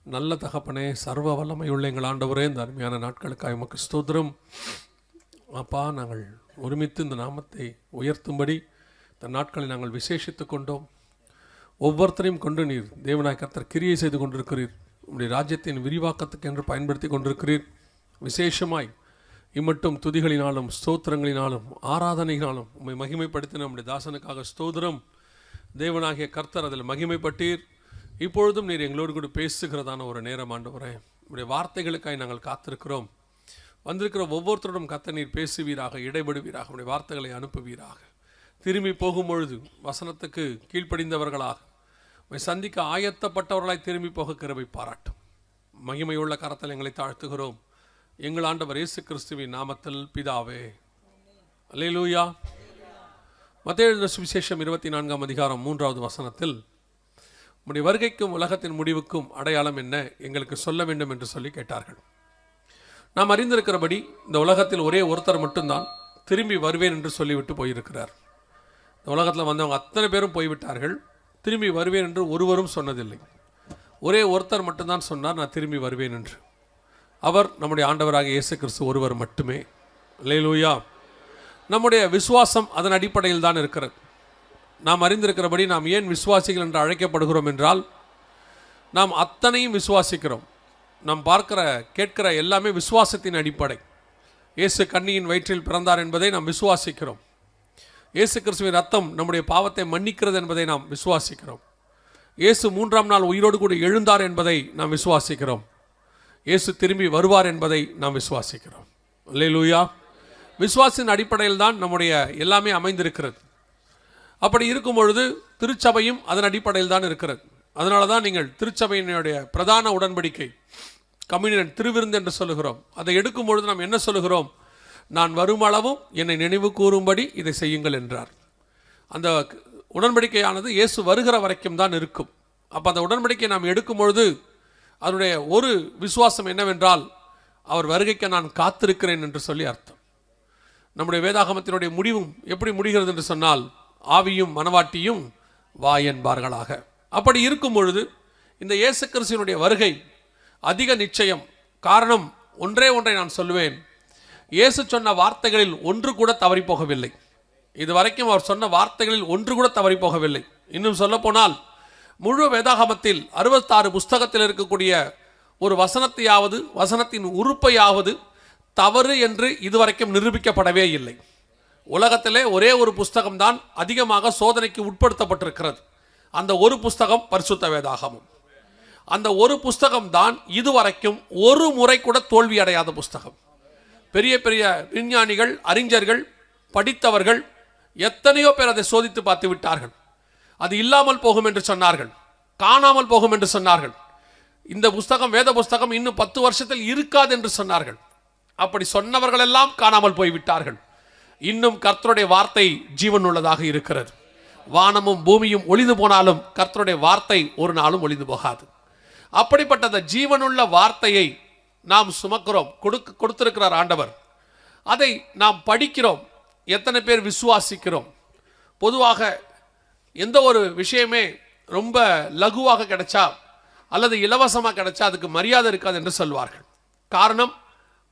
நல்ல தகப்பனே, சர்வ வல்லமையுள்ள எங்கள் ஆண்டவரே, இந்த அருமையான நாட்களுக்காக உமக்கு ஸ்தோத்திரம். அப்பா, நாங்கள் ஒருமித்து இந்த நாமத்தை உயர்த்தும்படி இந்த நாட்களை நாங்கள் விசேஷித்து கொண்டோம். ஒவ்வொருத்தரையும் கொண்டு நீர் தேவனாய் கர்த்தர் கிரியை செய்து கொண்டிருக்கிறீர். உம்முடைய ராஜ்யத்தின் விரிவாக்கத்துக்கு என்று பயன்படுத்தி கொண்டிருக்கிறீர். விசேஷமாய் இம்மட்டும் துதிகளினாலும் ஸ்தோத்திரங்களினாலும் ஆராதனையினாலும் உம்மை மகிமைப்படுத்தின நம்முடைய தாசனுக்காக ஸ்தோத்திரம். தேவனாகிய கர்த்தர் அதில் மகிமைப்பட்டீர். இப்பொழுதும் நீர் எங்களோடு கூட பேசுகிறதான ஒரு நேரம் ஆண்டவரே, உடைய வார்த்தைகளுக்காக நாங்கள் காத்திருக்கிறோம். வந்திருக்கிற ஒவ்வொருத்தருடன் கர்த்தர் நீர் பேசுவீராக, இடைபடுவீராக, உடைய வார்த்தைகளை அனுப்புவீராக. திரும்பி போகும்பொழுது வசனத்துக்கு கீழ்ப்படிந்தவர்களாக உம்மை சந்திக்க ஆயத்தப்பட்டவர்களாய் திரும்பி போக கிருபை பாராட்டும். மகிமையுள்ள கரத்தில் எங்களை தாழ்த்துகிறோம் எங்கள் ஆண்டவர் இயேசு கிறிஸ்துவின் நாமத்தில் பிதாவே, அல்லேலூயா. மத்தேயு எழுதின சுவிசேஷம் 24ஆம் அதிகாரம் 3வது வசனத்தில், உம்முடைய வருகைக்கும் உலகத்தின் முடிவுக்கும் அடையாளம் என்ன, எங்களுக்கு சொல்ல வேண்டும் என்று சொல்லி கேட்டார்கள். நாம் அறிந்திருக்கிறபடி இந்த உலகத்தில் ஒரே ஒருத்தர் மட்டும்தான் திரும்பி வருவேன் என்று சொல்லிவிட்டு போயிருக்கிறார். இந்த உலகத்தில் வந்தவங்க அத்தனை பேரும் போய்விட்டார்கள். திரும்பி வருவேன் என்று ஒருவரும் சொன்னதில்லை. ஒரே ஒருத்தர் மட்டும்தான் சொன்னார், நான் திரும்பி வருவேன் என்று. அவர் நம்முடைய ஆண்டவராக இயேசு கிறிஸ்து ஒருவர் மட்டுமே. அல்லேலூயா. நம்முடைய விசுவாசம் அதன் அடிப்படையில் தான் இருக்கிறது. நாம் அறிந்திருக்கிறபடி நாம் ஏன் விசுவாசிகள் என்று அழைக்கப்படுகிறோம் என்றால், நாம் அத்தனையும் விசுவாசிக்கிறோம். நாம் பார்க்கிற கேட்கிற எல்லாமே விசுவாசத்தின் அடிப்படை. இயேசு கன்னியின் வயிற்றில் பிறந்தார் என்பதை நாம் விசுவாசிக்கிறோம். இயேசு கிறிஸ்துவின் ரத்தம் நம்முடைய பாவத்தை மன்னிக்கிறது என்பதை நாம் விசுவாசிக்கிறோம். இயேசு 3ஆம் நாள் உயிரோடு கூட எழுந்தார் என்பதை நாம் விசுவாசிக்கிறோம். இயேசு திரும்பி வருவார் என்பதை நாம் விசுவாசிக்கிறோம். அல்லேலூயா. விசுவாசின் அடிப்படையில் தான் நம்முடைய எல்லாமே அமைந்திருக்கிறது. அப்படி இருக்கும் பொழுது திருச்சபையும் அதன் அடிப்படையில் தான் இருக்கிறது. அதனால தான் நீங்கள் திருச்சபையினுடைய பிரதான உடன்படிக்கை, கம்யூனியன், திருவிருந்து என்று சொல்லுகிறோம். அதை எடுக்கும் பொழுது நாம் என்ன சொல்லுகிறோம்? நான் வருமளவும் என்னை நினைவு கூறும்படி இதை செய்யுங்கள் என்றார். அந்த உடன்படிக்கையானது இயேசு வருகிற வரைக்கும் தான் இருக்கும். அப்போ அந்த உடன்படிக்கையை நாம் எடுக்கும் பொழுது அதனுடைய ஒரு விசுவாசம் என்னவென்றால், அவர் வருகைக்கு நான் காத்திருக்கிறேன் என்று சொல்லி அர்த்தம். நம்முடைய வேதாகமத்தினுடைய முடிவும் எப்படி முடிகிறது என்று சொன்னால், ஆவியும் மனவாட்டியும் வா என்பார்களாக. அப்படி இருக்கும் பொழுது இந்த இயேசு கிறிஸ்துவினுடைய வருகை அதிக நிச்சயம். காரணம் ஒன்றே ஒன்றை நான் சொல்லுவேன், இயேசு சொன்ன வார்த்தைகளில் ஒன்று கூட தவறி போகவில்லை. இதுவரைக்கும் அவர் சொன்ன வார்த்தைகளில் ஒன்று கூட தவறி போகவில்லை. இன்னும் சொல்ல போனால் முழு வேதாகமத்தில் 66 புஸ்தகத்தில் இருக்கக்கூடிய ஒரு வசனத்தையாவது, வசனத்தின் உறுப்பையாவது தவறு என்று இதுவரைக்கும் நிரூபிக்கப்படவே இல்லை. உலகத்திலே ஒரே ஒரு புஸ்தகம்தான் அதிகமாக சோதனைக்கு உட்படுத்தப்பட்டிருக்கிறது. அந்த ஒரு புஸ்தகம் பரிசுத்த வேதாகமம். அந்த ஒரு புஸ்தகம்தான் இதுவரைக்கும் ஒரு முறை கூட தோல்வி அடையாத புஸ்தகம். பெரிய பெரிய விஞ்ஞானிகள், அறிஞர்கள், படித்தவர்கள் எத்தனையோ பேர் அதை சோதித்து பார்த்து விட்டார்கள். அது இல்லாமல் போகும் என்று சொன்னார்கள், காணாமல் போகும் என்று சொன்னார்கள். இந்த புஸ்தகம், வேத புஸ்தகம் இன்னும் 10 வருஷத்தில் இருக்காது என்று சொன்னார்கள். அப்படி சொன்னவர்கள் எல்லாம் காணாமல் போய்விட்டார்கள். இன்னும் கர்த்தருடைய வார்த்தை ஜீவன் உள்ளதாக இருக்கிறது. வானமும் பூமியும் ஒளிந்து போனாலும் கர்த்தருடைய வார்த்தை ஒரு நாளும் ஒளிந்து போகாது. அப்படிப்பட்ட அந்த ஜீவனுள்ள வார்த்தையை நாம் சுமக்கிறோம், கொடுத்திருக்கிறார் ஆண்டவர். அதை நாம் படிக்கிறோம். எத்தனை பேர் விசுவாசிக்கிறோம்? பொதுவாக எந்த ஒரு விஷயமே ரொம்ப லகுவாக கிடைச்சா அல்லது இலவசமாக கிடைச்சா அதுக்கு மரியாதை இருக்காது என்று சொல்வார்கள். காரணம்,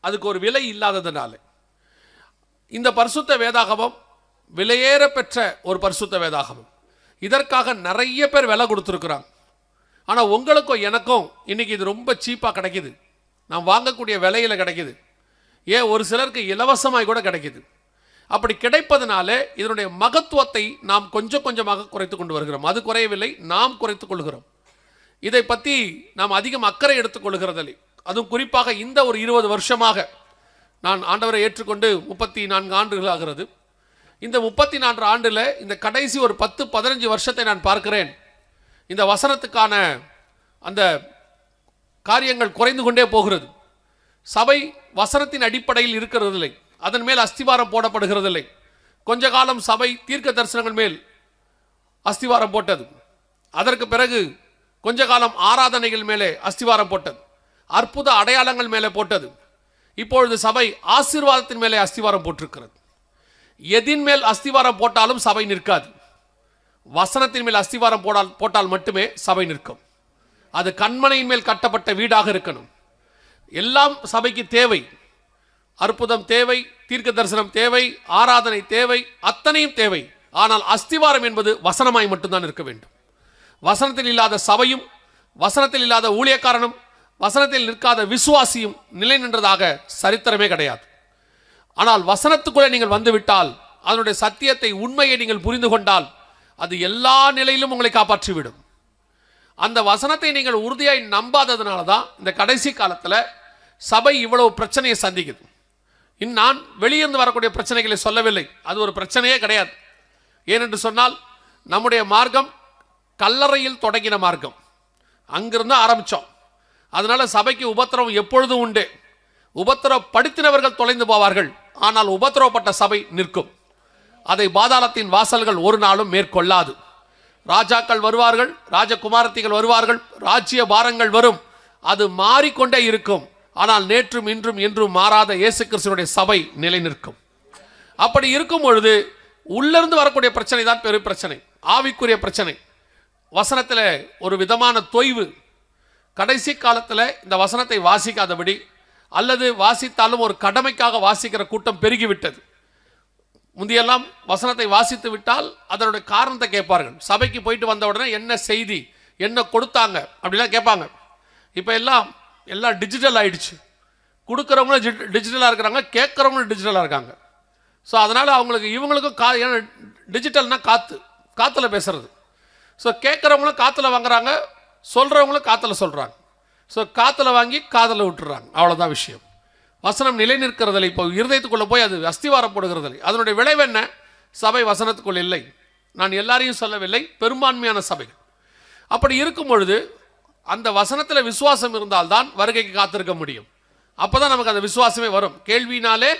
அதுக்கு ஒரு விலை இல்லாததுனால. இந்த பரிசுத்த வேதாகமம் விலையேற பெற்ற ஒரு பரிசுத்த வேதாகமம். இதற்காக நிறைய பேர் விலை கொடுத்துருக்குறாங்க. ஆனால் உங்களுக்கும் எனக்கும் இன்னைக்கு இது ரொம்ப சீப்பாக கிடைக்கிது. நாம் வாங்கக்கூடிய விலையில் கிடைக்கிது. ஏன் ஒரு சிலருக்கு இலவசமாய் கூட கிடைக்கிது. அப்படி கிடைப்பதனால இதனுடைய மகத்துவத்தை நாம் கொஞ்சம் கொஞ்சமாக குறைத்து கொண்டு வருகிறோம். அது குறையவில்லை, நாம் குறைத்துக் கொள்கிறோம். இதை பற்றி நாம் அதிகம் அக்கறை எடுத்துக்கொள்கிறதில்லை. அதுவும் குறிப்பாக இந்த ஒரு 20 வருஷமாக நான் ஆண்டவரை ஏற்றுக்கொண்டு 34 ஆண்டுகள் ஆகிறது. இந்த 34 ஆண்டில் இந்த கடைசி ஒரு 10-15 வருஷத்தை நான் பார்க்கிறேன். இந்த வசனத்துக்கான அந்த காரியங்கள் குறைந்து கொண்டே போகிறது. சபை வசனத்தின் அடிப்படையில் இருக்கிறதில்லை, அதன் மேல் அஸ்திவாரம் போடப்படுகிறதில்லை. கொஞ்ச காலம் சபை தீர்க்க தரிசனங்கள் மேல் அஸ்திவாரம் போட்டது. அதற்கு பிறகு கொஞ்ச காலம் ஆராதனைகள் மேலே அஸ்திவாரம் போட்டது, அற்புத அடையாளங்கள் மேலே போட்டது. இப்பொழுது சபை ஆசீர்வாதத்தின் மேலே அஸ்திவாரம் போட்டிருக்கிறது. எதின் மேல் அஸ்திவாரம் போட்டாலும் சபை நிற்காது. வசனத்தின் மேல் அஸ்திவாரம் போட்டால் மட்டுமே சபை நிற்கும். அது கண்மனையின் மேல் கட்டப்பட்ட வீடாக இருக்கணும். எல்லாம் சபைக்கு தேவை. அற்புதம் தேவை, தீர்க்க தரிசனம் தேவை, ஆராதனை தேவை, அத்தனையும் தேவை. ஆனால் அஸ்திவாரம் என்பது வசனமாய் மட்டும்தான் இருக்க வேண்டும். வசனத்தில் இல்லாத சபையும், வசனத்தில் இல்லாத ஊழியக்காரனும், வசனத்தில் நிற்காத விசுவாசியும் நிலை நின்றதாக சரித்திரமே கிடையாது. ஆனால் வசனத்துக்குள்ளே நீங்கள் வந்துவிட்டால், அதனுடைய சத்தியத்தை, உண்மையை நீங்கள் புரிந்து கொண்டால், அது எல்லா நிலையிலும் உங்களை காப்பாற்றிவிடும். அந்த வசனத்தை நீங்கள் உறுதியாய் நம்பாததுனால தான் இந்த கடைசி காலத்தில் சபை இவ்வளவு பிரச்சனையை சந்திக்குது. நான் வெளியிருந்து வரக்கூடிய பிரச்சனைகளை சொல்லவில்லை, அது ஒரு பிரச்சனையே கிடையாது. ஏனென்று சொன்னால், நம்முடைய மார்க்கம் கல்லறையில் தொடங்கின மார்க்கம், அங்கிருந்து ஆரம்பித்தோம். அதனால சபைக்கு உபத்திரவம் எப்பொழுதும் உண்டு. உபத்திரப்படுத்தினவர்கள் தொலைந்து போவார்கள், ஆனால் உபத்திரவப்பட்ட சபை நிற்கும். அதை பாதாளத்தின் வாசல்கள் ஒரு நாளும் மேற்கொள்ளாது. ராஜாக்கள் வருவார்கள், ராஜகுமாரத்திகள் வருவார்கள், ராஜ்ய பாரங்கள் வரும், அது மாறிக்கொண்டே இருக்கும். ஆனால் நேற்றும் இன்றும் என்றும் மாறாத இயேசு கிறிஸ்துவினுடைய சபை நிலை நிற்கும். அப்படி இருக்கும் பொழுது உள்ளிருந்து வரக்கூடிய பிரச்சனை தான் பெரும் பிரச்சனை, ஆவிக்குரிய பிரச்சனை. வசனத்தில் ஒரு விதமான தொய்வு. கடைசி காலத்தில் இந்த வசனத்தை வாசிக்காதபடி, அல்லது வாசித்தாலும் ஒரு கடமைக்காக வாசிக்கிற கூட்டம் பெருகிவிட்டது. முந்தியெல்லாம் வசனத்தை வாசித்து விட்டால் அதனுடைய காரணத்தை கேட்பார்கள். சபைக்கு போயிட்டு வந்த உடனே என்ன செய்தி, என்ன கொடுத்தாங்க அப்படிலாம் கேட்பாங்க. இப்போ எல்லாம் டிஜிட்டல் ஆயிடுச்சு. கொடுக்குறவங்களும் டிஜிட்டலாக இருக்கிறாங்க, கேட்குறவங்களும் டிஜிட்டலாக இருக்காங்க. ஸோ அதனால் இவங்களுக்கும் டிஜிட்டல்னா காற்றுல பேசுறது. ஸோ கேட்குறவங்களும் காற்றுல வாங்குறாங்க, சொல்கிறவங்களும் காற்றுல சொல்கிறாங்க. ஸோ காற்றுல வாங்கி காதில் விட்டுறாங்க, அவ்வளோதான் விஷயம். வசனம் நிலை நிற்கிறதில்லை. இப்போ இருதயத்துக்குள்ளே போய் அது அஸ்திவாரப்படுகிறதில்லை. அதனுடைய விளைவு என்ன? சபை வசனத்துக்குள் இல்லை. நான் எல்லாரையும் சொல்லவில்லை, பெரும்பான்மையான சபைகள். அப்படி இருக்கும் பொழுது அந்த வசனத்தில் விசுவாசம் இருந்தால்தான் வருகைக்கு காத்திருக்க முடியும். அப்போ தான் நமக்கு அந்த விசுவாசமே வரும். கேள்வினாலே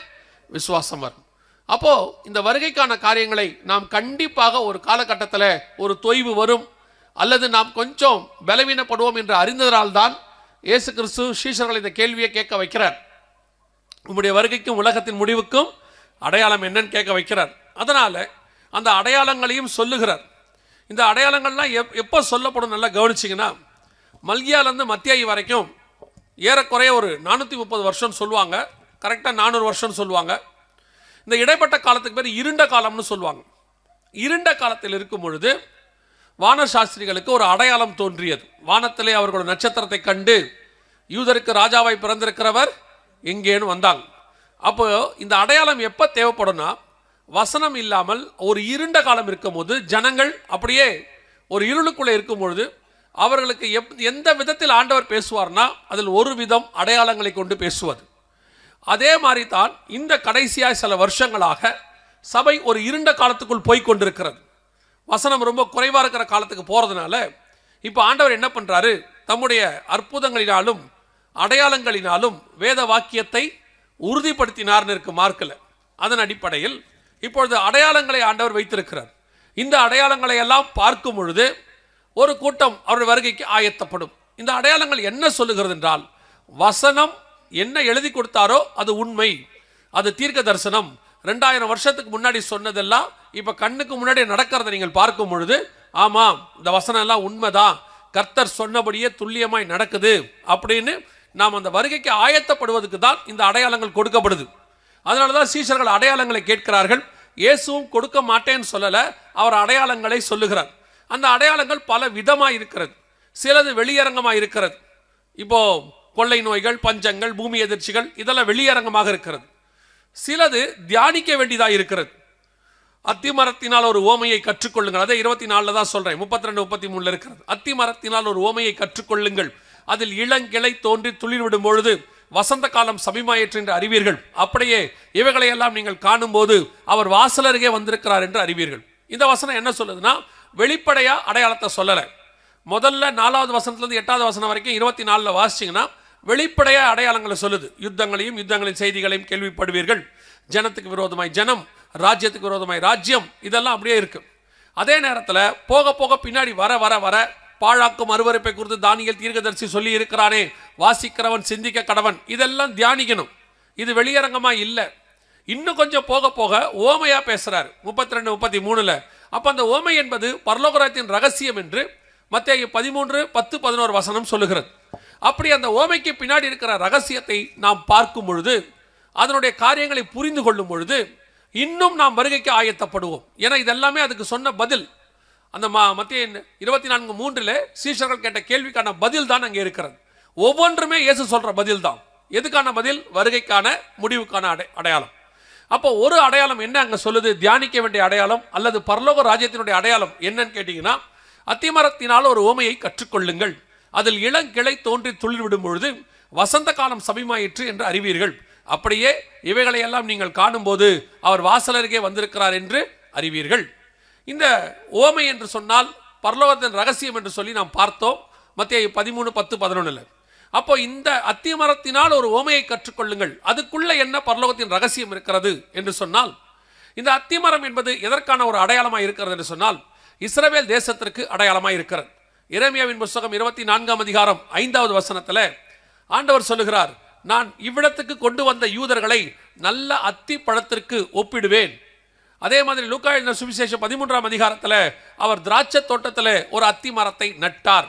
விசுவாசம் வரும். அப்போது இந்த வருகைக்கான காரியங்களை நாம் கண்டிப்பாக ஒரு காலகட்டத்தில் ஒரு தொய்வு வரும், அல்லது நாம் கொஞ்சம் பலவீனப்படுவோம் என்று அறிந்ததால்தான் இயேசு கிறிஸ்து சீஷர்களை இந்த கேள்வியை கேட்க வைக்கிறார். உம்முடைய வருகைக்கும் உலகத்தின் முடிவுக்கும் அடையாளம் என்னன்னு கேட்க வைக்கிறார். அதனால் அந்த அடையாளங்களையும் சொல்லுகிறார். இந்த அடையாளங்கள்லாம் எப்போ சொல்லப்படும் நல்லா கவனிச்சிங்கன்னா, மல்கியாலேருந்து மத்தியாயி வரைக்கும் ஏறக்குறைய ஒரு 430 வருஷம் சொல்லுவாங்க. கரெக்டாக 400 வருஷம் சொல்லுவாங்க. இந்த இடைப்பட்ட காலத்துக்கு பேர் இருண்ட காலம்னு சொல்லுவாங்க. இருண்ட காலத்தில் இருக்கும் பொழுது வான சாஸ்திரிகளுக்கு ஒரு அடையாளம் தோன்றியது. வானத்திலே அவர்களோட நட்சத்திரத்தை கண்டு யூதருக்கு ராஜாவாய் பிறந்திருக்கிறவர் எங்கேன்னு வந்தாங்க. அப்போ இந்த அடையாளம் எப்போ தேவைப்படும்னா, வசனம் இல்லாமல் ஒரு இருண்ட காலம் இருக்கும் போது ஜனங்கள் அப்படியே ஒரு இருளுக்குள்ளே இருக்கும் பொழுது அவர்களுக்கு எந்த விதத்தில் ஆண்டவர் பேசுவார்னா, அதில் ஒரு விதம் அடையாளங்களை கொண்டு பேசுவது. அதே மாதிரி தான் இந்த கடைசியாக சில வருஷங்களாக சபை ஒரு இருண்ட காலத்துக்குள் போய் கொண்டிருக்கிறது. வசனம் ரொம்ப குறைவாக இருக்கிற காலத்துக்கு போகிறதுனால இப்போ ஆண்டவர் என்ன பண்ணுறாரு, தம்முடைய அற்புதங்களினாலும் அடையாளங்களினாலும் வேத வாக்கியத்தை உறுதிப்படுத்தினார்னு இருக்கு மார்க்கில். அதன் அடிப்படையில் இப்பொழுது அடையாளங்களை ஆண்டவர் வைத்திருக்கிறார். இந்த அடையாளங்களை எல்லாம் பார்க்கும் பொழுது ஒரு கூட்டம் அவருடைய வருகைக்கு ஆயத்தப்படும். இந்த அடையாளங்கள் என்ன சொல்லுகிறது என்றால், வசனம் என்ன எழுதி கொடுத்தாரோ அது உண்மை, அது தீர்க்க தரிசனம். 2000 வருஷத்துக்கு முன்னாடி சொன்னதெல்லாம் இப்போ கண்ணுக்கு முன்னாடி நடக்கிறத நீங்கள் பார்க்கும் பொழுது, ஆமாம் இந்த வசனம் எல்லாம் உண்மைதான், கர்த்தர் சொன்னபடியே துல்லியமாய் நடக்குது அப்படின்னு நாம் அந்த வருகைக்கு ஆயத்தப்படுவதற்கு தான் இந்த அடையாளங்கள் கொடுக்கப்படுது. அதனால தான் சீஷர்கள் அடையாளங்களை கேட்கிறார்கள். இயேசுவும் கொடுக்க மாட்டேன்னு சொல்லலை, அவர் அடையாளங்களை சொல்லுகிறார். அந்த அடையாளங்கள் பல விதமாக இருக்கிறது. சிலது வெளியரங்கமாக இருக்கிறது. இப்போ கொள்ளை நோய்கள், பஞ்சங்கள், பூமி எதிர்ச்சிகள் இதெல்லாம் வெளியரங்கமாக இருக்கிறது. சிலது தியானிக்க வேண்டியதாக இருக்கிறது. அத்திமரத்தினால் ஒரு ஓமையை கற்றுக்கொள்ளுங்கள், அதை 24 தான் சொல்றேன், 32, 33 இருக்கிறது. அத்திமரத்தினால் ஒரு ஓமையை கற்றுக்கொள்ளுங்கள், அதில் இளங்கிளை தோன்றி துளிர் விடும் பொழுது வசந்த காலம் சமீபமாயிற்று என்று அறிவீர்கள். அப்படியே இவைகளையெல்லாம் நீங்கள் காணும் போது அவர் வாசலருகே வந்திருக்கிறார் என்று அறிவீர்கள். இந்த வசனம் என்ன சொல்லுதுன்னா, வெளிப்படையா அடையாளத்தை சொல்லலை. முதல்ல 4வது வசனத்திலிருந்து 8வது வசனம் வரைக்கும் 24 வாசிச்சிங்கன்னா வெளிப்படையா அடையாளங்களை சொல்லுது. யுத்தங்களின் செய்திகளையும் கேள்விப்படுவீர்கள், ஜனத்துக்கு விரோதமாய் ஜனம், ராஜ்யத்துக்கு விரோதமாய் ராஜ்யம், இதெல்லாம் அப்படியே இருக்கு. அதே நேரத்தில் போக போக பின்னாடி வர வர வர பாழாக்கும் அருவருப்பை குறித்து தானியேல் தீர்க்கதரிசி சொல்லி இருக்கிறானே, வாசிக்கிறவன் சிந்திக்க கடவன், இதெல்லாம் தியானிக்கணும். இது வெளியரங்கமா இல்லை. இன்னும் கொஞ்சம் போக போக ஓமையா பேசுறாரு 32, 33. அப்ப அந்த ஓமை என்பது பரலோகராஜ்யத்தின் ரகசியம் என்று மத்தேயு 13:10-11 வசனம் சொல்லுகிறது. அப்படி அந்த ஓமைக்கு பின்னாடி இருக்கிற ரகசியத்தை நாம் பார்க்கும் பொழுது, அதனுடைய காரியங்களை புரிந்து கொள்ளும் பொழுது இன்னும் நாம் வருகைக்கு ஆயத்தப்படுவோம். ஏன்னா இதெல்லாமே அதுக்கு சொன்ன பதில். அந்த மத்தேயு 24:3 சீஷர்கள் கேட்ட கேள்விக்கான பதில் தான் அங்கே இருக்கிறது. ஒவ்வொன்றுமே இயேசு சொல்ற பதில் தான். எதுக்கான பதில்? வருகைக்கான, முடிவுக்கான அடையாளம். அப்போ ஒரு அடையாளம் என்ன அங்கே சொல்லுது? தியானிக்க வேண்டிய அடையாளம் அல்லது பரலோக ராஜ்யத்தினுடைய அடையாளம் என்னன்னு கேட்டீங்கன்னா, அத்திமரத்தினால் ஒரு ஓமையை கற்றுக்கொள்ளுங்கள், அதில் இளங்கிளை தோன்றி துளிர்விடும் பொழுது வசந்த காலம் சமீபமாயிற்று என்று அறிவீர்கள். அப்படியே இவைகளை எல்லாம் நீங்கள் காணும்போது அவர் வாசலருகே வந்திருக்கிறார் என்று அறிவீர்கள். இந்த ஓமை என்று சொன்னால் பரலோகத்தின் ரகசியம் என்று சொல்லி நாம் பார்த்தோம் மத்தேயு 13:10-11. அப்போ இந்த அத்திமரத்தினால் ஒரு ஓமையை கற்றுக்கொள்ளுங்கள், அதுக்குள்ள என்ன பரலோகத்தின் ரகசியம் இருக்கிறது என்று சொன்னால், இந்த அத்திமரம் என்பது எதற்கான ஒரு அடையாளமாக இருக்கிறது என்று சொன்னால், இஸ்ரவேல் தேசத்திற்கு அடையாளமாக இருக்கிறது. எரேமியாவின் புத்தகம் 24:5 வசனத்தில் ஆண்டவர் சொல்லுகிறார், நான் இவ்விடத்துக்கு கொண்டு வந்த யூதர்களை நல்ல அத்தி பழத்திற்கு ஒப்பிடுவேன். அதே மாதிரி லூக்கா எழுதின சுவிசேஷம் 13 அவர் திராட்சை தோட்டத்தில் ஒரு அத்தி மரத்தை நட்டார்.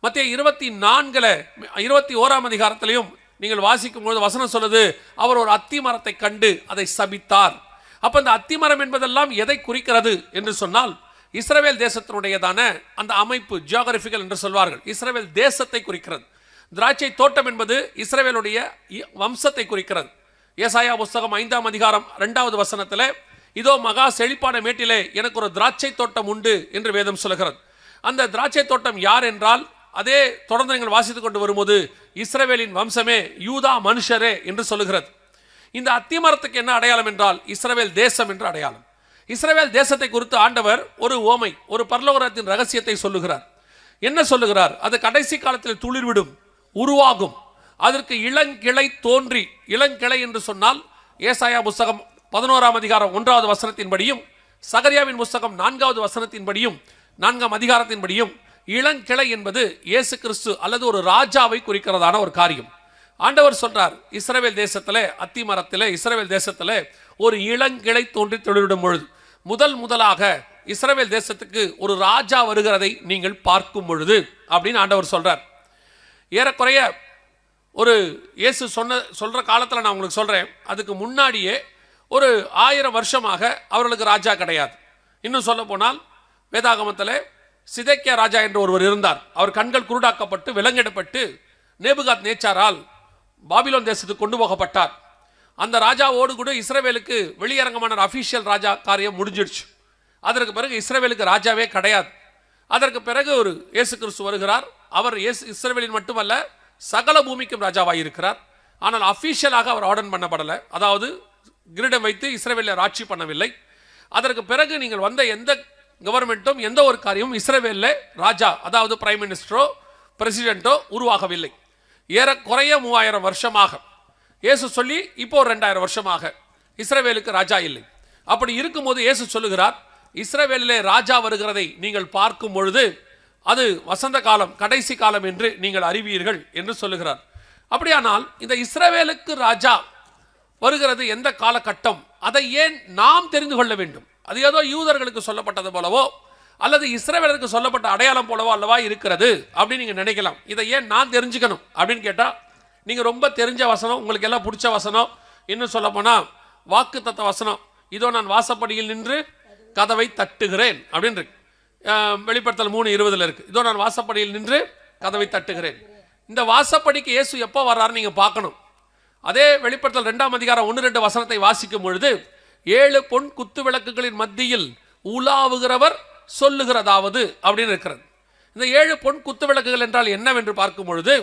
மத்தேயு 24:21 நீங்கள் வாசிக்கும் பொழுது வசனம் சொல்லுது, அவர் ஒரு அத்தி மரத்தை கண்டு அதை சபித்தார். அப்ப இந்த அத்தி மரம் என்பதெல்லாம் எதை குறிக்கிறது என்று சொன்னால், இஸ்ரவேல் தேசத்தினுடையதான அந்த அமைப்பு, ஜியோகிராபிக்கல் என்று சொல்வார்கள், இஸ்ரவேல் தேசத்தை குறிக்கிறது. திராட்சை தோட்டம் என்பது இஸ்ரவேலுடைய வம்சத்தை குறிக்கிறது. ஏசாயா புத்தகம் 5:2 வசனத்தில், இதோ மகா செழிப்பான மேட்டிலே எனக்கு ஒரு திராட்சை தோட்டம் உண்டு என்று வேதம் சொல்கிறது. அந்த திராட்சை தோட்டம் யார் என்றால், அதே தொடர்ந்து நீங்கள் வாசித்துக் கொண்டு வரும்போது இஸ்ரவேலின் வம்சமே, யூதா மனுஷரே என்று சொல்லுகிறது. இந்த அத்திமரத்துக்கு என்ன அடையாளம் என்றால் இஸ்ரவேல் தேசம் என்று அடையாளம். இஸ்ரவேல் தேசத்தை குறித்து ஆண்டவர் ஒரு ஓமை, ஒரு பரலோகத்தின் ரகசியத்தை சொல்லுகிறார். என்ன சொல்லுகிறார்? அது கடைசி காலத்தில் துளிர்விடும், உருவாகும், அதற்கு இளங்கிளை தோன்றி, இளங்கிளை என்று சொன்னால் ஏசாயா புத்தகம் 11 வசனத்தின்படியும் சகரியாவின் புத்தகம் 4 வசனத்தின்படியும் 4 இளங்கிளை என்பது இயேசு கிறிஸ்து அல்லது ஒரு ராஜாவை குறிக்கிறதான ஒரு காரியம். ஆண்டவர் சொல்றார், இஸ்ரவேல் தேசத்திலே, அத்திமரத்திலே, இஸ்ரவேல் தேசத்திலே ஒரு இளங்கிளை தோன்றி தொழிலிடும் பொழுது, முதலாக இஸ்ரவேல் தேசத்துக்கு ஒரு ராஜா வருகிறதை நீங்கள் பார்க்கும் பொழுது அப்படின்னு ஆண்டவர் சொல்றார். ஏறக்குறைய ஒரு இயேசு சொல்ற காலத்தில் நான் உங்களுக்கு சொல்றேன், அதுக்கு முன்னாடியே ஒரு 1000 வருஷமாக அவர்களுக்கு ராஜா கிடையாது. இன்னும் சொல்ல போனால் வேதாகமத்தில் சிதேக்கியா ராஜா என்று ஒருவர் இருந்தார். அவர் கண்கள் குருடாக்கப்பட்டு விலங்கிடப்பட்டு நேபுகாத் நேச்சாரால் பாபிலோன் தேசத்துக்கு கொண்டு போகப்பட்டார். அந்த ராஜாவோடு கூட இஸ்ரவேலுக்கு வெளியரங்கமான அபிஷியல் ராஜா காரியம் முடிஞ்சிடுச்சு. அதற்கு பிறகு இஸ்ரவேலுக்கு ராஜாவே கிடையாது. அதற்கு பிறகு ஒரு இயேசு கிறிஸ்து வருகிறார். அவர் இஸ்ரவேலின் மட்டுமல்ல சகல பூமிக்கும் ராஜாவாக இருக்கிறார். ஆனால் அபிஷியலாக அவர் ஆர்டர் பண்ணப்படலை, அதாவது கிரீடம் வைத்து இஸ்ரவேலில் ஆட்சி பண்ணவில்லை. அதற்கு பிறகு நீங்கள் வந்த எந்த கவர்மெண்ட்டும் எந்த ஒரு காரியமும் இஸ்ரவேலில் ராஜா, அதாவது பிரைம் மினிஸ்டரோ பிரசிடென்ட்டோ உருவாகவில்லை. ஏறக்குறைய 3000 வருஷமாக இயேசு சொல்லி இப்போ 2000 வருஷமாக இஸ்ரவேலுக்கு ராஜா இல்லை. அப்படி இருக்கும்போது இயேசு சொல்லுகிறார், இஸ்ரவேலிலே ராஜா வருகிறதை நீங்கள் பார்க்கும் பொழுது அது வசந்த காலம், கடைசி காலம் என்று நீங்கள் அறிவீர்கள் என்று சொல்லுகிறார். அப்படியானால் இந்த இஸ்ரவேலுக்கு ராஜா வருகிறது எந்த காலகட்டம், அதை ஏன் நாம் தெரிந்து கொள்ள வேண்டும்? அது ஏதோ யூதர்களுக்கு சொல்லப்பட்டது போலவோ அல்லது இஸ்ரவேலருக்கு சொல்லப்பட்ட அடையாளம் போலவோ அல்லவா இருக்கிறது அப்படின்னு நீங்க நினைக்கலாம். இதை ஏன் நான் தெரிஞ்சுக்கணும் அப்படின்னு கேட்டா, நீங்க ரொம்ப தெரிஞ்ச வசனம், உங்களுக்கு எல்லாம் பிடிச்ச வசனம், இன்னும் சொல்ல போனா வாக்குத்தத்த வசனம், இதோ நான் வாசப்படியில் நின்று கதவை தட்டுகிறேன் அப்படின்னு இருக்கு. வெளிப்படுத்தல் 3:20 இருக்கு, இதோ நான் வாசப்படியில் நின்று கதவை தட்டுகிறேன். இந்த வாசப்படிக்கு இயேசு எப்போ வர்றாரு நீங்க பார்க்கணும். அதே வெளிப்படுத்தல் 2 வசனத்தை வாசிக்கும் பொழுது 7 பொன் குத்து விளக்குகளின் மத்தியில் உலாவுகிறவர் சொல்லுகிறதாவது அப்படின்னு இருக்கிறது. இந்த 7 பொன் குத்து விளக்குகள் என்றால் என்னவென்று பார்க்கும் பொழுது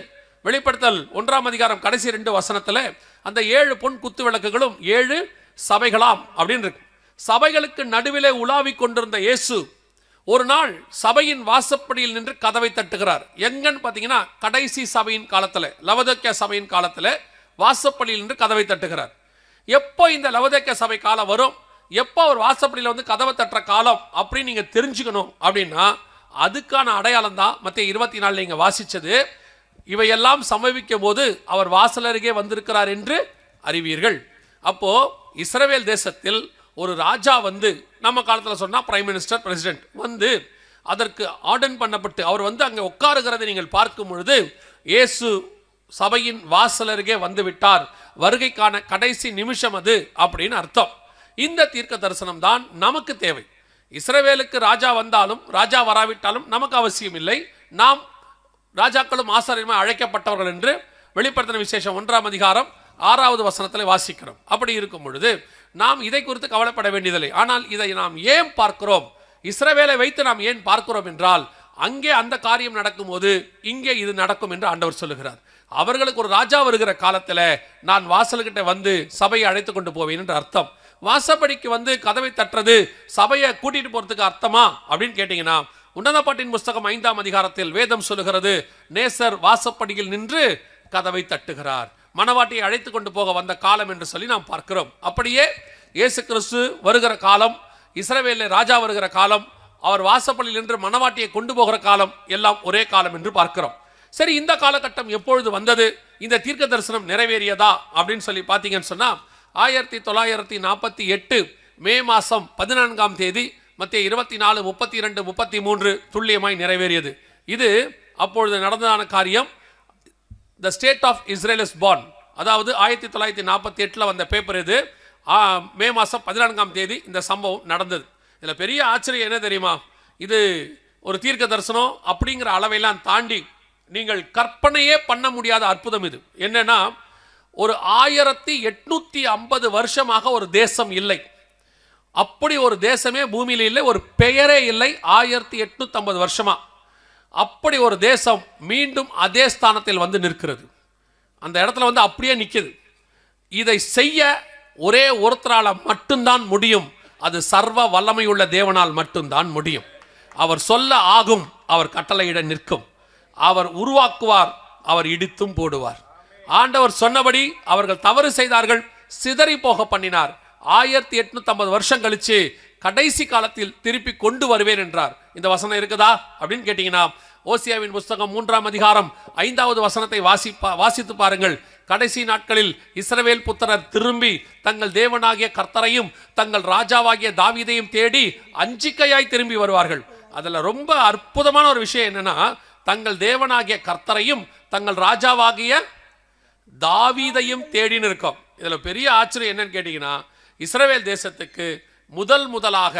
வெளிப்படுத்தல் 1 கடைசி 2 வசனத்தில் அந்த 7 பொன் குத்து விளக்குகளும் 7 சபைகளாம் அப்படின்னு இருக்கு. சபைகளுக்கு நடுவிலே உலாவிக் கொண்டிருந்த இயேசு ஒரு நாள் சபையின் வாசப்படியில் நின்று கதவை தட்டுகிறார். எங்கன்னு பார்த்தீங்கன்னா கடைசி சபையின் காலத்தில், லவோதிக்கேயா சபையின் காலத்தில் வாசப்படியில் நின்று கதவை தட்டுகிறார். எப்போ இந்த லவோதிக்கேயா சபை காலம் வரும், எப்போ அவர் வாசப்படியில் வந்து கதவை தட்டுற காலம் அப்படின்னு நீங்க தெரிஞ்சுக்கணும். அப்படின்னா அதுக்கான அடையாளம் தான் மத்தேயு 24 நீங்க வாசிச்சது. இவையெல்லாம் சம்பவிக்கும் போது அவர் வாசல் அருகே வந்திருக்கிறார் என்று அறிவீர்கள். அப்போ இஸ்ரவேல் தேசத்தில் ஒரு ராஜா வந்து, நம்ம காலத்தில் சொன்னா பிரைம் மினிஸ்டர் பிரசிடென்ட் வந்து அதற்கு ஆர்டன் பண்ணப்பட்டு அவர் வந்து அங்கே உட்காருகிறதை நீங்கள் பார்க்கும் பொழுது இயேசு சபையின் வாசல் அருகே வந்து விட்டார், வருகைக்கான கடைசி நிமிஷம் அது அப்படின்னு அர்த்தம். இந்த தீர்க்க தரிசனம் தான் நமக்கு தேவை. இஸ்ரவேலுக்கு ராஜா வந்தாலும் ராஜா வராவிட்டாலும் நமக்கு அவசியம் இல்லை. நாம் ராஜாக்களும் ஆசாரியருமாய் அழைக்கப்பட்டவர்கள் என்று வெளிப்படுத்தின விசேஷம் 1ஆம் அதிகாரம் 6வது வசனத்தில் வாசிக்கிறோம். அப்படி இருக்கும் பொழுது நாம் இதை குறித்து கவலைப்பட வேண்டியதில்லை. ஆனால் இதை நாம் ஏன் பார்க்கிறோம், இஸ்ரவேலை வைத்து நாம் ஏன் பார்க்கிறோம் என்றால், அங்கே அந்த காரியம் நடக்கும்போது இங்கே இது நடக்கும் என்று ஆண்டவர் சொல்லுகிறார். அவர்களுக்கு ஒரு ராஜா வருகிற காலத்தில் நான் வாசல்கிட்ட வந்து சபையை அழைத்து கொண்டு போவேன் என்று அர்த்தம். வாசப்படிக்கு வந்து கதவை தட்டுறது சபையை கூட்டிட்டு போறதுக்கு அர்த்தமா அப்படின்னு கேட்டீங்கன்னா, உன்னத பாட்டின் புஸ்தகம் 5ஆம் அதிகாரத்தில் வேதம் சொல்லுகிறது, நேசர் வாசப்படியில் நின்று கதவை தட்டுகிறார், மணவாட்டியை அழைத்து கொண்டு போக வந்த காலம் என்று சொல்லி நாம் பார்க்கிறோம். அப்படியே இயேசு கிறிஸ்து வருகிற காலம், இஸ்ரவேலில் ராஜா வருகிற காலம், அவர் வாசப்படியில் நின்று மணவாட்டியை கொண்டு போகிற காலம் எல்லாம் ஒரே காலம் என்று பார்க்கிறோம். சரி, இந்த காலகட்டம் எப்பொழுது வந்தது, இந்த தீர்க்க தரிசனம் நிறைவேறியதா அப்படின்னு சொல்லி பார்த்தீங்கன்னு சொன்னா, 1948 மே மாதம் 14ஆம் தேதி மத்திய 24, 32, 33 துல்லியமாய் நிறைவேறியது. இது அப்பொழுது நடந்ததான காரியம். The state of Israel is born, அதாவது 1948 வந்த பேப்பர் இது. மே மாதம் 14ஆம் தேதி இந்த சம்பவம் நடந்தது. இதில் பெரிய ஆச்சரியம் என்ன தெரியுமா, இது ஒரு தீர்க்க தரிசனம் அப்படிங்கிற அளவையெல்லாம் தாண்டி நீங்கள் கற்பனையே பண்ண முடியாத அற்புதம் இது. என்னன்னா, ஒரு 1850 வருஷமாக ஒரு தேசம் இல்லை, அப்படி ஒரு தேசமே பூமியில் இல்லை, ஒரு பெயரே இல்லை. 1850 வருஷமா அப்படி ஒரு தேசம் மீண்டும் அதே ஸ்தானத்தில் வந்து நிற்கிறது. அந்த இடத்துல வந்து அப்படியே நிற்குது. இதை செய்ய ஒரே ஒருத்தரால் மட்டும்தான் முடியும், அது சர்வ வல்லமையுள்ள தேவனால் மட்டும்தான் முடியும். அவர் சொல்ல ஆகும், அவர் கட்டளையிட நிற்கும், அவர் உருவாக்குவார், அவர் இடித்தும் போடுவார். ஆண்டவர் சொன்னபடி அவர்கள் தவறு செய்தார்கள், சிதறி போக பண்ணினார். 1850 வருஷம் கழிச்சு கடைசி காலத்தில் திருப்பி கொண்டு வருவேன் என்றார். இந்த வசனம் இருக்குதா அப்படின்னு கேட்டீங்கன்னா, ஓசியாவின் புஸ்தகம் 3ஆம் அதிகாரம் 5வது வசனத்தை வாசித்து பாருங்கள். கடைசி நாட்களில் இஸ்ரவேல் புத்திரர் திரும்பி தங்கள் தேவனாகிய கர்த்தரையும் தங்கள் ராஜாவாகிய தாவீதையும் தேடி அஞ்சிக்கையாய் திரும்பி வருவார்கள். அதுல ரொம்ப அற்புதமான ஒரு விஷயம் என்னன்னா, தங்கள் தேவனாகிய கர்த்தரையும் தங்கள் ராஜாவாகிய தாவீதையும் தேடின்னு இருக்கும். இதுல பெரிய ஆச்சரியம் என்னன்னு கேட்டீங்கன்னா, இஸ்ரவேல் தேசத்துக்கு முதலாக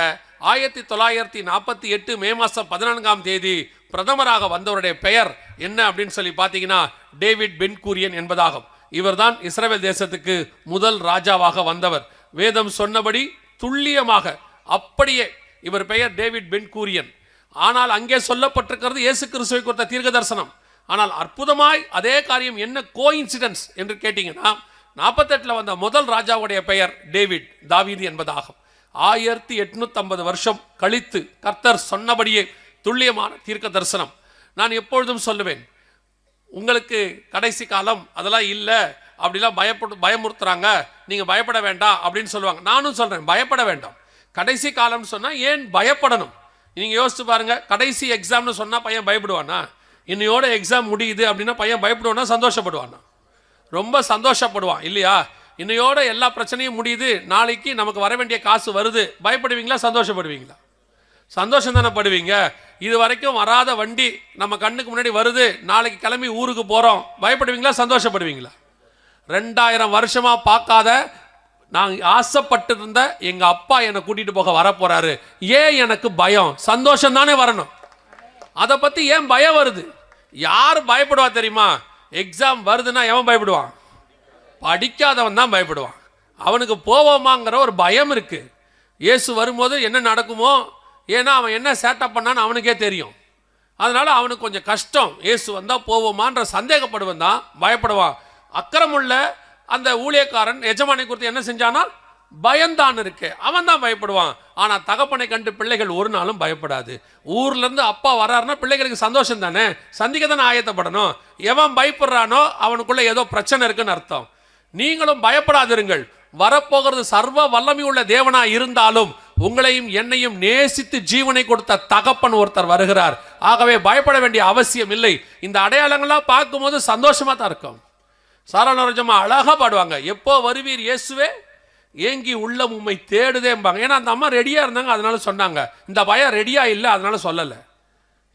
1948 மே மாதம் 14ஆம் தேதி பிரதமராக வந்தவருடைய பெயர் என்ன அப்படின்னு சொல்லி பார்த்தீங்கன்னா, டேவிட் பென் கூரியன் என்பதாகும். இவர்தான் இஸ்ரவேல் தேசத்துக்கு முதல் ராஜாவாக வந்தவர். வேதம் சொன்னபடி துல்லியமாக அப்படியே இவர் பெயர் டேவிட் பென் கூரியன். ஆனால் அங்கே சொல்லப்பட்டிருக்கிறது இயேசு கிறிஸ்துவை குறித்த தீர்க்க தரிசனம். ஆனால் அற்புதமாய் அதே காரியம் என்ன கோஇன்சிடென்ஸ் என்று கேட்டீங்கன்னா, 48 வந்த முதல் ராஜாவுடைய பெயர் டேவிட், தாவீது என்பதாகும். 1850 வருஷம் கழித்து கர்த்தர் சொன்னபடியே துல்லியமான தீர்க்க தரிசனம். நான் எப்பொழுதும் சொல்லுவேன், உங்களுக்கு கடைசி காலம் அதெல்லாம் இல்லை, அப்படிலாம் பயமுறுத்துறாங்க, நீங்க பயப்பட வேண்டாம் அப்படின்னு சொல்லுவாங்க. நானும் சொல்றேன், பயப்பட வேண்டாம். கடைசி காலம்னு சொன்னா ஏன் பயப்படணும்? நீங்க யோசிச்சு பாருங்க, கடைசி எக்ஸாம்னு சொன்னா பையன் பயப்படுவானா? இன்னையோட எக்ஸாம் முடியுது அப்படின்னா பையன் பயப்படுவானா சந்தோஷப்படுவானா? ரொம்ப சந்தோஷப்படுவான் இல்லையா? இன்னையோட எல்லா பிரச்சனையும் முடியுது, நாளைக்கு நமக்கு வர வேண்டிய காசு வருது, பயப்படுவீங்களா சந்தோஷப்படுவீங்களா? சந்தோஷம் தானே படுவீங்க. இது வரைக்கும் வராத வண்டி நம்ம கண்ணுக்கு முன்னாடி வருது, நாளைக்கு கிளம்பி ஊருக்கு போறோம், பயப்படுவீங்களா சந்தோஷப்படுவீங்களா? 2000 வருஷமா பார்க்காத நான் ஆசைப்பட்டு இருந்த எங்க அப்பா என்னை கூட்டிட்டு போக வரப்போறாரு, ஏன் எனக்கு பயம்? சந்தோஷம் தானே வரணும். அதை பத்தி ஏன் பயம் வருது? யார் பயப்படுவா தெரியுமா? எக்ஸாம் வருதுன்னா எவன் பயப்படுவான்? படிக்காதவன் தான் பயப்படுவான். அவனுக்கு போவோமாங்கிற ஒரு பயம் இருக்கு. இயேசு வரும்போது என்ன நடக்குமோ, ஏன்னா அவன் என்ன சேட்டப் பண்ணான்னு அவனுக்கே தெரியும். அதனால அவனுக்கு கொஞ்சம் கஷ்டம். இயேசு வந்தா போவோமான்ற சந்தேகப்படுவன் தான் பயப்படுவான். அக்கறமுள்ள அந்த ஊழியக்காரன் எஜமானை குறித்து என்ன செஞ்சானா, பயந்தான் இருக்கு, அவன் தான் பயப்படுவான். ஆனா தகப்பனை கண்டு பிள்ளைகள் ஒரு நாளும் பயப்படாது. ஊர்ல இருந்து அப்பா வர்றாருன்னா பிள்ளைகளுக்கு சந்தோஷம் தானே, சந்திக்க தானே ஆயத்தப்படணும். எவன் பயப்படுறானோ அவனுக்குள்ள ஏதோ பிரச்சனை இருக்குன்னு அர்த்தம். நீங்களும் பயப்படாதிருங்கள். வரப்போகிறது சர்வ வல்லமை உள்ள தேவனா இருந்தாலும் உங்களையும் என்னையும் நேசித்து ஜீவனை கொடுத்த தகப்பன் ஒருத்தர் வருகிறார். ஆகவே பயப்பட வேண்டிய அவசியம் இல்லை. இந்த அடையாளங்கள்லாம் பார்க்கும்போது சந்தோஷமா தான் இருக்கும். சாரணரஜமா அழகா பாடுவாங்க, எப்போ வருவீர் இயேசுவே, ஏங்கி உள்ளம் உம்மை தேடுதேம்பாங்க. ஏன்னா அந்த அம்மா ரெடியா இருந்தாங்க, அதனால சொன்னாங்க. இந்த பயம் ரெடியா இல்லை, அதனால சொல்லலை.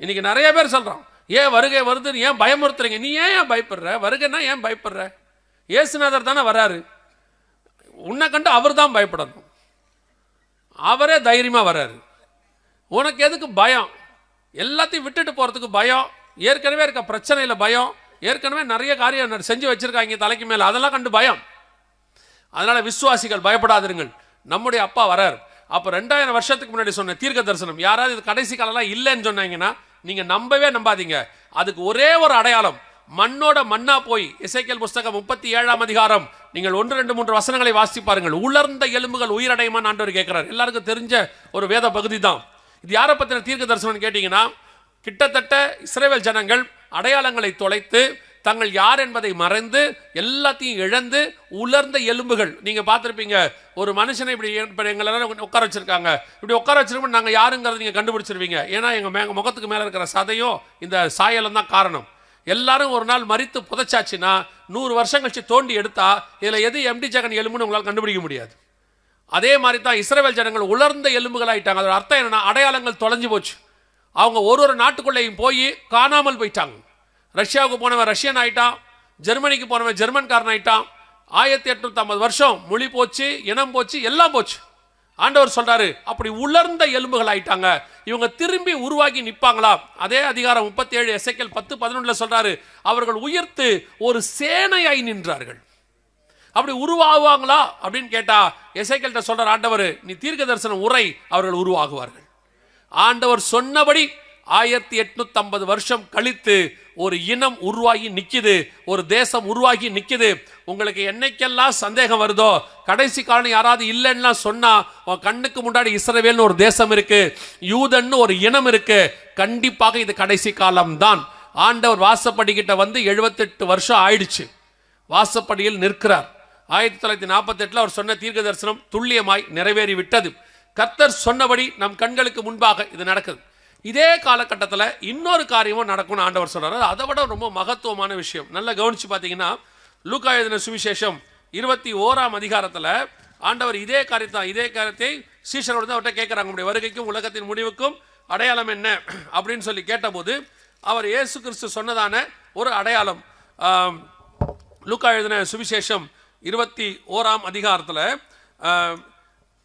இன்னைக்கு நிறைய பேர் சொல்கிறோம், ஏன் வருகை வருதுன்னு ஏன் பயமுறுத்துறீங்க? நீ ஏன் பயப்படுற? வருகைன்னா ஏன் பயப்படுற? இயேசுநாதர் தானே வராரு, உன்னை கண்டு அவர் தான் பயப்படணும். அவரே தைரியமாக வராரு. உனக்கு எதுக்கு பயம்? எல்லாத்தையும் விட்டுட்டு போகிறதுக்கு பயம், ஏற்கனவே இருக்க பிரச்சனையில் பயம், ஏற்கனவே நிறைய காரியம் செஞ்சு வச்சுருக்காங்க தலைக்கு மேலே, அதெல்லாம் கண்டு பயம். அதனால் விசுவாசிகள் பயப்படாதிருங்கள், நம்முடைய அப்பா வரார். அப்போ 2000 வருஷத்துக்கு முன்னாடி சொன்ன தீர்க்க தரிசனம் யாராவது இது கடைசி காலம்லாம் இல்லைன்னு சொன்னாங்கன்னா நீங்கள் நம்பவே நம்பாதீங்க. அதுக்கு ஒரே ஒரு அடையாளம், மண்ணோட மண்ணா போய் எசேக்கியேல் புஸ்தகம் 37ஆம் அதிகாரம் நீங்கள் 1, 2, 3 வசனங்களை வாசித்து பாருங்கள். உலர்ந்த எலும்புகள் உயிரடையுமான்னு ஆண்டவர் கேட்கிறார். எல்லாருக்கும் தெரிஞ்ச ஒரு வேத பகுதி தான் இது. யாரை பற்றின தீர்க்க தரிசனம் கேட்டிங்கன்னா, கிட்டத்தட்ட இஸ்ரவேல் ஜனங்கள் அடையாளங்களை தொலைத்து தங்கள் யார் என்பதை மறைந்து எல்லாத்தையும் இழந்து உலர்ந்த எலும்புகள். நீங்கள் பார்த்துருப்பீங்க, ஒரு மனுஷனை இப்படி எங்களெல்லாம் உட்கார வச்சுருக்காங்க, இப்படி உட்கார வச்சிருக்கோம், நாங்கள் யாருங்கிறத நீங்கள் கண்டுபிடிச்சிருவீங்க. ஏன்னா எங்கள் முகத்துக்கு மேலே இருக்கிற சதையும் இந்த சாயலும் தான் காரணம். எல்லாரும் ஒரு நாள் மறித்து புதைச்சாச்சுன்னா 100 வருஷம் கழிச்சு தோண்டி எடுத்தா இதில் எது எம்டி ஜெகன் எலும்புன்னு உங்களால் கண்டுபிடிக்க முடியாது. அதே மாதிரி தான் இஸ்ரவேல் ஜனங்கள் உலர்ந்த எலும்புகள் ஆயிட்டாங்க. அதோட அர்த்தம் என்னன்னா, அடையாளங்கள் தொலைஞ்சு போச்சு. அவங்க ஒரு நாட்டுக்குள்ளேயும் போய் காணாமல் போயிட்டாங்க. ரஷ்யாவுக்கு போனவன் ரஷ்யன் ஆயிட்டான், ஜெர்மனிக்கு போனவன் ஜெர்மன்காரன் ஆயிட்டான். 1850 வருஷம் மொழி போச்சு, இனம் போச்சு, எல்லாம் போச்சு. ஆண்டவர் சொல்றாரு, அப்படி உலர்ந்த எலும்புகள் ஆயிட்டாங்க, இவங்க திரும்பி உருவாகி நிற்பாங்களா? அதே அதிகாரம் 37 எசேக்கியேல் 10:11 சொல்றாரு, அவர்கள் உயிர்த்து ஒரு சேனையாய் நின்றார்கள். அப்படி உருவாகுவாங்களா அப்படின்னு கேட்டா எசேக்கியேல்ட்ட சொல்ற ஆண்டவர், நீ தீர்க்க தரிசனம் உரை, அவர்கள் உருவாகுவார்கள். ஆண்டவர் சொன்னபடி 1850 வருஷம் கழித்து ஒரு இனம் உருவாகி நிக்குது, ஒரு தேசம் உருவாகி நிக்குது. உங்களுக்கு என்னைக்கெல்லாம் சந்தேகம் வருதோ, கடைசி காலம் யாராவது இல்லைன்னா சொன்னா, உன் கண்ணுக்கு முன்னாடி இஸ்ரவேல்னு ஒரு தேசம் இருக்கு, யூதன்னு ஒரு இனம் இருக்கு. கண்டிப்பாக இது கடைசி காலம் தான். ஆண்டவர் வாசப்படிக்கிட்ட வந்து 78 வருஷம் ஆயிடுச்சு, வாசப்படியில் நிற்கிறார். 1948 அவர் சொன்ன தீர்க்க தரிசனம் துல்லியமாய் நிறைவேறி விட்டது. கர்த்தர் சொன்னபடி நம் கண்களுக்கு முன்பாக இது நடக்குது. இதே காலகட்டத்தில் இன்னொரு காரியமும் நடக்கும்னு ஆண்டவர் சொல்றாரு. அதை விட ரொம்ப மகத்துவமான விஷயம். நல்லா கவனிச்சு பார்த்தீங்கன்னா, லூக்கா எழுதின சுவிசேஷம் 21ஆம் அதிகாரத்தில் ஆண்டவர் இதே காரியத்தை சீஷரோடு தான் அவர்கிட்ட கேட்குறாங்க. உங்களுடைய வருகைக்கும் உலகத்தின் முடிவுக்கும் அடையாளம் என்ன அப்படின்னு சொல்லி கேட்டபோது அவர் இயேசு கிறிஸ்து சொன்னதான ஒரு அடையாளம், லூக்கா எழுதின சுவிசேஷம் 21ஆம் அதிகாரத்தில்,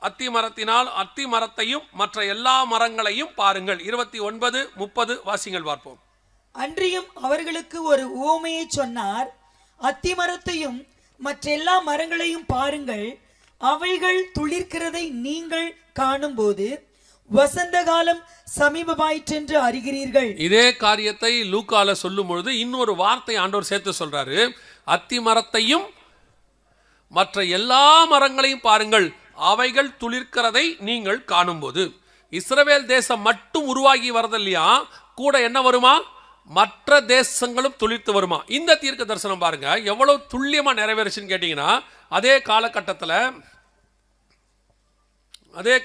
அத்தி மரத்தினால் அத்தி மரத்தையும் மற்ற எல்லா மரங்களையும் பாருங்கள். 29, 30 வாசிங்கள் பார்ப்போம். அன்றியும் அவர்களுக்கு ஒரு உவமையை சொன்னார். அத்தி மரத்தையும் மற்ற எல்லா மரங்களையும் பாருங்கள், அவைகள் துளிர்க்கிறதை நீங்கள் காணும்போது வசந்த காலம் சமீபமாயிற்றென்று அறிகிறீர்கள். இதே காரியத்தை லூக்கால சொல்லும் பொழுது இன்னொரு வார்த்தை ஆண்டவர் சேர்த்து சொல்றாரு. அத்தி மரத்தையும் மற்ற எல்லா மரங்களையும் பாருங்கள், அவைகள் துளிர்க்கிறதை நீங்கள் காணும்போது. இஸ்ரவேல் தேசம் மட்டும் உருவாகி வரதில்லையா, கூட என்ன வருமா, மற்ற தேசங்களும் துளிர்த்து வருமா. இந்த தீர்க்க தரிசனம் பாருங்க எவ்வளவு துல்லியமா நிறைவேறுச்சுன்னு கேட்டீங்கன்னா, அதே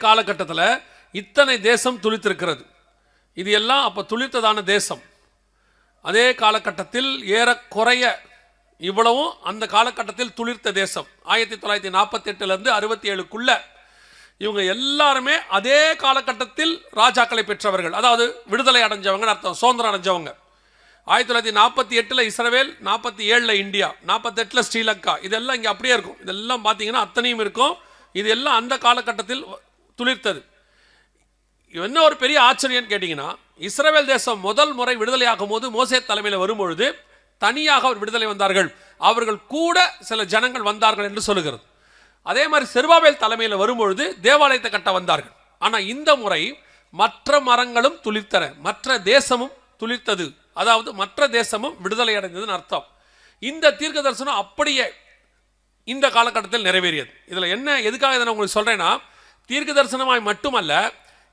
காலகட்டத்தில் இத்தனை தேசம் துளிர்த்திருக்கிறது. இது எல்லாம் அப்ப துளிர்த்ததான தேசம். அதே காலகட்டத்தில் ஏறக்குறைய இவ்வளவும் அந்த காலகட்டத்தில் துளிர்த்த தேசம். 1948 67க்குள்ள இவங்க எல்லாருமே அதே காலகட்டத்தில் ராஜாக்களை பெற்றவர்கள், அதாவது விடுதலை அடைஞ்சவங்க அர்த்தம், சுதந்திரம் அடைஞ்சவங்க. 1948 இஸ்ரவேல், 47 இந்தியா, 48 ஸ்ரீலங்கா, இதெல்லாம் இங்கே அப்படியே இருக்கும். இதெல்லாம் பார்த்தீங்கன்னா அத்தனையும் இருக்கும். இது எல்லாம் அந்த காலகட்டத்தில் துளிர்த்தது. என்ன ஒரு பெரிய ஆச்சரியம் கேட்டிங்கன்னா, இஸ்ரவேல் தேசம் முதல் முறை விடுதலையாகும் போது மோசே தலைமையில் வரும்பொழுது தனியாக அவர் விடுதலை வந்தார்கள், அவர்கள் கூட சில ஜனங்கள் வந்தார்கள் என்று சொல்லுகிறது. அதே மாதிரி செருபாபேல் தலைமையில் வரும்பொழுது தேவாலயத்தை கட்ட வந்தார்கள். ஆனால் இந்த முறை மற்ற மரங்களும் துளிர்த்தன, மற்ற தேசமும் துளிர்த்தது, அதாவது மற்ற தேசமும் விடுதலை அடைந்ததுன்னு அர்த்தம். இந்த தீர்க்க தரிசனம் அப்படியே இந்த காலகட்டத்தில் நிறைவேறியது. இதில் என்ன, எதுக்காக இதை நான் உங்களுக்கு சொல்றேன்னா, தீர்க்க தரிசனமாய் மட்டுமல்ல,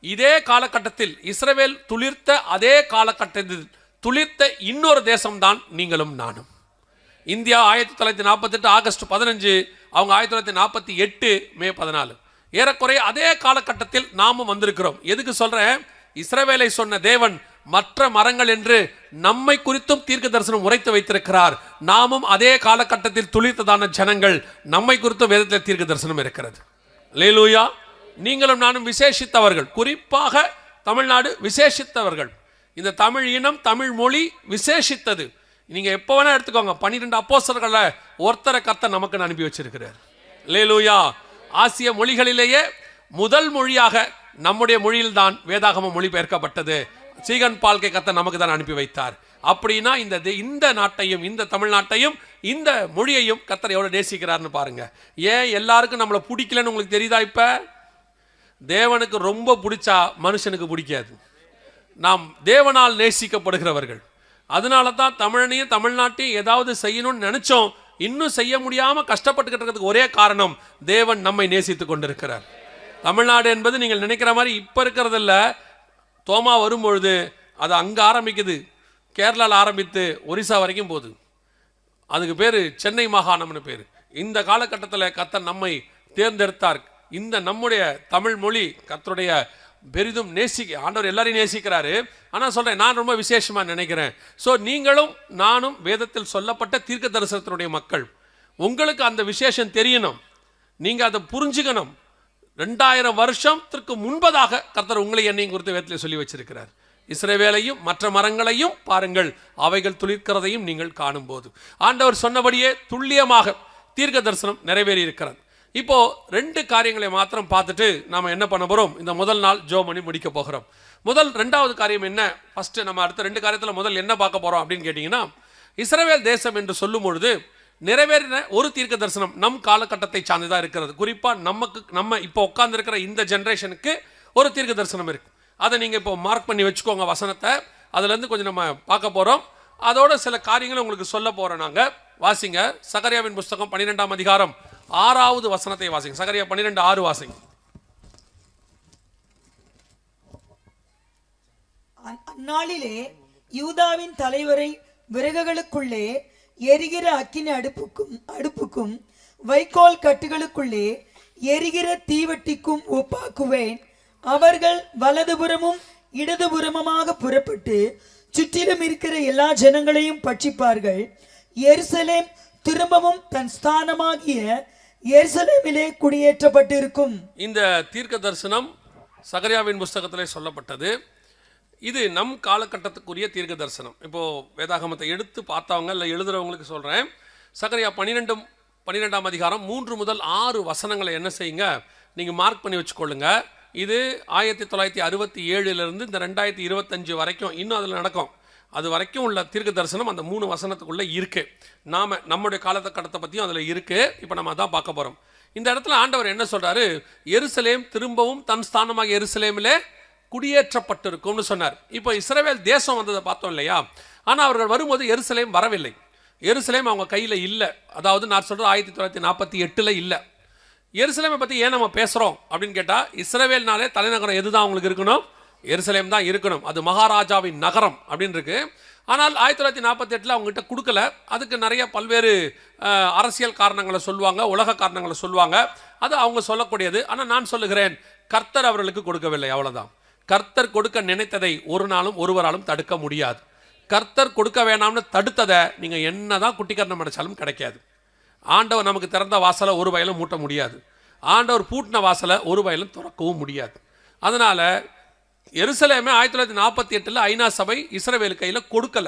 இதே காலகட்டத்தில் இஸ்ரவேல் துளிர்த்த அதே காலகட்டத்தில் துளிர்த்த இன்னொரு தேசம்தான் நீங்களும் நானும். இந்தியா 1948 ஆகஸ்ட் 15, அவங்க 1948 மே 14. ஏறக்குறைய அதே காலகட்டத்தில் நாமும் வந்திருக்கிறோம். எதுக்கு சொல்றேன், இஸ்ரவேலை சொன்ன தேவன் மற்ற மரங்கள் என்று நம்மை குறித்தும் தீர்க்க தரிசனம் உரைத்து வைத்திருக்கிறார். நாமும் அதே காலகட்டத்தில் துளிர்த்ததான ஜனங்கள், நம்மை குறித்தும் வேதத்தில் தீர்க்க தரிசனம் இருக்கிறது. அல்லேலூயா. நீங்களும் நானும் விசேஷித்தவர்கள், குறிப்பாக தமிழ்நாடு விசேஷித்தவர்கள். இந்த தமிழ் இனம் தமிழ் மொழி விசேஷித்தது. நீங்க எப்போ வேணா எடுத்துக்கோங்க, 12 அப்போஸ்தலர்களை ஒருத்தரை கர்த்தர் நமக்கு அனுப்பி வச்சிருக்கிறார். அல்லேலூயா. ஆசிய மொழிகளிலேயே முதல் மொழியாக நம்முடைய மொழியில்தான் வேதாகமம் மொழிபெயர்க்கப்பட்டது. சீகன் பால்கை கர்த்தர் நமக்கு தான் அனுப்பி வைத்தார். அப்படின்னா இந்த நாட்டையும் இந்த தமிழ்நாட்டையும் இந்த மொழியையும் கர்த்தர் எவ்வளவு நேசிக்கிறார்னு பாருங்க. ஏன் எல்லாருக்கும் நம்மளை பிடிக்கலன்னு உங்களுக்கு தெரியுதா? இப்ப தேவனுக்கு ரொம்ப பிடிச்சா மனுஷனுக்கு பிடிக்காது. நாம் தேவனால் நேசிக்கப்படுகிறவர்கள். அதனால தான் தமிழனையும் தமிழ்நாட்டையும் ஏதாவது செய்யணும்னு நினைச்சோம், இன்னும் செய்ய முடியாம கஷ்டப்பட்டுக்கிட்டு இருக்கிறதுக்கு ஒரே காரணம் தேவன் நம்மை நேசித்து கொண்டிருக்கிறார். தமிழ்நாடு என்பது நீங்கள் நினைக்கிற மாதிரி இப்ப இருக்கிறதில்ல. தோமா வரும்பொழுது அது அங்க ஆரம்பிக்குது, கேரளாவில் ஆரம்பித்து ஒரிசா வரைக்கும் போகுது. அதுக்கு பேரு சென்னை மாகாணம்னு பேரு. இந்த காலகட்டத்தில் கர்த்தர் நம்மை தேர்ந்தெடுத்தார். இந்த நம்முடைய தமிழ் மொழி கர்த்தருடைய பெரிதும் ஆண்டவர் எல்லாரையும் நேசிக்கிறாரு. ஆனால் சொல்றேன், நான் ரொம்ப விசேஷமா நினைக்கிறேன். ஸோ நீங்களும் நானும் வேதத்தில் சொல்லப்பட்ட தீர்க்க தரிசனத்தினுடைய மக்கள். உங்களுக்கு அந்த விசேஷம் தெரியணும், நீங்க அதை புரிஞ்சுக்கணும். 2000 வருஷத்திற்கு முன்பதாக கர்த்தர் உங்களை என்னையும் குறித்து வேதத்தில் சொல்லி வச்சிருக்கிறார். இஸ்ரவேலையும் மற்ற மரங்களையும் பாருங்கள், அவைகள் துளிர்க்கிறதையும் நீங்கள் காணும் போது ஆண்டவர் சொன்னபடியே துல்லியமாக தீர்க்க தரிசனம் நிறைவேறி இருக்கிறது. இப்போ 2 காரியங்களை மாத்திரம் பார்த்துட்டு நாம என்ன பண்ண போறோம்? இந்த முதல் நாள் ஜெபம் பண்ணி முடிக்க போகிறோம். ரெண்டாவது காரியம் என்ன? ஃபர்ஸ்ட் நம்ம அடுத்த 2 காரியத்தில் முதல் என்ன பார்க்க போறோம் அப்படின்னு கேட்டீங்கன்னா, இஸ்ரவேல் தேசம் என்று சொல்லும் பொழுது நிறைவேறின ஒரு தீர்க்க தரிசனம் நம் காலகட்டத்தை சார்ந்துதான் இருக்கிறது. குறிப்பா நம்ம இப்போ உட்கார்ந்து இருக்கிற இந்த ஜெனரேஷனுக்கு ஒரு தீர்க்க தரிசனம் இருக்கு. அதை நீங்க இப்போ மார்க் பண்ணி வச்சுக்கோங்க வசனத்தை. அதுல இருந்து கொஞ்சம் நம்ம பார்க்க போறோம். அதோட சில காரியங்களை உங்களுக்கு சொல்ல போறோம். நாங்க வாசிங்க சகரியாவின் புஸ்தகம் 12ஆம் அதிகாரம் 6வது வசனத்தை வாசிங்க. சகரியா 12:6 வாசிங்க. அந்நாளிலே யூதாவின் தலைவரை விறகுகளுக்குள்ளே எரிகிற அக்கினி அடுப்புக்கும் வைக்கோல் கட்டுகளுக்குள்ளே எரிகிற தீவட்டிக்கும் ஒப்பாக்குவேன். அவர்கள் வலதுபுறமும் இடதுபுறமுமாக புறப்பட்டு சுற்றிலும் இருக்கிற எல்லா ஜனங்களையும் பட்சிப்பார்கள். எருசலேம் திரும்பவும் தன் ஸ்தானமாகிய எருசலேமிலே குடியேற்றப்பட்டிருக்கும். இந்த தீர்க்க தரிசனம் சகரியாவின் புஸ்தகத்திலே சொல்லப்பட்டது. இது நம் காலகட்டத்துக்குரிய தீர்க்க தரிசனம். இப்போ வேதாகமத்தை எடுத்து பார்த்தவங்க இல்லை எழுதுறவங்களுக்கு சொல்றேன். சகரியா 12ஆம் அதிகாரம் 3 முதல் 6 வசனங்களை என்ன செய்யுங்க, நீங்க மார்க் பண்ணி வச்சுக்கொள்ளுங்க. இது 1967 இந்த 2025 வரைக்கும் இன்னும் அதில் நடக்கும். அது வரைக்கும் உள்ள தீர்க்க தரிசனம் அந்த 3 வசனத்துக்குள்ள இருக்கு. நம்முடைய காலகட்டத்தை பற்றியும் அதில் இருக்கு. இப்போ நம்ம அதான் பார்க்க போறோம். இந்த இடத்துல ஆண்டவர் என்ன சொல்றாரு? எருசலேம் திரும்பவும் தன் ஸ்தானமாக எருசலேமிலே குடியேற்றப்பட்டிருக்கும்னு சொன்னார். இப்போ இஸ்ரவேல் தேசம் வந்ததை பார்த்தோம் இல்லையா? ஆனால் அவர்கள் வரும்போது எருசலேம் வரவில்லை. எருசலேம் அவங்க கையில் இல்லை. அதாவது நான் சொல்றது 1948 இல்லை. எருசலேமை பற்றி ஏன் நம்ம பேசுகிறோம் அப்படின்னு கேட்டால், இஸ்ரவேல்னாலே தலைநகரம் எதுதான் அவங்களுக்கு இருக்கணும்? எருசலேம் தான் இருக்கணும். அது மகாராஜாவின் நகரம் அப்படின்னு இருக்கு. ஆனால் 1948 அவங்ககிட்ட கொடுக்கல. அதுக்கு நிறைய பல்வேறு அரசியல் காரணங்களை சொல்லுவாங்க, உலக காரணங்களை சொல்லுவாங்க. அது அவங்க சொல்லக்கூடியது. ஆனால் நான் சொல்லுகிறேன், கர்த்தர் அவர்களுக்கு கொடுக்கவில்லை, அவ்வளோதான். கர்த்தர் கொடுக்க நினைத்ததை ஒரு நாளும் ஒருவராலும் தடுக்க முடியாது. கர்த்தர் கொடுக்க வேணாம்னு தடுத்ததை நீங்க என்னதான் குட்டிக்கரணம் அடைச்சாலும் கிடைக்காது. ஆண்டவர் நமக்கு திறந்த வாசலை ஒரு வயலும் மூட்ட முடியாது. ஆண்டவர் பூட்டின வாசலை ஒரு வயலும் திறக்கவும் முடியாது. அதனால எருசலேமே 1948 ஐநா சபை இஸ்ரவேல் கையில் கொடுக்கல.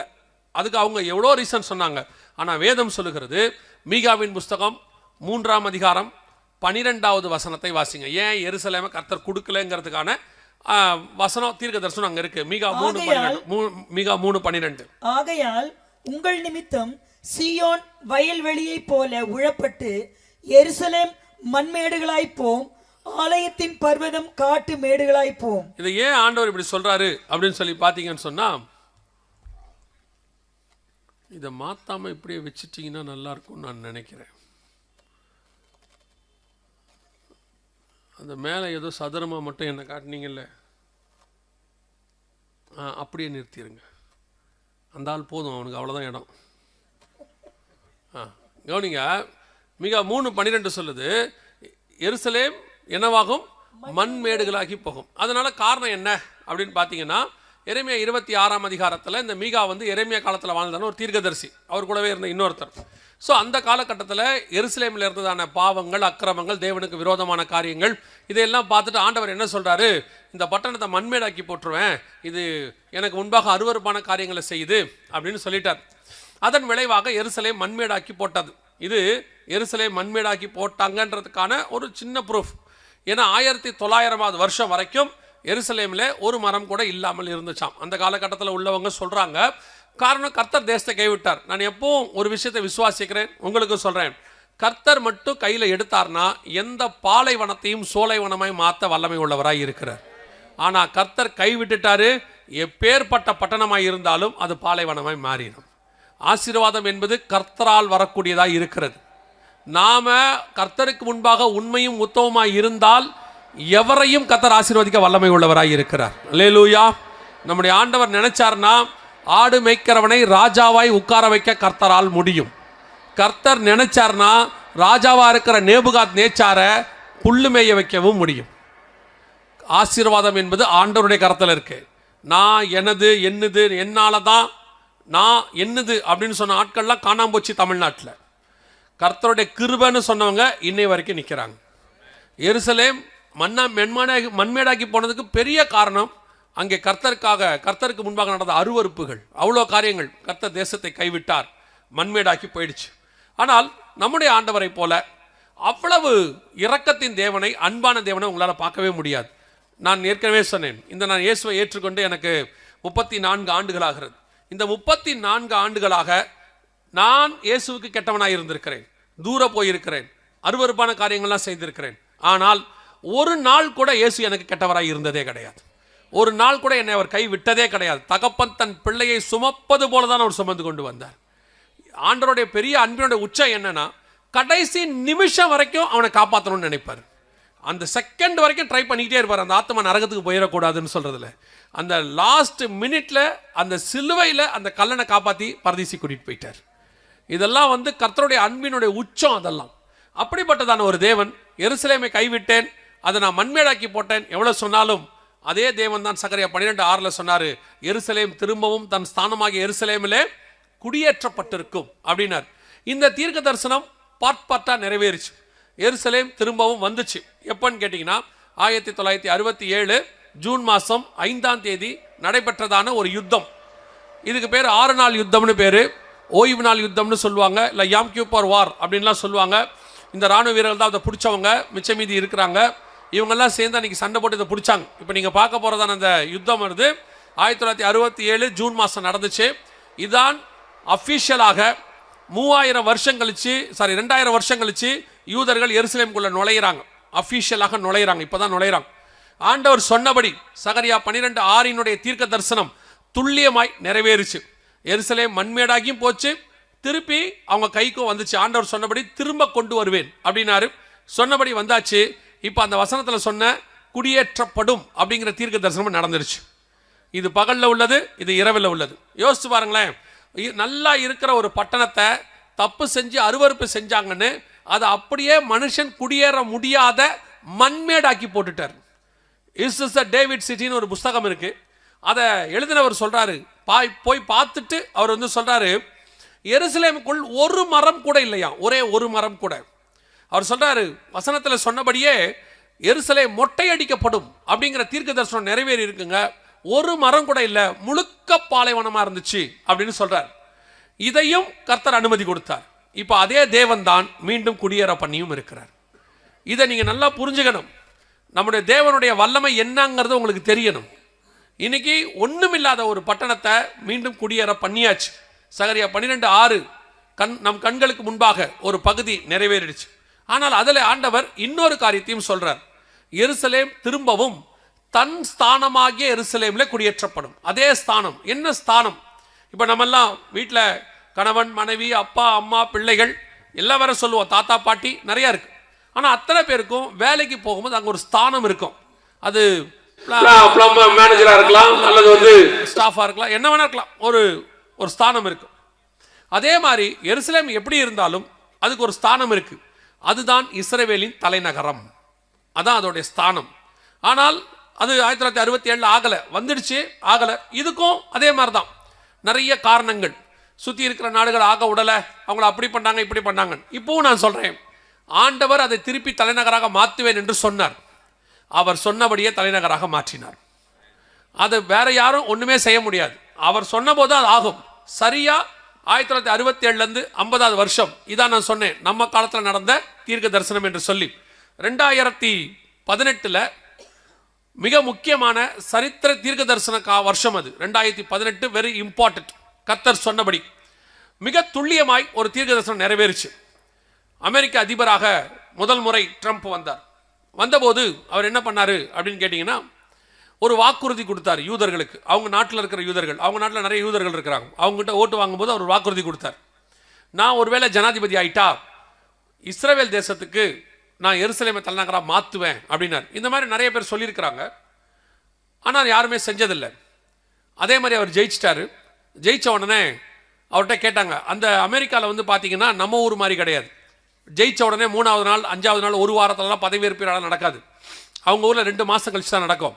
அதுக்கு அவங்க எவ்வளோ ரீசன் சொன்னாங்க. ஆனால் வேதம் சொல்லுகிறது, மீகாவின் புஸ்தகம் 3ஆம் அதிகாரம் 12வது வசனத்தை வாசிங்க. ஏன் எருசலேமை கர்த்தர் கொடுக்கலங்கிறதுக்கான வசனம் தீர்க்க தரிசனம் அங்க இருக்கு. மீகா 3:12. ஆகையால் உங்கள் நிமித்தம் சீயோன் வயல்வெளியை போல உழப்பட்டு எருசலேம் மண்மேடுகளாய் போம், ஆலயத்தின் பர்வதம் காட்டு மேடுகளாய் போம். இதை ஏன் ஆண்டவர் இப்படி சொல்றாரு அப்படின்னு சொல்லி பாத்தீங்கன்னு சொன்னா, இதை மாத்தாம இப்படியே வச்சுட்டீங்கன்னா நல்லா இருக்கும்னு நான் நினைக்கிறேன். அந்த மேலே ஏதோ சதுரமாக மட்டும் என்னை காட்டினீங்கல்ல, அப்படியே நிறுத்திடுங்க. அந்த ஆள் போதும், அவனுக்கு அவ்வளோதான் இடம். கவனிங்க, மிக 3:12 சொல்லுது, எருசலேம் என்னவாகும்? மண்மேடுகளாகி போகும். அதனால காரணம் என்ன அப்படின்னு பார்த்தீங்கன்னா, எரேமியா 26ஆம் அதிகாரத்தில் இந்த மீகா வந்து எரேமியா காலத்தில் வாழ்ந்தான ஒரு தீர்க்கதரிசி, அவர் கூடவே இருந்த இன்னொருத்தர். ஸோ அந்த காலகட்டத்தில் எருசலேமில் இருந்ததான பாவங்கள், அக்கிரமங்கள், தேவனுக்கு விரோதமான காரியங்கள், இதையெல்லாம் பார்த்துட்டு ஆண்டவர் என்ன சொல்கிறாரு, இந்த பட்டணத்தை மண்மேடாக்கி போட்டுருவேன், இது எனக்கு முன்பாக அருவருப்பான காரியங்களை செய்யுது அப்படின்னு சொல்லிட்டார். அதன் விளைவாக எருசலேம் மண்மேடாக்கி போட்டது. இது எருசலேம் மண்மேடாக்கி போட்டாங்கன்றதுக்கான ஒரு சின்ன ப்ரூஃப். ஏன்னா 1900 வருஷம் வரைக்கும் எருசலேமில் ஒரு மரம் கூட இல்லாமல் இருந்துச்சாம். அந்த காலகட்டத்தில் உள்ளவங்க சொல்கிறாங்க. காரணம், கர்த்தர் தேசத்தை கைவிட்டார். நான் எப்பவும் ஒரு விஷயத்தை விசுவாசிக்கிறேன், உங்களுக்கு சொல்கிறேன். கர்த்தர் மட்டும் கையில் எடுத்தார்னா எந்த பாலைவனத்தையும் சோலைவனமாய் மாற்ற வல்லமை உள்ளவராய் இருக்கிறார். ஆனால் கர்த்தர் கைவிட்டுட்டாரு, எப்பேற்பட்ட பட்டணமாய் இருந்தாலும் அது பாலைவனமாய் மாறிடும். ஆசீர்வாதம் என்பது கர்த்தரால் வரக்கூடியதாக இருக்கிறது. நாம கர்த்தருக்கு முன்பாக உண்மையும் உத்தமமாய் இருந்தால் எவரையும் கர்த்தர் ஆசீர்வதிக்க வல்லமை உள்ளவராய் இருக்கிறார். அல்லேலூயா. நம்முடைய ஆண்டவர் நினைச்சார்னா ஆடு மேய்க்கிறவனை ராஜாவாய் உட்கார வைக்க கர்த்தரால் முடியும். கர்த்தர் நினைச்சார்னா ராஜாவா இருக்கிற நேபுகாத் நேச்சாரை புல்லு மேய வைக்கவும் முடியும். ஆசீர்வாதம் என்பது ஆண்டவருடைய கரத்தில் இருக்கு. நான் எனது என்னது என்னால தான் நான் என்னது அப்படின்னு சொன்ன ஆட்கள்லாம் காணாம போச்சு தமிழ்நாட்டில். கர்த்தருடைய கிருபைன்னு சொன்னவங்க இன்னை வரைக்கும் நிற்கிறாங்க. எருசலேம் மண்மேடாக்கி போனதுக்கு பெரிய காரணம் அங்கே கர்த்தருக்கு முன்பாக நடந்த அருவருப்புகள், அவ்வளோ காரியங்கள். கர்த்தர் தேசத்தை கைவிட்டார், மண்மேடாக்கி போயிடுச்சு. ஆனால் நம்முடைய ஆண்டவரை போல அவ்வளவு இரக்கத்தின் தேவனை, அன்பான தேவனை உங்களால் பார்க்கவே முடியாது. நான் ஏற்கனவே சொன்னேன், நான் இயேசுவை ஏற்றுக்கொண்டு எனக்கு 34 ஆண்டுகளாகிறது. இந்த 34 ஆண்டுகளாக நான் இயேசுவுக்கு கெட்டவனாக இருந்திருக்கிறேன், தூர போயிருக்கிறேன், அருவருப்பான காரியங்கள்லாம் செய்திருக்கிறேன். ஆனால் ஒரு நாள் கூட இயேசு எனக்கு கெட்டவராக இருந்ததே கிடையாது. ஒரு நாள் கூட என்னை அவர் கை விட்டதே கிடையாது. தகப்பன் தன் பிள்ளையை சுமப்பது போல தான் அவர் சுமந்து கொண்டு வந்தார். ஆண்டவருடைய பெரிய அன்பினுடைய உச்சம் என்னன்னா, கடைசி நிமிஷம் வரைக்கும் அவனை காப்பாற்றணும்னு நினைப்பார். அந்த செகண்ட் வரைக்கும் ட்ரை பண்ணிக்கிட்டே இருப்பார், அந்த ஆத்மா நரகத்துக்கு போயிடக்கூடாதுன்னு சொல்றதுல. அந்த லாஸ்ட் மினிட்ல அந்த சிலுவையில் அந்த கல்லனை காப்பாற்றி பரதீசி கூட்டிட்டு போயிட்டார். இதெல்லாம் வந்து கர்த்தருடைய அன்பினுடைய உச்சம். அதெல்லாம் அப்படிப்பட்டதான ஒரு தேவன், எருசலேமை கைவிட்டேன், அதை நான் மண்மேடாக்கி போட்டேன் எவ்வளவு சொன்னாலும் அதே தேவன் தான் சகரியா 12:6 சொன்னாரு, எருசலேம் திரும்பவும் தன் ஸ்தானமாகிய எருசலேமிலே குடியேற்றப்பட்டிருக்கும் அப்படின்னார். இந்த தீர்க்க தரிசனம் பார்ட்பட்டா நிறைவேறிச்சு. எருசலேம் திரும்பவும் வந்துச்சு. எப்பன்னு கேட்டீங்கன்னா 1967 ஜூன் மாதம் 5ஆம் தேதி நடைபெற்றதான ஒரு யுத்தம். இதுக்கு பேர் 6 நாள் யுத்தம்னு பேரு, ஓய்வு நாள் யுத்தம்னு சொல்லுவாங்க, இல்லை யாம் கியூப்பர் வார் அப்படின்லாம் சொல்லுவாங்க. இந்த ராணுவ வீரர்கள் தான் அதை பிடிச்சவங்க, மிச்ச மீதி இருக்கிறாங்க. இவங்கெல்லாம் சேர்ந்து அன்றைக்கி சண்டை போட்டு இதை பிடிச்சாங்க. இப்போ நீங்கள் பார்க்க போகிறதான அந்த யுத்தம் வருது 1967 ஜூன் மாதம் நடந்துச்சு. இதுதான் அஃபிஷியலாக 2000 வருஷம் கழிச்சு யூதர்கள் எருசலேமுக்குள்ள நுழையிறாங்க, அஃபிஷியலாக நுழையிறாங்க, இப்போ தான் நுழையிறாங்க. ஆண்டவர் சொன்னபடி சகரியா 12:6 தீர்க்க தரிசனம் துல்லியமாய் நிறைவேறிச்சு. எருசலேம் மண்மேடாகியும் போச்சு, திருப்பி அவங்க கைக்கும் வந்துச்சு. ஆண்டவர் சொன்னபடி திரும்ப கொண்டு வருவேன் அப்படின்னாரு. சொன்னபடி வந்தாச்சு. இப்போ அந்த வசனத்தில் சொன்ன குடியேற்றப்படும் அப்படிங்கிற தீர்க்க தரிசனம் நடந்துருச்சு. இது பகலில் உள்ளது, இது இரவில் உள்ளது. யோசிச்சு பாருங்களேன், நல்லா இருக்கிற ஒரு பட்டணத்தை தப்பு செஞ்சு அருவருப்பு செஞ்சாங்கன்னு அதை அப்படியே மனுஷன் குடியேற முடியாத மண்மேடாக்கி போட்டுட்டார். இஸ் அ டேவிட் சிட்டின்னு ஒரு புஸ்தகம் இருக்கு. அதை எழுதினவர் சொல்றாரு, போய் பார்த்துட்டு அவர் வந்து சொல்றாரு, எருசலேமுக்குள் ஒரு மரம் கூட இல்லையா, ஒரே ஒரு மரம் கூட. அவர் சொல்றாரு, வசனத்தில் சொன்னபடியே எருசலேம் மொட்டை அடிக்கப்படும் அப்படிங்கிற தீர்க்க தரிசனம் நிறைவேறி இருக்குங்க. ஒரு மரம் கூட இல்லை, முழுக்க பாலைவனமா இருந்துச்சு அப்படின்னு சொல்றார். இதையும் கர்த்தர் அனுமதி கொடுத்தார். இப்போ அதே தேவன் தான் மீண்டும் குடியேற பண்ணியும் இருக்கிறார். இதை நீங்க நல்லா புரிஞ்சுக்கணும். நம்முடைய தேவனுடைய வல்லமை என்னங்கிறது உங்களுக்கு தெரியணும். இன்னைக்கு ஒண்ணுமில்லாத ஒரு பட்டணத்தை மீண்டும் குடியேற பண்ணியாச்சு. சகரியா 12:6 நம் கண்களுக்கு முன்பாக ஒரு பகுதி நிறைவேறிடுச்சு. ஆனால் அதில் ஆண்டவர் இன்னொரு காரியத்தையும் சொல்றார். எருசலேம் திரும்பவும் தன் ஸ்தானமாகிய எருசலேம்ல குடியேற்றப்படும். அதே ஸ்தானம். என்ன ஸ்தானம்? இப்போ நம்மெல்லாம் வீட்டில் கணவன் மனைவி அப்பா அம்மா பிள்ளைகள் எல்லாம் வேற சொல்லுவோம், தாத்தா பாட்டி நிறைய இருக்கு. ஆனால் அத்தனை பேருக்கும் வேலைக்கு போகும்போது அங்கே ஒரு ஸ்தானம் இருக்கும். அது மேனேஜரா இருக்கலாம், அல்லது வந்து ஸ்டாஃபா இருக்கலாம், என்ன வேணா இருக்கலாம், ஒரு ஸ்தானம் இருக்கும். அதே மாதிரி எருசலேம் எப்படி இருந்தாலும் அதுக்கு ஒரு ஸ்தானம் இருக்கு. அதுதான் இஸ்ரவேலின் தலைநகரம், அதான் அதோடைய ஸ்தானம். ஆனால் அது 1967 ஆகலை, வந்துடுச்சு ஆகலை. இதுக்கும் அதே மாதிரி தான் நிறைய காரணங்கள். சுற்றி இருக்கிற நாடுகள் ஆக உடலை, அவங்கள அப்படி பண்ணாங்க இப்படி பண்ணாங்க. இப்போவும் நான் சொல்கிறேன், ஆண்டவர் அதை திருப்பி தலைநகராக மாற்றுவேன் என்று சொன்னார். அவர் சொன்னபடியே தலைநகராக மாற்றினார். அது வேற யாரும் ஒன்றுமே செய்ய முடியாது. அவர் சொன்னபோது அது ஆகும். சரியா 1967 50வது வருஷம் இதான் நான் சொன்னேன், நம்ம காலத்தில் நடந்த தீர்க்க தரிசனம் என்று சொல்லி. 2018 மிக முக்கியமான சரித்திர தீர்க்க தரிசன வருஷம் அது. 2018 வெரி இம்பார்ட்டன்ட். கர்த்தர் சொன்னபடி மிக துல்லியமாய் ஒரு தீர்க்க தரிசனம் நிறைவேறிச்சு. அமெரிக்க அதிபராக முதல் முறை ட்ரம்ப் வந்தார். வந்தபோது அவர் என்ன பண்ணாரு அப்படின்னு கேட்டிங்கன்னா, ஒரு வாக்குறுதி கொடுத்தார் யூதர்களுக்கு. அவங்க நாட்டில் இருக்கிற யூதர்கள், அவங்க நாட்டில் நிறைய யூதர்கள் இருக்கிறாங்க, அவங்ககிட்ட ஓட்டு வாங்கும்போது அவர் வாக்குறுதி கொடுத்தார். நான் ஒருவேளை ஜனாதிபதி ஆயிட்டா இஸ்ரவேல் தேசத்துக்கு நான் எருசலேமை தலைநகராக மாற்றுவேன் அப்படின்னார். இந்த மாதிரி நிறைய பேர் சொல்லியிருக்கிறாங்க, ஆனால் யாருமே செஞ்சதில்லை. அதே மாதிரி அவர் ஜெயிச்சிட்டாரு. ஜெயித்த உடனே அவர்கிட்ட கேட்டாங்க, அந்த அமெரிக்காவில் வந்து பார்த்தீங்கன்னா நம்ம ஊர் மாதிரி கிடையாது. ஜெயித்த உடனே 3வது நாள் 5வது நாள் ஒரு வாரத்திலலாம் பதவியேற்பு நடக்காது. அவங்க ஊரில் 2 மாதம் கழிச்சு தான் நடக்கும்.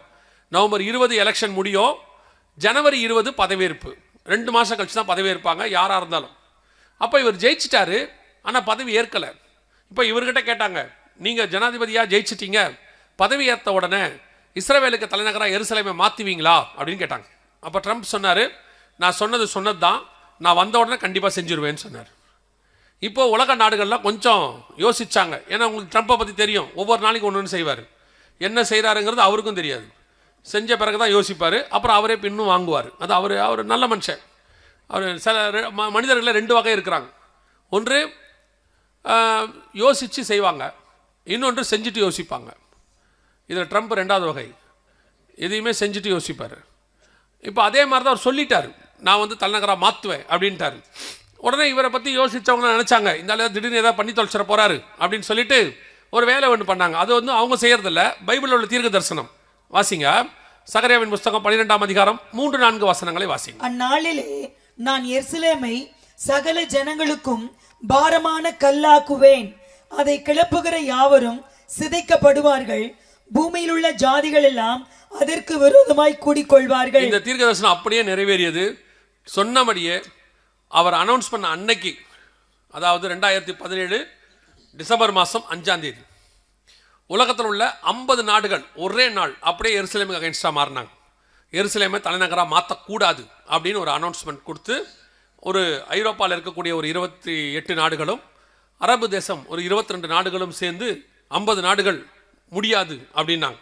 நவம்பர் 20 எலெக்ஷன் முடியும், ஜனவரி 20 பதவியேற்பு. 2 மாதம் கழிச்சு தான் பதவியேற்பாங்க யாராக இருந்தாலும். அப்போ இவர் ஜெயிச்சிட்டாரு, ஆனால் பதவி ஏற்கலை. இப்போ இவர்கிட்ட கேட்டாங்க, நீங்கள் ஜனாதிபதியாக ஜெயிச்சிட்டீங்க, பதவி ஏற்ற உடனே இஸ்ரவேலுக்கு தலைநகராக எருசலேமை மாற்றுவீங்களா அப்படின்னு கேட்டாங்க. அப்போ ட்ரம்ப் சொன்னார், நான் சொன்னது தான், நான் வந்த உடனே கண்டிப்பாக செஞ்சுருவேன்னு சொன்னார். இப்போது உலக நாடுகள்லாம் கொஞ்சம் யோசிச்சாங்க. ஏன்னா உங்களுக்கு ட்ரம்ப்பை பற்றி தெரியும், ஒவ்வொரு நாளைக்கு ஒன்று ஒன்று செய்வார். என்ன செய்கிறாருங்கிறது அவருக்கும் தெரியாது. செஞ்ச பிறகு தான் யோசிப்பார், அப்புறம் அவரே பின்னும் வாங்குவார். அது அவர் நல்ல மனுஷன். அவர் சில மனிதர்களில் 2 வகை இருக்கிறாங்க. ஒன்று யோசித்து செய்வாங்க, இன்னொன்று செஞ்சுட்டு யோசிப்பாங்க. இதில் ட்ரம்ப் 2வது வகை, எதையுமே செஞ்சுட்டு யோசிப்பார். இப்போ அதே மாதிரி தான் அவர் சொல்லிட்டார், நான் வந்து தலைநகராக மாற்றுவேன் அப்படின்ட்டார். உடனே இவரை பற்றி யோசித்தவங்க நினச்சாங்க, இந்த திடீர்னு ஏதாவது பண்ணி தொலைச்சிட போகிறாரு அப்படின்னு சொல்லிட்டு ஒரு வேலை ஒன்று பண்ணாங்க. அது வந்து அவங்க செய்கிறதில்ல, பைபிளில் உள்ள தீர்க்க தரிசனம் வாசிங்க. சகரியாவின் புஸ்தகம் 12ஆம் அதிகாரம் 3-4 வசனங்களை வாசிங்க. அந்நாளிலே நான் எருசலேமை சகல ஜனங்களுக்கும் பாரமான கல்லாக்குவேன், அதை கிளப்புகிற யாவரும் சிதைக்கப்படுவார்கள், பூமியில் உள்ள ஜாதிகள் எல்லாம் அதற்கு விரோதமாய் கூடிக்கொள்வார்கள். இந்த தீர்க்க தரிசனம் அப்படியே நிறைவேறியது. சொன்னபடியே அவர் அனௌன்ஸ் பண்ண அன்னைக்கு, அதாவது 2017 டிசம்பர் மாதம் 5ஆம் தேதி உலகத்தில் உள்ள 50 நாடுகள் ஒரே நாள் அப்படியே எருசலேமுக்கு அகைன்ஸ்டாக மாறினாங்க. எருசலேமை தலைநகராக மாற்றக்கூடாது அப்படின்னு ஒரு அனௌன்ஸ்மெண்ட் கொடுத்து, ஒரு ஐரோப்பாவில் இருக்கக்கூடிய ஒரு 28 நாடுகளும், அரபு தேசம் ஒரு 22 நாடுகளும் சேர்ந்து 50 நாடுகள் முடியாது அப்படின்னாங்க.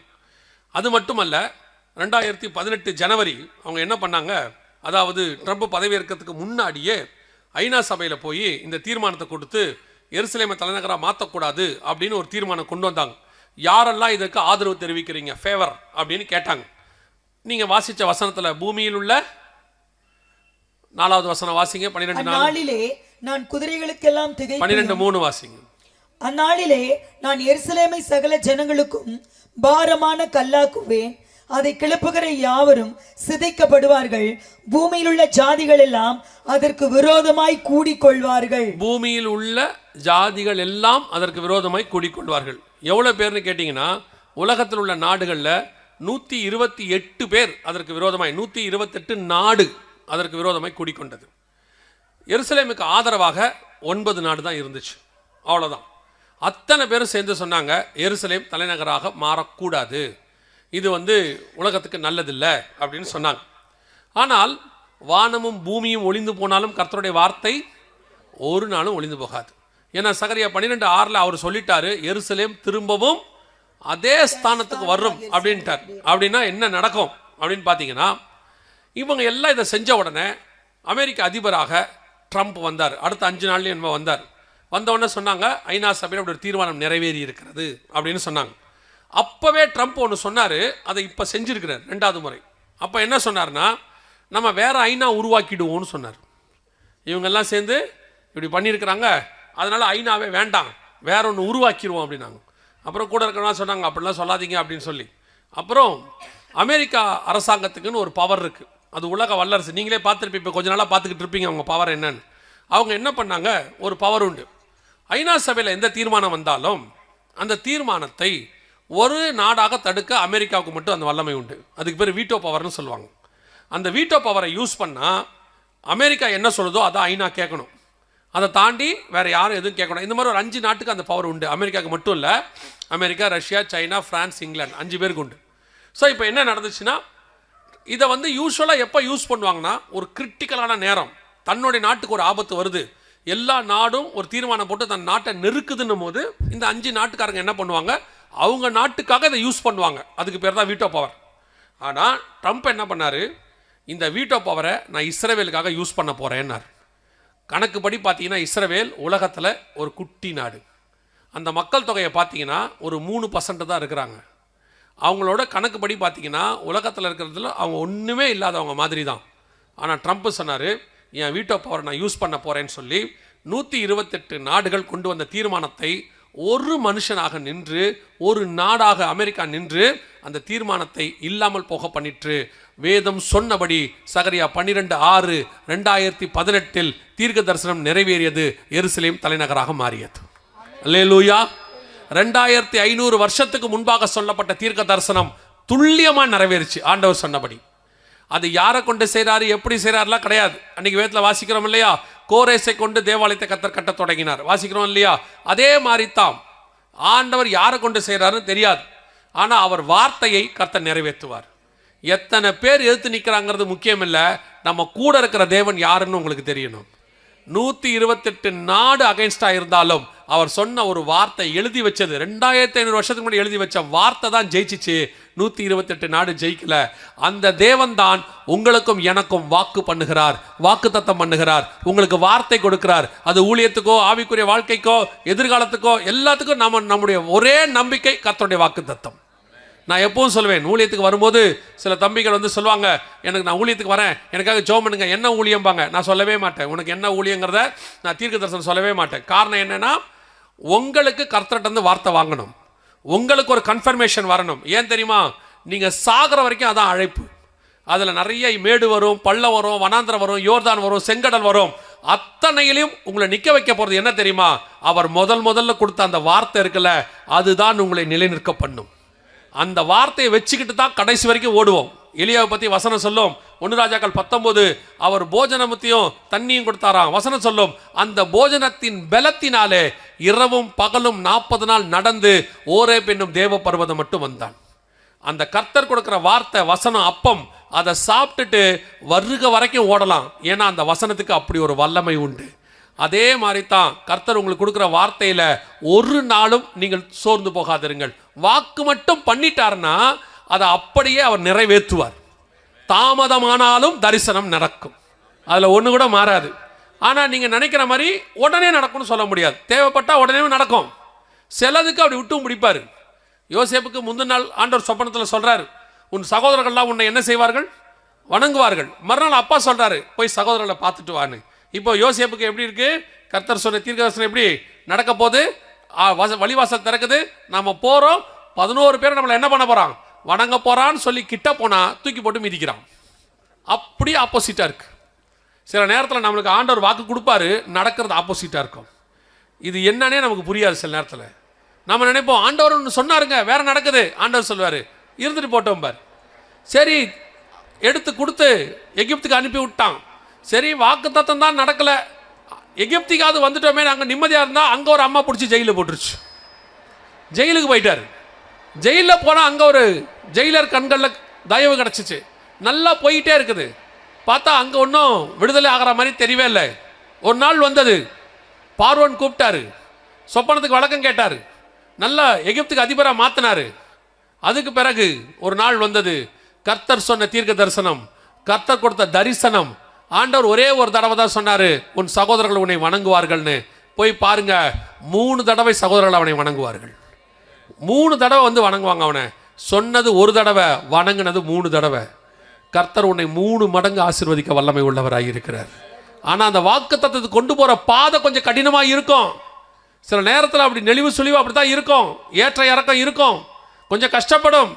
அது மட்டுமல்ல, 2018 ஜனவரி அவங்க என்ன பண்ணாங்க, அதாவது ட்ரம்ப் பதவியேற்கிறதுக்கு முன்னாடியே ஐநா சபையில் போய் இந்த தீர்மானத்தை கொடுத்து எருசலேமை தலைநகராக மாற்றக்கூடாது அப்படின்னு ஒரு தீர்மானம் கொண்டு வந்தாங்க. யாரெல்லாம் இதற்கு ஆதரவு தெரிவிக்கிறீங்க, ஃபேவர் அப்படின்னு கேட்டாங்க. நீங்கள் வாசித்த வசனத்தில் பூமியில் உள்ள 4வது வசனம் வாசிங்க. 12 நான் குதிரைகளுக்கெல்லாம் 12:3 வாசிங்க. அந்நாளிலே நான் எருசலேமை சகல ஜனங்களுக்கும் பாரமான கல்லாக்குவேன், அதை கிளப்புகிற யாவரும் சிதைக்கப்படுவார்கள், பூமியில் உள்ள ஜாதிகள் எல்லாம் அதற்கு விரோதமாய் கூடிக்கொள்வார்கள். பூமியில் உள்ள ஜாதிகள் எல்லாம் அதற்கு விரோதமாய் கூடிக்கொள்வார்கள். எவ்வளவு பேர்னு கேட்டீங்கன்னா, உலகத்தில் உள்ள நாடுகளில் 128 பேர் அதற்கு விரோதமாய், 128 நாடு அதற்கு விரோதமாய் கூடிக்கொண்டது. எருசலேமுக்கு ஆதரவாக 9 நாடு தான் இருந்துச்சு, அவ்வளோதான். அத்தனை பேரும் சேர்ந்து சொன்னாங்க, எருசலேம் தலைநகராக மாறக்கூடாது, இது வந்து உலகத்துக்கு நல்லதில்லை அப்படின்னு சொன்னாங்க. ஆனால் வானமும் பூமியும் ஒளிந்து போனாலும் கர்த்தருடைய வார்த்தை ஒரு நாளும் ஒளிந்து போகாது. ஏன்னா சகரியா 12:6 அவர் சொல்லிட்டாரு, எருசலேம் திரும்பவும் அதே ஸ்தானத்துக்கு வரும் அப்படின்ட்டார். அப்படின்னா என்ன நடக்கும் அப்படின்னு பார்த்தீங்கன்னா, இவங்க எல்லாம் இதை செஞ்ச உடனே அமெரிக்க அதிபராக ட்ரம்ப் வந்தார். அடுத்த 5 நாள்லேயும் என்ன வந்தார். வந்தவுடனே சொன்னாங்க, ஐநா சபையில் அப்படி ஒரு தீர்மானம் நிறைவேறி இருக்கிறது அப்படின்னு சொன்னாங்க. அப்போவே ட்ரம்ப் ஒன்று சொன்னார், அதை இப்போ செஞ்சுருக்கிறார் 2வது முறை. அப்போ என்ன சொன்னார்னா, நம்ம வேறு ஐநா உருவாக்கிடுவோம்னு சொன்னார். இவங்கெல்லாம் சேர்ந்து இப்படி பண்ணியிருக்கிறாங்க, அதனால் ஐநாவே வேண்டாம், வேற ஒன்று உருவாக்கிடுவோம் அப்படின்னாங்க. அப்புறம் கூட இருக்கிறவங்க சொன்னாங்க, அப்படிலாம் சொல்லாதீங்க அப்படின்னு சொல்லி. அப்புறம் அமெரிக்கா அரசாங்கத்துக்குன்னு ஒரு பவர் இருக்குது, அது உலக வல்லரசு. நீங்களே பார்த்துருப்பீங்க, இப்போ கொஞ்ச நாளாக பார்த்துக்கிட்டு இருப்பீங்க அவங்க பவர் என்னன்னு. அவங்க என்ன பண்ணாங்க, ஒரு பவர் உண்டு. ஐநா சபையில் எந்த தீர்மானம் வந்தாலும் அந்த தீர்மானத்தை ஒரு நாடாக தடுக்க அமெரிக்காவுக்கு மட்டும் அந்த வல்லமை உண்டு. அதுக்கு பேர் வீட்டோ பவர்னு சொல்லுவாங்க. அந்த வீட்டோ பவரை யூஸ் பண்ணால் அமெரிக்கா என்ன சொல்லுதோ அதை ஐநா கேட்கணும். அதை தாண்டி வேறு யாரும் எதுவும் கேட்கணும். இந்த மாதிரி ஒரு 5 நாட்டுக்கு அந்த பவர் உண்டு. அமெரிக்காவுக்கு மட்டும் இல்லை, America, Russia, China, France, England 5 பேருக்கு உண்டு. ஸோ இப்போ என்ன நடந்துச்சுன்னா, இதை வந்து யூஸ்வலாக எப்போ யூஸ் பண்ணுவாங்கன்னா, ஒரு கிரிட்டிக்கலான நேரம், தன்னுடைய நாட்டுக்கு ஒரு ஆபத்து வருது, எல்லா நாடும் ஒரு தீர்மானம் போட்டு தன் நாட்டை நெருக்குதுன்னும் போது இந்த 5 நாட்டுக்காரங்க என்ன பண்ணுவாங்க, அவங்க நாட்டுக்காக இதை யூஸ் பண்ணுவாங்க. அதுக்கு பேர் தான் வீட்டோ பவர். ஆனால் ட்ரம்ப் என்ன பண்ணார், இந்த வீட்டோ பவரை நான் இஸ்ரேலுக்காக யூஸ் பண்ண போகிறேன்னார். கணக்குப்படி பார்த்தீங்கன்னா இஸ்ரேல் உலகத்தில் ஒரு குட்டி நாடு. அந்த மக்கள் தொகையை பார்த்தீங்கன்னா ஒரு 3% தான் இருக்கிறாங்க. அவங்களோட கணக்குப்படி பார்த்தீங்கன்னா உலகத்தில் இருக்கிறதுல அவங்க ஒன்றுமே இல்லாதவங்க மாதிரி தான். ஆனால் ட்ரம்ப் சொன்னார், என் வீட்டோ பவரை நான் யூஸ் பண்ண போகிறேன்னு சொல்லி 128 நாடுகள் கொண்டு வந்த தீர்மானத்தை ஒரு மனுஷனாக நின்று, ஒரு நாடாக அமெரிக்கா நின்று அந்த தீர்மானத்தை இல்லாமல் போக பண்ணிற்று. வேதம் சொன்னபடி சகரியா 12:6 2018 தீர்க்க தரிசனம் நிறைவேறியது. எருசலேம் தலைநகராக மாறியது. அல்லேலூயா. 2500 வருஷத்துக்கு முன்பாக சொல்லப்பட்ட தீர்க்க தரிசனம் துல்லியமாக நிறைவேறிச்சு ஆண்டவர் சொன்னபடி. அது யாரை கொண்டு செய்கிறாரு, எப்படி செய்கிறாருலாம் கிடையாது. அன்றைக்கி வேதத்தில் வாசிக்கிறோம் இல்லையா, கோரேசை கொண்டு தேவாலயத்தை கர்த்தர் கட்ட தொடங்கினார், வாசிக்கிறோம் இல்லையா. அதே மாதிரி தான் ஆண்டவர் யாரை கொண்டு செய்கிறாருன்னு தெரியாது, ஆனால் அவர் வார்த்தையை கர்த்தர் நிறைவேற்றுவார். எத்தனை பேர் எதிர்த்து நிற்கிறாங்கிறது முக்கியம் இல்லை, நம்ம கூட இருக்கிற தேவன் யாருன்னு உங்களுக்கு தெரியணும். 128 நாடு அகைன்ஸ்டாக இருந்தாலும் அவர் சொன்ன ஒரு வார்த்தை எழுதி வச்சது 2500 வருஷத்துக்கு முன்னாடி எழுதி வச்ச வார்த்தை தான் ஜெயிச்சிச்சு. 128 நாடு ஜெயிக்கல. அந்த தேவன் தான் உங்களுக்கும் எனக்கும் வாக்கு பண்ணுகிறார், வாக்கு தத்தம் பண்ணுகிறார், உங்களுக்கு வார்த்தை கொடுக்கிறார். அது ஊழியத்துக்கோ, ஆவிக்குரிய வாழ்க்கைக்கோ, எதிர்காலத்துக்கோ, எல்லாத்துக்கும் நம்முடைய ஒரே நம்பிக்கை கர்த்தருடைய வாக்கு தத்தம். நான் எப்பவும் சொல்லுவேன், ஊழியத்துக்கு வரும்போது சில தம்பிகள் வந்து சொல்லுவாங்க, எனக்கு நான் ஊழியத்துக்கு வரேன், எனக்காக ஜெபம் பண்ணுங்க, என்ன ஊழியம்பாங்க. நான் சொல்லவே மாட்டேன், உனக்கு என்ன ஊழியங்கிறத நான் தீர்க்க தரிசனம் சொல்லவே மாட்டேன். காரணம் என்னன்னா, உங்களுக்கு கர்த்தர்கிட்ட வார்த்தை வாங்கணும், உங்களுக்கு ஒரு கன்ஃபர்மேஷன் வரணும். ஏன் தெரியுமா, நீங்கள் சாகிற வரைக்கும் அதான் அழைப்பு. அதில் நிறைய மேடு வரும், பள்ளம் வரும், வனாந்திரம் வரும், யோர்தான் வரும், செங்கடல் வரும். அத்தனையிலையும் உங்களை நிற்க வைக்க போகிறது என்ன தெரியுமா, அவர் முதல்ல கொடுத்த அந்த வார்த்தை இருக்குல்ல, அதுதான் உங்களை நிலைநிற்க பண்ணும். அந்த வார்த்தையை வச்சுக்கிட்டு தான் கடைசி வரைக்கும் ஓடுவோம். எலியாவை பற்றி வசனம் சொல்லும், 1 ராஜாக்கள் 19, அவர் போஜனத்தையும் தண்ணியும் கொடுத்தாராம். வசனம் சொல்லும், அந்த போஜனத்தின் பலத்தினாலே இரவும் பகலும் 40 நாள் நடந்து ஓரேப் என்னும் தேவ பர்வதம் மட்டும் வந்தான். அந்த கர்த்தர் கொடுக்குற வார்த்தை, வசனம், அப்பம், அதை சாப்பிட்டுட்டு வருக வரைக்கும் ஓடலாம். ஏன்னா அந்த வசனத்துக்கு அப்படி ஒரு வல்லமை உண்டு. அதே மாதிரி தான் கர்த்தர் உங்களுக்கு கொடுக்குற வார்த்தையில் ஒரு நாளும் நீங்கள் சோர்ந்து போகாதிருங்கள். வாக்கு மட்டும் பண்ணிட்டாருன்னா அதை அப்படியே அவர் நிறைவேற்றுவார். தாமதமானாலும் தரிசனம் நடக்கும், அதில் ஒன்று கூட மாறாது. ஆனால் நீங்கள் நினைக்கிற மாதிரி உடனே நடக்கும்னு சொல்ல முடியாது. தேவைப்பட்டால் உடனே நடக்கும், சிலதுக்கு அப்படி விட்டும் பிடிப்பார். யோசேப்புக்கு முந்தின நாள் ஆண்டவர் சொப்பனத்தில் சொல்கிறார், உன் சகோதரர்கள்லாம் உன்னை என்ன செய்வார்கள், வணங்குவார்கள். மறுநாள் அப்பா சொல்கிறாரு, போய் சகோதரர்களை பார்த்துட்டு வான்னு. இப்போ யோசேப்புக்கு எப்படி இருக்கு, கர்த்தர் சொன்ன தீர்க்கதரிசனம் எப்படி நடக்க போது, வழிவாசல் திறக்குது, நம்ம போகிறோம், 11 பேர் நம்மளை என்ன பண்ண போகிறான், வணங்க போகிறான்னு சொல்லி கிட்ட போனால் தூக்கி போட்டு மிதிக்கிறான். அப்படியே ஆப்போசிட்டாக இருக்கு. சில நேரத்தில் நம்மளுக்கு ஆண்டவர் வாக்கு கொடுப்பாரு, நடக்கிறது ஆப்போசிட்டாக இருக்கும். இது என்னன்னே நமக்கு புரியாது. சில நேரத்தில் நம்ம நினைப்போம், ஆண்டவர் ஒன்று சொன்னாருங்க, வேற நடக்குது. ஆண்டவர் சொல்லுவார், இருந்துட்டு போட்டோம் பார். சரி, எடுத்து கொடுத்து எகிப்துக்கு அனுப்பி விட்டான். சரி, வாக்கு தத்தம் தான் நடக்கலை, எகிப்துக்காவது வந்துட்டோமே, நாங்கள் நிம்மதியாக இருந்தால் அங்கே ஒரு அம்மா பிடிச்சி ஜெயிலில் போட்டுருச்சு. ஜெயிலுக்கு போயிட்டார். ஜெயிலில் போனால் அங்கே ஒரு ஜெயிலர் கண்களில் தயவு கிடச்சிச்சு. நல்லா போயிட்டே இருக்குது. பார்த்தா அங்கே ஒன்றும் விடுதலை ஆகிற மாதிரி தெரியவே இல்லை. ஒரு நாள் வந்தது, பார்வோன் கூப்பிட்டாரு, சொப்பனத்துக்கு வழக்கம் கேட்டார், நல்லா எகிப்துக்கு அதிபராக மாற்றினார். அதுக்கு பிறகு ஒரு நாள் வந்தது, கர்த்தர் சொன்ன தீர்க்க தரிசனம், கர்த்தர் கொடுத்த தரிசனம். ஆண்டவர் ஒரே ஒரு தடவை தான் சொன்னார், உன் சகோதரர்கள் உன்னை வணங்குவார்கள்னு. போய் பாருங்க, 3 தடவை சகோதரர்கள் அவனை வணங்குவார்கள். 3 தடவை வந்து வணங்குவாங்க அவனை. சொன்னது ஒரு தடவை, வணங்கினது 3 தடவை. கர்த்தர் உன்னை 3 மடங்கு ஆசீர்வதிக்க வல்லமை உள்ளவராக இருக்கிறார். ஆனால் அந்த வாக்கு தத்தத்தை கொண்டு போகிற பாதை கொஞ்சம் கடினமாக இருக்கும். சில நேரத்தில் அப்படி நெளிவு சுழிவு அப்படி தான் இருக்கும், ஏற்ற இறக்கம் இருக்கும், கொஞ்சம் கஷ்டப்படும்,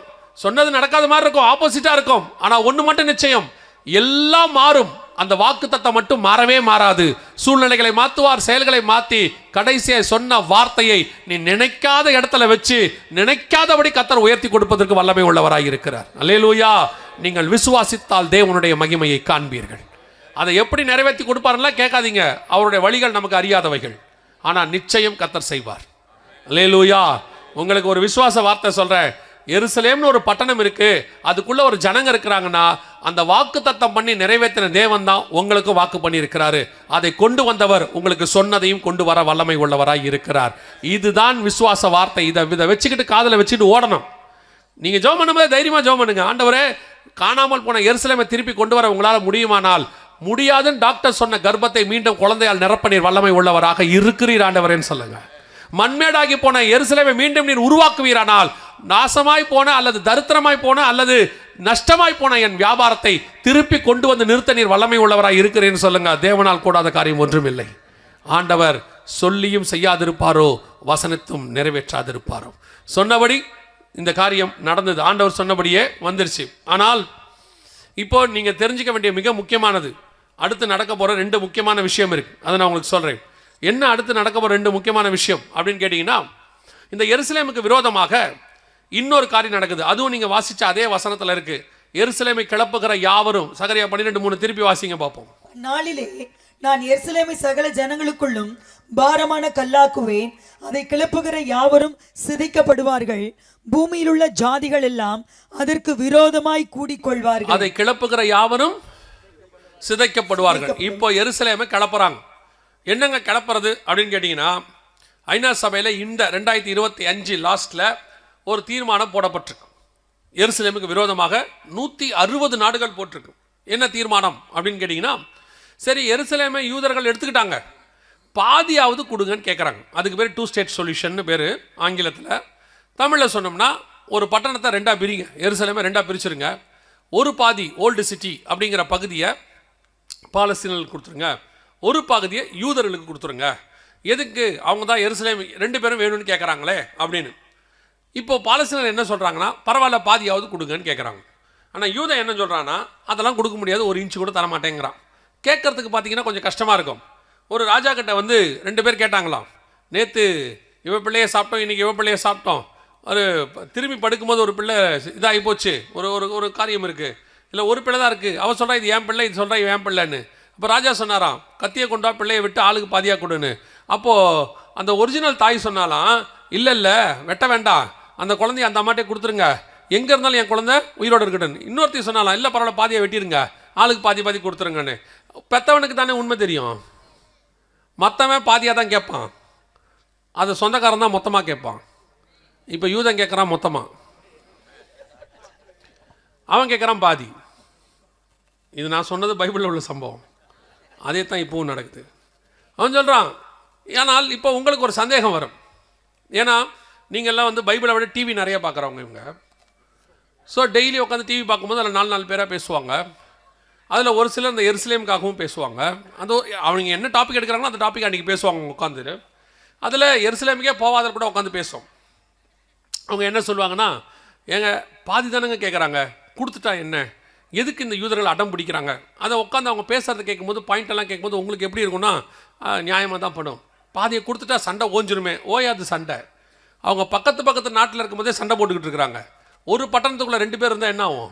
சொன்னது நடக்காத மாதிரி இருக்கும், ஆப்போசிட்டாக இருக்கும். ஆனால் ஒன்று மட்டும் நிச்சயம், எல்லாம் மாறும். அந்த வாக்குத்தத்தம் மட்டும் மாறவே மாறாது. சூழ்நிலைகளை மாற்றுவார், செயல்களை மாற்றி கடைசியாக சொன்ன வார்த்தையை நீ நினைக்காத இடத்துல வச்சு நினைக்காதபடி கர்த்தர் உயர்த்தி கொடுப்பதற்கு வல்லமை உள்ளவராய் இருக்கிறார். அல்லேலூயா. நீங்கள் விசுவாசித்தால் தேவனுடைய மகிமையை காண்பீர்கள். அதை எப்படி நிறைவேற்றி கொடுப்பாருலாம் கேட்காதீங்க, அவருடைய வழிகள் நமக்கு அறியாதவைகள். ஆனால் நிச்சயம் கர்த்தர் செய்வார். அல்லேலூயா. உங்களுக்கு ஒரு விசுவாச வார்த்தை சொல்றேன். எருசலேம்னு ஒரு பட்டணம் இருக்கு, அதுக்குள்ள ஒரு ஜனங்க இருக்கிறாங்கன்னா அந்த வாக்கு தத்தம் பண்ணி நிறைவேற்றின தேவன் தான் உங்களுக்கு வாக்கு பண்ணி இருக்கிறாரு. அதை கொண்டு வந்தவர் உங்களுக்கு சொன்னதையும் கொண்டு வர வல்லமை உள்ளவராய் இருக்கிறார். இதுதான் விசுவாச வார்த்தை. இதை வச்சுக்கிட்டு காதல வச்சுட்டு ஓடணும். நீங்க ஜெபம் பண்ணும்போது தைரியமா ஜெபம் பண்ணுங்க. ஆண்டவரே, காணாமல் போன எருசலேமை திருப்பி கொண்டு வர உங்களால் முடியுமானால், முடியாதுன்னு டாக்டர் சொன்ன கர்ப்பத்தை மீண்டும் குழந்தையால் நிரப்ப நீர் வல்லமை உள்ளவராக இருக்கிறீர் ஆண்டவரேன்னு சொல்லுங்க. மண்மேடாகி போன எருசலேமை மீண்டும் நீர் உருவாக்குவீரானால், நாசமாய் போன அல்லது தரித்திரமாய் போன அல்லது நஷ்டமாய் போன என் வியாபாரத்தை திருப்பி கொண்டு வந்து நிறுத்த நீர் வல்லமை உள்ளவராய் இருக்கிறேன்னு சொல்லுங்க. தேவனால் கூடாத காரியம் ஒன்றும் இல்லை. ஆண்டவர் சொல்லியும் செய்யாதிருப்பாரோ, வசனத்தும் நிறைவேற்றாதிருப்பாரோ. சொன்னபடி இந்த காரியம் நடந்தது. ஆண்டவர் சொன்னபடியே வந்துருச்சு. ஆனால் இப்போ நீங்க தெரிஞ்சுக்க வேண்டிய மிக முக்கியமானது, அடுத்து நடக்க போற 2 முக்கியமான விஷயம் இருக்கு. அதை நான் உங்களுக்கு சொல்றேன். என்ன அடுத்து நடக்க போற 2 முக்கியமான விஷயம் அப்படின்னு கேட்டீங்கன்னா, இந்த எருசலேமுக்கு விரோதமாக இன்னொரு காரியம் நடக்குது. அதுவும் நீங்க வாசிச்ச அதே வசனத்துல இருக்கு. எருசலேமை கிளப்புகிற யாவரும். சகரியா 12:3 திருப்பி வாசிங்க பார்ப்போம். நாளிலே நான் எருசலேமை சகல ஜனங்களுக்குள்ளும் பாரமான கல்லாக்குவேன், அதை கிளப்புகிற யாவரும் சிதைக்கப்படுவார்கள், பூமியில் உள்ள ஜாதிகள் எல்லாம் அதற்கு விரோதமாய் கூடிக்கொள்வார்கள். அதை கிளப்புகிற யாவரும் சிதைக்கப்படுவார்கள். இப்போ எருசலேமை கிளப்புறாங்க. என்னங்க கிளப்புறது அப்படின்னு கேட்டீங்கன்னா, ஐநா சபையில இந்த 2025 லாஸ்ட்ல ஒரு தீர்மானம் போடப்பட்டிருக்கு. எருசலேமுக்கு விரோதமாக 160 நாடுகள் போட்டிருக்கு. என்ன தீர்மானம் அப்படின்னு கேட்டீங்கன்னா, சரி எருசலேமை யூதர்கள் எடுத்துக்கிட்டாங்க, பாதியாவது கொடுங்கன்னு கேட்குறாங்க. அதுக்கு பேர் 2 ஸ்டேட் சொல்யூஷன் பேர் ஆங்கிலத்தில். தமிழில் சொன்னோம்னா, ஒரு பட்டணத்தை 2ஆக பிரிங்க, எருசலேமை 2ஆக பிரிச்சுருங்க. ஒரு பாதி ஓல்டு சிட்டி அப்படிங்கிற பகுதியை பாலஸ்தீனர்களுக்கு கொடுத்துருங்க, ஒரு பகுதியை யூதர்களுக்கு கொடுத்துருங்க. எதுக்கு? அவங்க தான் எருசலேம் 2 பேரும் வேணும்னு கேட்குறாங்களே அப்படின்னு. இப்போ பாலஸ்தீனர் என்ன சொல்கிறாங்கன்னா, பரவாயில்ல பாதியாவது கொடுங்கன்னு கேட்குறாங்க. ஆனால் யூதன் என்ன சொல்கிறான்னா, அதெல்லாம் கொடுக்க முடியாது, 1 இன்ச்சு கூட தரமாட்டேங்கிறான். கேட்கறதுக்கு பார்த்தீங்கன்னா கொஞ்சம் கஷ்டமாக இருக்கும். ஒரு ராஜா கிட்ட வந்து 2 பேர் கேட்டாங்களாம், நேற்று இவ பிள்ளையை சாப்பிட்டோம், இன்றைக்கி இவ பிள்ளையை சாப்பிட்டோம், ஒரு திரும்பி படுக்கும்போது ஒரு பிள்ளை இதாகி போச்சு, ஒரு ஒரு காரியம் இருக்குது, இல்லை ஒரு பிள்ளை தான் இருக்குது, அவள் சொல்கிறா இது என் பிள்ளை, இது சொல்கிறா இது என் பிள்ளைன்னு. அப்போ ராஜா சொன்னாராம், கத்தியை கொண்டா பிள்ளையை விட்டு ஆளுக்கு பாதியாக கொடுன்னு. அப்போது அந்த ஒரிஜினல் தாய் சொன்னாலாம், இல்லை வெட்ட வேண்டாம், அந்த குழந்தைய அந்த அம்மாட்டே கொடுத்துருங்க, எங்கே இருந்தாலும் என் குழந்தை உயிரோடு இருக்கட்டும். இன்னொருத்தி சொன்னாலாம், இல்லை பரவாயில்ல பாதியை வெட்டிடுங்க, ஆளுக்கு பாதி கொடுத்துருங்கன்னு. பெற்றவனுக்கு தானே உண்மை தெரியும், மற்றவன் பாதியாக தான் கேட்பான், அது சொந்தக்காரன் தான் மொத்தமாக கேட்பான். இப்போ யூதன் கேட்குறான் மொத்தமாக, அவன் கேட்குறான் பாதி. இது நான் சொன்னது பைபிளில் உள்ள சம்பவம், அதே தான் இப்போவும் நடக்குது. அவன் சொல்கிறான், ஏனால் இப்போ உங்களுக்கு ஒரு சந்தேகம் வரும், ஏன்னா நீங்கள்லாம் வந்து பைபிளை விட டிவி நிறைய பார்க்குறவங்க இவங்க. ஸோ டெய்லி உட்காந்து டிவி பார்க்கும்போது அதில் 4 பேராக பேசுவாங்க. அதில் ஒரு சிலர் இந்த எருசலேமுக்காகவும் பேசுவாங்க. அது அவங்க என்ன டாபிக் எடுக்கிறாங்களோ அந்த டாபிக் அன்றைக்கி பேசுவாங்க உட்காந்துட்டு. அதில் எருசலேமுக்கே போகாத கூட உட்காந்து பேசுவோம். அவங்க என்ன சொல்லுவாங்கன்னா, ஏங்க பாதி தானங்க கேட்குறாங்க, கொடுத்துட்டா என்ன, எதுக்கு இந்த யூதர்கள் அடம் பிடிக்கிறாங்க, அதை உட்காந்து அவங்க பேசுகிறத கேட்கும்போது பாயிண்டெல்லாம் கேட்கும்போது உங்களுக்கு எப்படி இருக்குன்னா, நியாயமாக தான் படும். பாதியை கொடுத்துட்டா சண்டை ஓஞ்சிருமே, ஓயாது சண்டை. அவங்க பக்கத்து நாட்டில் இருக்கும்போதே சண்டை போட்டுக்கிட்டு இருக்கிறாங்க. ஒரு பட்டணத்துக்குள்ளே 2 பேர் இருந்தால் என்ன ஆகும்,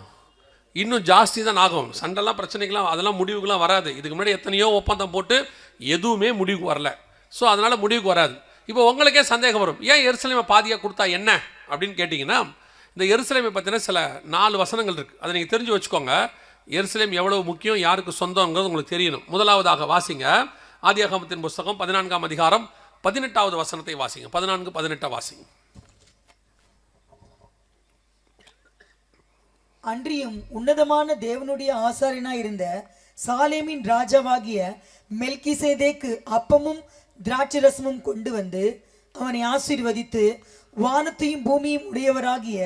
இன்னும் ஜாஸ்தி தான் ஆகும். சண்டைலாம் பிரச்சனைகள்லாம் அதெல்லாம் முடிவுக்கெலாம் வராது. இதுக்கு முன்னாடி எத்தனையோ ஒப்பந்தம் போட்டு எதுவுமே முடிவுக்கு வரல. ஸோ அதனால் முடிவுக்கு வராது. இப்போ உங்களுக்கே சந்தேகம் வரும், ஏன் எருசலேமை பாதியாக கொடுத்தா என்ன அப்படின்னு கேட்டிங்கன்னா, இந்த எருசலேமை பற்றின சில 4 வசனங்கள் இருக்குது. அதை நீங்கள் தெரிஞ்சு வச்சுக்கோங்க. எருசலேம் எவ்வளவு முக்கியம், யாருக்கு சொந்தங்கிறது உங்களுக்கு தெரியணும். முதலாவதாக வாசிங்க, ஆதியாகமத்தின் புஸ்தகம் 14ஆம் அதிகாரம் 18வது வசனத்தை வாசிங்க. 14-18 வாசிங்க. அன்றியும் உன்னதமான தேவனுடைய ஆசாரியனாய் இருந்த சாலேமின் ராஜாவாகிய மெல்கிசேதேக்கு அப்பமும் திராட்சரசமும் கொண்டு வந்து அவனை ஆசீர்வதித்து, வானத்தையும் பூமியும் உடையவராகிய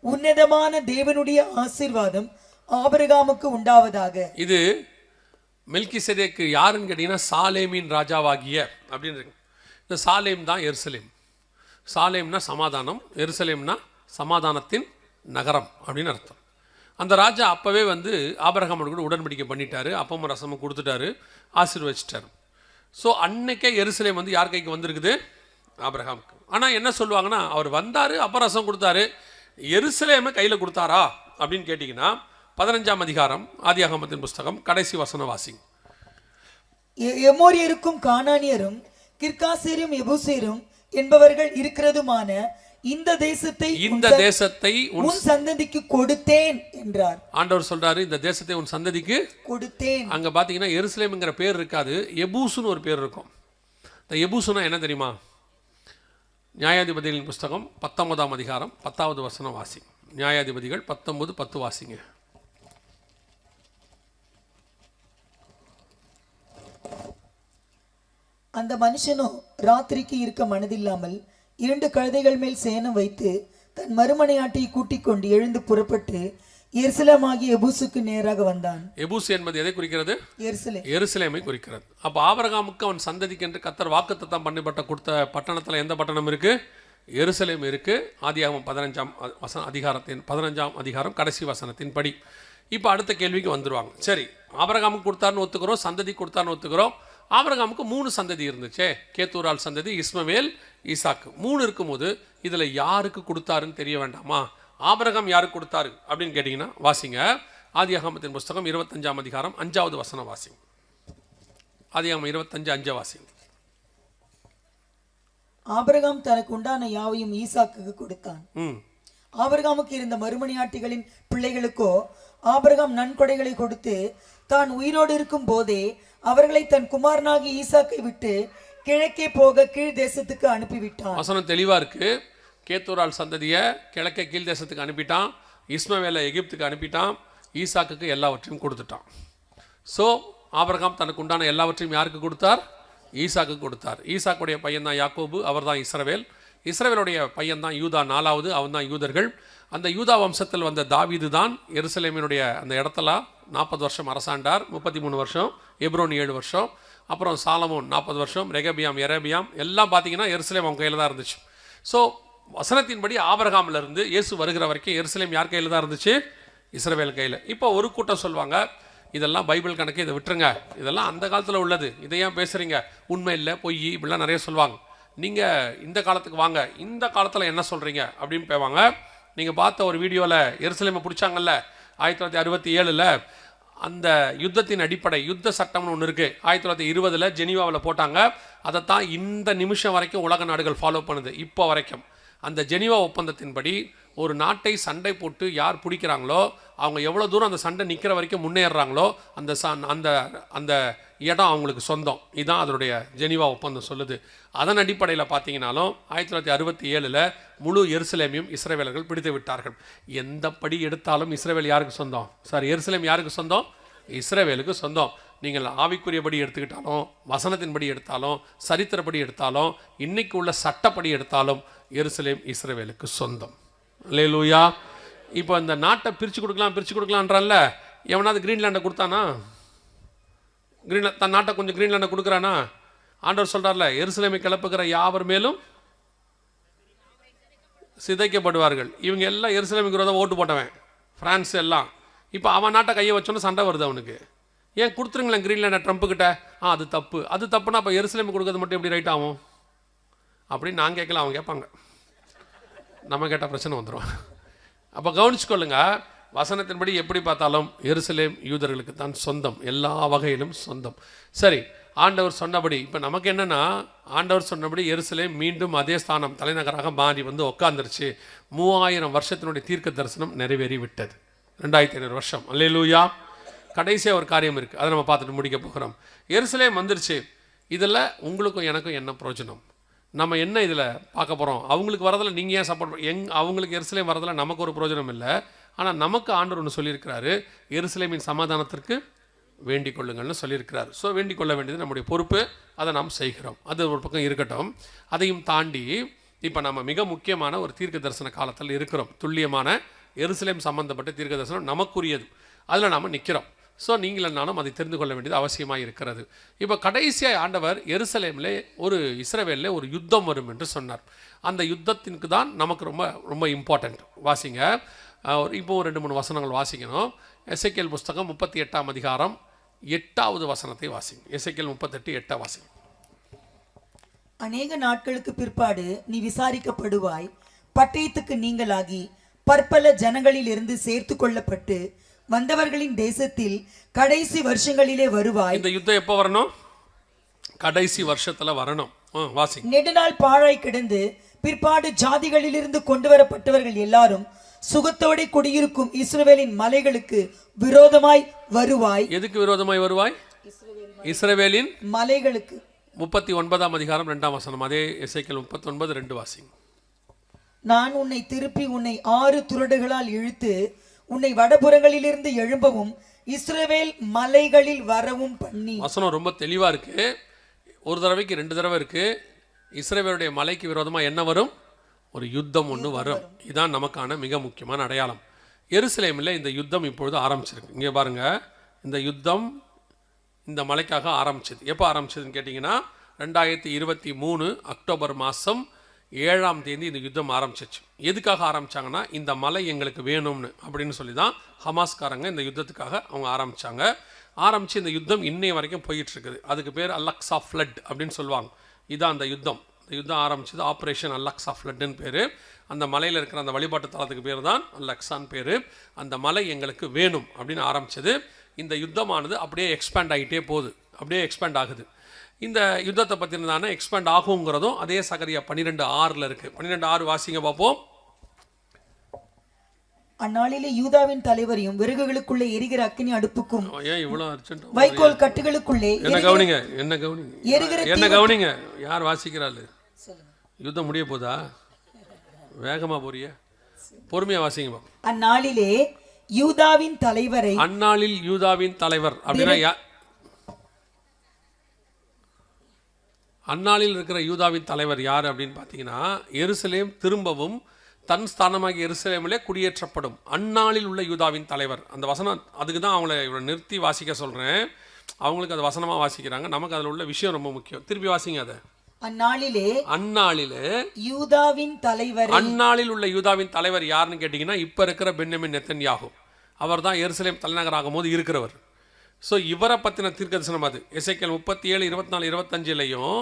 உன்னதமான தேவனுடைய ஆசீர்வாதம் ஆபிரகாமுக்கு உண்டாவதாக. இது மெல்கிசேதேக்கு யாருன்னு கேட்டீங்கன்னா, சாலேமின் ராஜாவாகிய அப்படின்னு இருக்கு. இந்த சாலேம் தான் எருசலேம். சாலேம்னா சமாதானம், எருசலேம்னா சமாதானத்தின் நகரம் அப்படின்னு அர்த்தம். அந்த ராஜா அப்போவே வந்து ஆபிரகாமோட கூட உடன்படிக்கை பண்ணிட்டாரு, அப்பமும் ரசமும் கொடுத்துட்டாரு, ஆசீர்வதிச்சிட்டாரு. ஸோ அன்னைக்கே எருசலேம் வந்து யார் கைக்கு வந்திருக்குது? ஆபிரகாமுக்கு. ஆனால் என்ன சொல்லுவாங்கன்னா, அவர் வந்தார், அப்போ ரசம் கொடுத்தாரு, எருசலேமை கையில் கொடுத்தாரா அப்படின்னு கேட்டிங்கன்னா 15ஆம் அதிகாரம் ஆதியாகமத்தின் புஸ்தகம் கடைசி வசன வாசிங்க. எமோரியருக்கும் கானானியரும் கிர்காசேரும் எபூசேரும் என்பவர்கள் இருக்கிறதுமான இந்த தேசத்தை உன் சந்ததிக்கு கொடுத்தேன் என்றார். ஆண்டவர் சொல்றாரு, இந்த தேசத்தை உன் சந்ததிக்கு கொடுத்தேன். அங்க பாத்தீங்கன்னா எருசலேம்ங்கிற பேர் இருக்காது, எபூசுன்னு ஒரு பேர் இருக்கும். இந்த எபூசுனா என்ன தெரியுமா? நியாயாதிபதிகளின் புஸ்தகம் 19ஆம் அதிகாரம் 10வது வசனம் வாசி. நியாயாதிபதிகள் 19:10 வாசிங்க. அந்த மனுஷனோ ராத்திரிக்கு இருக்க மனதில்லாமல் 2 கழுதைகள் மேல் சேணம் வைத்து தன் மறுமனையாட்டியை கூட்டிக் கொண்டு எழுந்து புறப்பட்டு எருசலேமாகிய எபூசுக்கு நேராக வந்தான். எபூசு என்பது எதை குறிக்கிறது? எருசலேமை குறிக்கிறது. அப்போ ஆபிரகாமுக்கு அவன் சந்ததிக்கு என்று கர்த்தர் வாக்குத்தத்தம் பண்ணப்பட்ட கொடுத்த பட்டணத்தில் எந்த பட்டணம் இருக்கு? எருசலேம் இருக்கு. ஆதியாகமம் 15ஆம் அதிகாரம் கடைசி வசனத்தின் படி. இப்போ அடுத்த கேள்விக்கு வந்துருவாங்க. சரி, ஆபிரகாமுக்கு கொடுத்தாருன்னு ஒத்துக்கிறோம், சந்ததி கொடுத்தாருன்னு ஒத்துக்கிறோம். ஆபிரகாமுக்கு 3 சந்ததி இருந்துச்சே, கேத்தூரால் சந்ததி, இஸ்மவேல், ஈசாக்கு. 3 இருக்கும்போது இதில் யாருக்கு கொடுத்தாருன்னு தெரிய வேண்டாமா? ஆபிரகாம் யாருக்கு கொடுத்தாரு அப்படின்னு கேட்டிங்கன்னா வாசிங்க. ஆதியாகமத்தின் புஸ்தகம் 25ஆம் அதிகாரம் 5வது வசனம் வாசிங்க. ஆதியாகமம் 25:5 வாசிங்க. ஆபிரகாம் தனக்கு உண்டான யாவையும் ஈசாக்குக்கு கொடுத்தான். ஆபிரகாமுக்கு இருந்த மறுமணியாட்டிகளின் பிள்ளைகளுக்கோ ஆபிரகாம் நன்கொடைகளை கொடுத்து தான் உயிரோடு இருக்கும் போதே அவர்களை தன் குமாரனாகி ஈசாக்கை விட்டு கிழக்கே போக கீழ் தேசத்துக்கு அனுப்பிவிட்டான். வசனம் தெளிவா இருக்கு. கேத்தூரால் சந்ததியை கிழக்கே கீழ் தேசத்துக்கு அனுப்பிட்டான், இஸ்மவேலை எகிப்துக்கு அனுப்பிட்டான், ஈசாக்குக்கு எல்லாவற்றையும் கொடுத்துட்டான். ஸோ ஆபிரகாம் தனக்கு உண்டான எல்லாவற்றையும் யாருக்கு கொடுத்தார்? ஈசாக்கு கொடுத்தார். ஈசாக்குடைய பையன் தான் யாக்கோபு, அவர் தான் இஸ்ரவேல். இஸ்ரவேலுடைய பையன் தான் யூதா, 4வது, அவன் தான் யூதர்கள். அந்த யூதா வம்சத்தில் வந்த தாவீது தான் எருசலேமினுடைய அந்த இடத்துல 40 வருஷம் அரசாண்டார். 33 வருஷம், எப்ரோன் 7 வருஷம், அப்புறம் சாலமோன் 40 வருஷம், ரெகபியாம், எரேபியாம் எல்லாம் பார்த்தீங்கன்னா எருசலேம் அவங்க கையில் தான் இருந்துச்சு. ஸோ வசனத்தின்படி ஆபிரகாமில் இருந்து இயேசு வருகிற வரைக்கும் எருசலேம் யார் கையில் தான் இருந்துச்சு? இஸ்ரவேல் கையில். இப்போ ஒரு கூட்டம் சொல்லுவாங்க, இதெல்லாம் பைபிள் கணக்கு, இதை விட்டுருங்க, இதெல்லாம் அந்த காலத்தில் உள்ளது, இதை ஏன் பேசுகிறீங்க, உண்மை இல்லை, பொய், இப்படிலாம் நிறைய சொல்லுவாங்க. நீங்கள் இந்த காலத்துக்கு வாங்க, இந்த காலத்தில் என்ன சொல்கிறீங்க அப்படின்னு போவாங்க. நீங்கள் பார்த்த ஒரு வீடியோவில் எருசலேமை பிடிச்சாங்கல்ல 1967, அந்த யுத்தத்தின் அடிப்படை யுத்த சட்டம்னு ஒன்று இருக்குது. 1920 ஜெனீவாவில் போட்டாங்க. அதைத்தான் இந்த நிமிஷம் வரைக்கும் உலக நாடுகள் ஃபாலோ பண்ணுது இப்போ வரைக்கும். அந்த ஜெனீவா ஒப்பந்தத்தின்படி ஒரு நாட்டை சண்டை போட்டு யார் பிடிக்கிறாங்களோ அவங்க எவ்வளோ தூரம் அந்த சண்டை நிற்கிற வரைக்கும் முன்னேறுறாங்களோ அந்த அந்த இடம் அவங்களுக்கு சொந்தம். இதுதான் அதனுடைய ஜெனீவா ஒப்பந்தம் சொல்லுது. அதன் அடிப்படையில் பார்த்தீங்கன்னாலும் 1967 முழு எருசலேமையும் இஸ்ரவேலர்கள் பிடித்து விட்டார்கள். எந்த படி எடுத்தாலும் இஸ்ரவேல் யாருக்கு சொந்தம்? சார், எருசலேம் யாருக்கு சொந்தம்? இஸ்ரவேலுக்கு சொந்தம். நீங்கள் ஆவிக்குரியபடி எடுத்துக்கிட்டாலும், வசனத்தின்படி எடுத்தாலும், சரித்திரப்படி எடுத்தாலும், இன்னைக்கு உள்ள சட்டப்படி எடுத்தாலும் எருசலேம் இஸ்ரவேலுக்கு சொந்தம். அல்லேலூயா. இப்போ இந்த நாட்டை பிரித்து கொடுக்கலான்றான்ல, எவனாவது கிரீன்லாண்டை கொடுத்தானா? தன் நாட்டை கொஞ்சம் கிரீன்லாண்டை கொடுக்குறானா? ஆண்டவர் சொல்கிறார்ல, எருசலேமை கிளப்புகிற யாவர் மேலும் சிதைக்கப்படுவார்கள். இவங்க எல்லாம் எருசலேமுக்கு விரோதமாக ஓட்டு போட்டவன், பிரான்ஸ் எல்லாம். இப்போ அவன் நாட்டை கையை வச்சோன்னு சண்டை வருது அவனுக்கு. ஏன் கொடுத்துருங்களேன் கிரீன்லாண்டை ட்ரம்ப்புக்கிட்ட? அது தப்பு. அது தப்புனா அப்போ எருசலேமுக்கு கொடுக்கறது மட்டும் எப்படி ரைட் ஆகும் அப்படின்னு நான் கேட்கல, அவங்க கேட்பாங்க. நம்ம கேட்டால் பிரச்சனை வந்துடும். அப்போ கவனிச்சுக்கொள்ளுங்க, வசனத்தின்படி எப்படி பார்த்தாலும் எருசலேம் யூதர்களுக்கு தான் சொந்தம், எல்லா வகையிலும் சொந்தம். சரி, ஆண்டவர் சொன்னபடி இப்போ நமக்கு என்னென்னா, ஆண்டவர் சொன்னபடி எருசலேம் மீண்டும் அதே ஸ்தானம் தலைநகராக மாறி வந்து உட்காந்துருச்சு. 3000 வருஷத்தினுடைய தீர்க்க தரிசனம் நிறைவேறி விட்டது. 2500 வருஷம். அல்லேலூயா. கடைசியாக ஒரு காரியம் இருக்குது, அதை நம்ம பார்த்துட்டு முடிக்க போகிறோம். எருசலேம் வந்துருச்சு. இதில் உங்களுக்கும் எனக்கும் என்ன பிரயோஜனம்? நம்ம என்ன இதில் பார்க்க போகிறோம்? அவங்களுக்கு வரதில் நீங்கள் ஏன் சப்போர்ட் அவங்களுக்கு எருசலேம் வரதில் நமக்கு ஒரு பிரயோஜனம் இல்லை. ஆனால் நமக்கு ஆண்டவர் ஒன்று சொல்லியிருக்கிறாரு, எருசலேமின் சமாதானத்திற்கு வேண்டிக் கொள்ளுங்கள்னு சொல்லியிருக்கிறார். ஸோ வேண்டிக் கொள்ள வேண்டியது நம்முடைய பொறுப்பு, அதை நாம் செய்கிறோம். அது ஒரு பக்கம் இருக்கட்டும். அதையும் தாண்டி இப்போ நம்ம மிக முக்கியமான ஒரு தீர்க்க தரிசன காலத்தில் இருக்கிறோம். துல்லியமான எருசலேம் சம்பந்தப்பட்ட தீர்க்க தரிசனம் நமக்குரியது, அதில் நாம் நிற்கிறோம். ஸோ நீங்கள் நானும் அதை தெரிந்து கொள்ள வேண்டியது அவசியமாக இருக்கிறது. இப்போ கடைசியாக ஆண்டவர் எருசலேமில் ஒரு இஸ்ரவேலில் ஒரு யுத்தம் வரும் என்று சொன்னார். அந்த யுத்தத்திற்கு தான் நமக்கு ரொம்ப ரொம்ப இம்பார்ட்டண்ட். வாசிங்க, இப்போ 2-3 வசனங்கள் வாசிக்கணும். எசேக்கியேல் புஸ்தகம் 38ஆம் அதிகாரம் 8வது வசனத்தை வாசிங்க. எசேக்கியேல் 38:8 வாசிங்க. அநேக நாட்களுக்கு பிற்பாடு நீ விசாரிக்கப்படுவாய், பட்டயத்துக்கு நீங்களாகி பற்பல ஜனங்களில் இருந்து சேர்த்து கொள்ளப்பட்டு வந்தவர்களின் தேசத்தில் கடைசி வருஷங்களிலே வருவாய். இந்த யுத்தம் எப்போ வரணும்? கடைசி வருஷத்துல வரணும். வாசிங்க. நெடுநாள் பாழாய் கிடந்து பிற்பாடு ஜாதிகளிலிருந்து கொண்டு வரப்பட்டவர்கள் எல்லாரும் சுகத்தோட குடியிருக்கும் இஸ்ரவேலின் மலைகளுக்கு விரோதமாய் வருவாய். எதுக்கு விரோதமாய் வருவாய்? இஸ்ரவேலின் மலைகளுக்கு. 39ஆம் அதிகாரம் 2ஆம் வசனம். அதே எசேக்கியேல் 39:2 வாசிங்க. நான் உன்னை திருப்பி உன்னை 6 துறடுகளால் இழுத்து உன்னை வடபுறங்களிலிருந்து எழும்பவும் இஸ்ரவேல் மலைகளில் வரவும் பண்ணி. வசனம் ரொம்ப தெளிவா இருக்கு. ஒரு தடவைக்கு 2 தடவை இருக்கு. இஸ்ரவேலுடைய மலைக்கு விரோதமா என்ன வரும்? ஒரு யுத்தம் ஒன்று வரும். இதுதான் நமக்கான மிக முக்கியமான அடையாளம். எருசலேமில் இந்த யுத்தம் இப்பொழுது ஆரம்பிச்சிருக்கு. இங்கே பாருங்க, இந்த யுத்தம் இந்த மலைக்காக ஆரம்பிச்சது. எப்போ ஆரம்பிச்சதுன்னு கேட்டிங்கன்னா 2023 அக்டோபர் மாதம் 7ஆம் தேதி இந்த யுத்தம் ஆரம்பிச்சிச்சு. எதுக்காக ஆரம்பிச்சாங்கன்னா, இந்த மலை எங்களுக்கு வேணும்னு அப்படின்னு சொல்லி தான் ஹமாஸ்காரங்க இந்த யுத்தத்துக்காக அவங்க ஆரம்பித்து இந்த யுத்தம் இன்னைய வரைக்கும் போயிட்டு இருக்குது. அதுக்கு பேர் அலக்ஸா ஃப்ளட் அப்படின்னு சொல்லுவாங்க. இதான் அந்த யுத்தம். இந்த யுத்தம் ஆரம்பிச்சது ஆப்ரேஷன் அலக்ஸா ஃப்ளட்னு பேர். அந்த மலையில் இருக்கிற அந்த வழிபாட்டு தளத்துக்கு பேர் தான் அலக்ஸான்னு பேர். அந்த மலை எங்களுக்கு வேணும் அப்படின்னு ஆரம்பிச்சது. இந்த யுத்தமானது அப்படியே எக்ஸ்பேண்ட் ஆகிட்டே போகுது, அப்படியே எக்ஸ்பேண்ட் ஆகுது. இந்த யுத்தத்தை பற்றினதான எக்ஸ்பேண்ட் ஆகுங்கிறதும் அதே சகரியா 12:6 இருக்குது. 12:6 வாசிங்க பார்ப்போம். அந்நாளிலே யூதாவின் தலைவரையும் விறகுகளுக்குள்ளே எரிகிற அக்கினி அடுப்புக்கும் வைக்கோல் கட்டுகளுக்குள்ளே என்ன கவனிங்க. யார் வாசிக்கிறாள்? யுத்தம் முடிய போதா? வேகமா போறிய? பொறுமையா வாசிங்க. அந்நாளிலே யூதாவின் தலைவரை. அந்நாளில் யூதாவின் தலைவர் அப்படின்னா அந்நாளில் இருக்கிற யூதாவின் தலைவர் யார் அப்படின்னு பார்த்தீங்கன்னா, எருசலேம் திரும்பவும் தன் ஸ்தானமாகிய எருசலேமிலே குடியேற்றப்படும் அந்நாளில் உள்ள யூதாவின் தலைவர். அந்த வசனம் அதுக்கு தான் அவங்கள இவ்வளோ நிறுத்தி வாசிக்க சொல்கிறேன். அவங்களுக்கு அது வசனமாக வாசிக்கிறாங்க. நமக்கு அதில் உள்ள விஷயம் ரொம்ப முக்கியம். திருப்பி வாசிங்க அதை. அந்நாளிலே யூதாவின் தலைவர். அந்நாளில் உள்ள யூதாவின் தலைவர் யாருன்னு கேட்டிங்கன்னா, இப்போ இருக்கிற பென்யமின் நெத்தன்யாகு. அவர் தான் எருசலேம் தலைநகராகும் போது இருக்கிறவர். ஸோ இவரை பற்றின தீர்க்கதரிசனம் அது. எசேக்கியேல் 37, 24, 25லையும்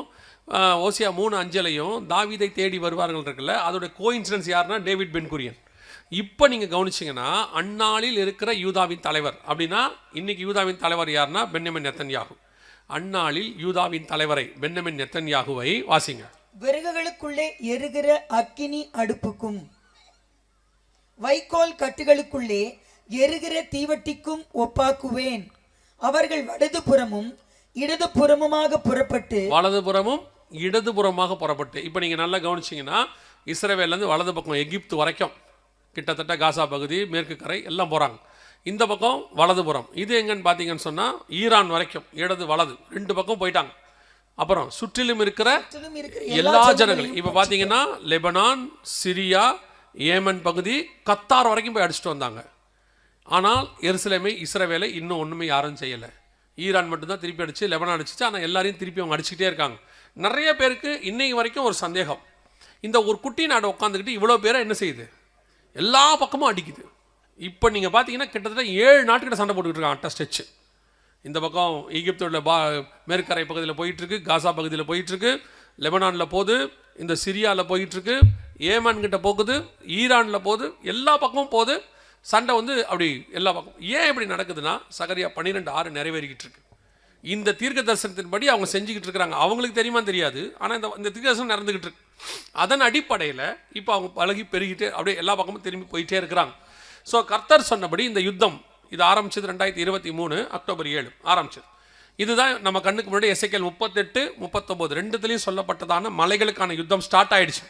ஓசியா 3:5லையும் தாவீதை தேடி வருவார்கள் இருக்குல்ல, அதோடைய கோஇன்சிடன்ஸ் யாருன்னா டேவிட் பென் குரியன். இப்போ நீங்கள் கவனிச்சிங்கன்னா, அந்நாளில் இருக்கிற யூதாவின் தலைவர் அப்படின்னா இன்னைக்கு யூதாவின் தலைவர் யாருன்னா பென்யமின் நெத்தன்யாகு. அந்நாளில் யூதாவின் தலைவரை பென்யமின் நெத்தன்யாகுவை வாசிங்க. விறகுகளுக்குள்ளே எரிகிற அக்கினி அடுப்புக்கும் வைக்கோல் கட்டுகளுக்குள்ளே எரிகிற தீவட்டிக்கும் ஒப்பாக்குவேன். அவர்கள் வலதுபுறமும் இடதுபுறமுமாக புறப்பட்டு. வலதுபுறமும் இடதுபுறமாக புறப்பட்டு. இப்போ நீங்கள் நல்லா கவனிச்சிங்கன்னா, இஸ்ரவேலேருந்து வலது பக்கம் எகிப்து வரைக்கும் கிட்டத்தட்ட காசா பகுதி, மேற்கு கரை எல்லாம் போகிறாங்க. இந்த பக்கம் வலதுபுறம். இது எங்கன்னு பார்த்தீங்கன்னு சொன்னால் ஈரான் வரைக்கும் இடது வலது 2 பக்கம் போயிட்டாங்க. அப்புறம் சுற்றிலும் இருக்கிற எல்லா ஜனங்களும் இப்போ பார்த்தீங்கன்னா லெபனான், சிரியா, ஏமன் பகுதி, கத்தார் வரைக்கும் போய் அடிச்சுட்டு வந்தாங்க. ஆனால் எருசலேமை இஸ்ரவேலை இன்னும் ஒன்றுமே யாரும் செய்யலை. ஈரான் மட்டும்தான் திருப்பி அடிச்சு, லெபனான் அடிச்சிச்சு. ஆனால் எல்லாரையும் திருப்பி அவங்க அடிச்சுக்கிட்டே இருக்காங்க. நிறைய பேருக்கு இன்னைக்கு வரைக்கும் ஒரு சந்தேகம், இந்த ஒரு குட்டி நாடு உட்காந்துக்கிட்டு இவ்வளோ பேரை என்ன செய்யுது? எல்லா பக்கமும் அடிக்குது. இப்போ நீங்கள் பார்த்தீங்கன்னா கிட்டத்தட்ட 7 நாட்டுக்கிட்ட சண்டை போட்டுக்கிட்டு இருக்காங்க அட்டஸ்டச்சு. இந்த பக்கம் ஈகிப்தோட மேற்கரை பகுதியில் போயிட்டுருக்கு, காசா பகுதியில் போயிட்டுருக்கு, லெபனானில் போகுது, இந்த சிரியாவில் போயிட்டுருக்கு, ஏமன்கிட்ட போகுது, ஈரானில் போகுது, எல்லா பக்கமும் போகுது. சண்டை அப்படி எல்லா பக்கம். ஏன் இப்படி நடக்குதுன்னா, சகரியா 12:6 நிறைவேறிக்கிட்டு இருக்கு. இந்த தீர்க்க தரிசனத்தின்படி அவங்க செஞ்சுக்கிட்டு இருக்கிறாங்க. அவங்களுக்கு தெரியுமா தெரியாது, ஆனால் இந்த தீர்க்க தரிசனம் நடந்துக்கிட்டு இருக்கு. அதன் அடிப்படையில் இப்போ அவங்க பழகி பெருகிட்டு அப்படியே எல்லா பக்கமும் திரும்பி போயிட்டே இருக்கிறாங்க. ஸோ கர்த்தர் சொன்னபடி இந்த யுத்தம் இது ஆரம்பிச்சது 2023 அக்டோபர் 7 ஆரம்பிச்சது. இதுதான் நம்ம கண்ணுக்கு முன்னாடி எசேக்கியேல் 38, 39 ரெண்டுத்துலேயும் சொல்லப்பட்டதான மலைகளுக்கான யுத்தம் ஸ்டார்ட் ஆகிடுச்சு.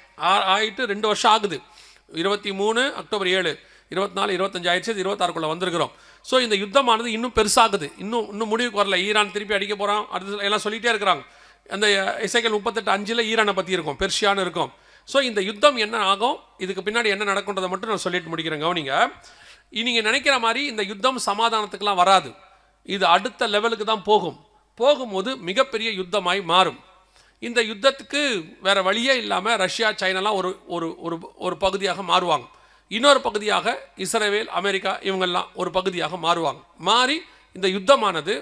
ஆகிட்டு 2 வருஷம் ஆகுது. 23 அக்டோபர் 7, 24, 25 ஆயிடுச்சு. 26க்குள்ளே வந்திருக்கிறோம். ஸோ இந்த யுத்தமானது இன்னும் பெருசாகுது. இன்னும் முடிவுக்கு வரல. ஈரான் திருப்பி அடிக்க போகிறான், அது எல்லாம் சொல்லிகிட்டே இருக்கிறாங்க. அந்த எசேக்கியேல் 38:5 ஈரானை பற்றி இருக்கும், பெர்ஷியான்னு இருக்கும். ஸோ இந்த யுத்தம் என்ன ஆகும், இதுக்கு பின்னாடி என்ன நடக்குன்றதை மட்டும் நான் சொல்லிட்டு முடிக்கிறேன். கவனிங்க. நீங்கள் நினைக்கிற மாதிரி இந்த யுத்தம் சமாதானத்துக்கெலாம் வராது. இது அடுத்த லெவலுக்கு தான் போகும்போது மிகப்பெரிய யுத்தமாய் மாறும். இந்த யுத்தத்துக்கு வேறு வழியே இல்லாமல் ரஷ்யா, சைனாலாம் ஒரு ஒரு ஒரு பகுதியாக மாறுவாங்க. இன்னொரு பகுதியாக இஸ்ரேல், அமெரிக்கா இவங்கெல்லாம் ஒரு பகுதியாக மாறுவாங்க. மாறி இந்த யுத்தமானது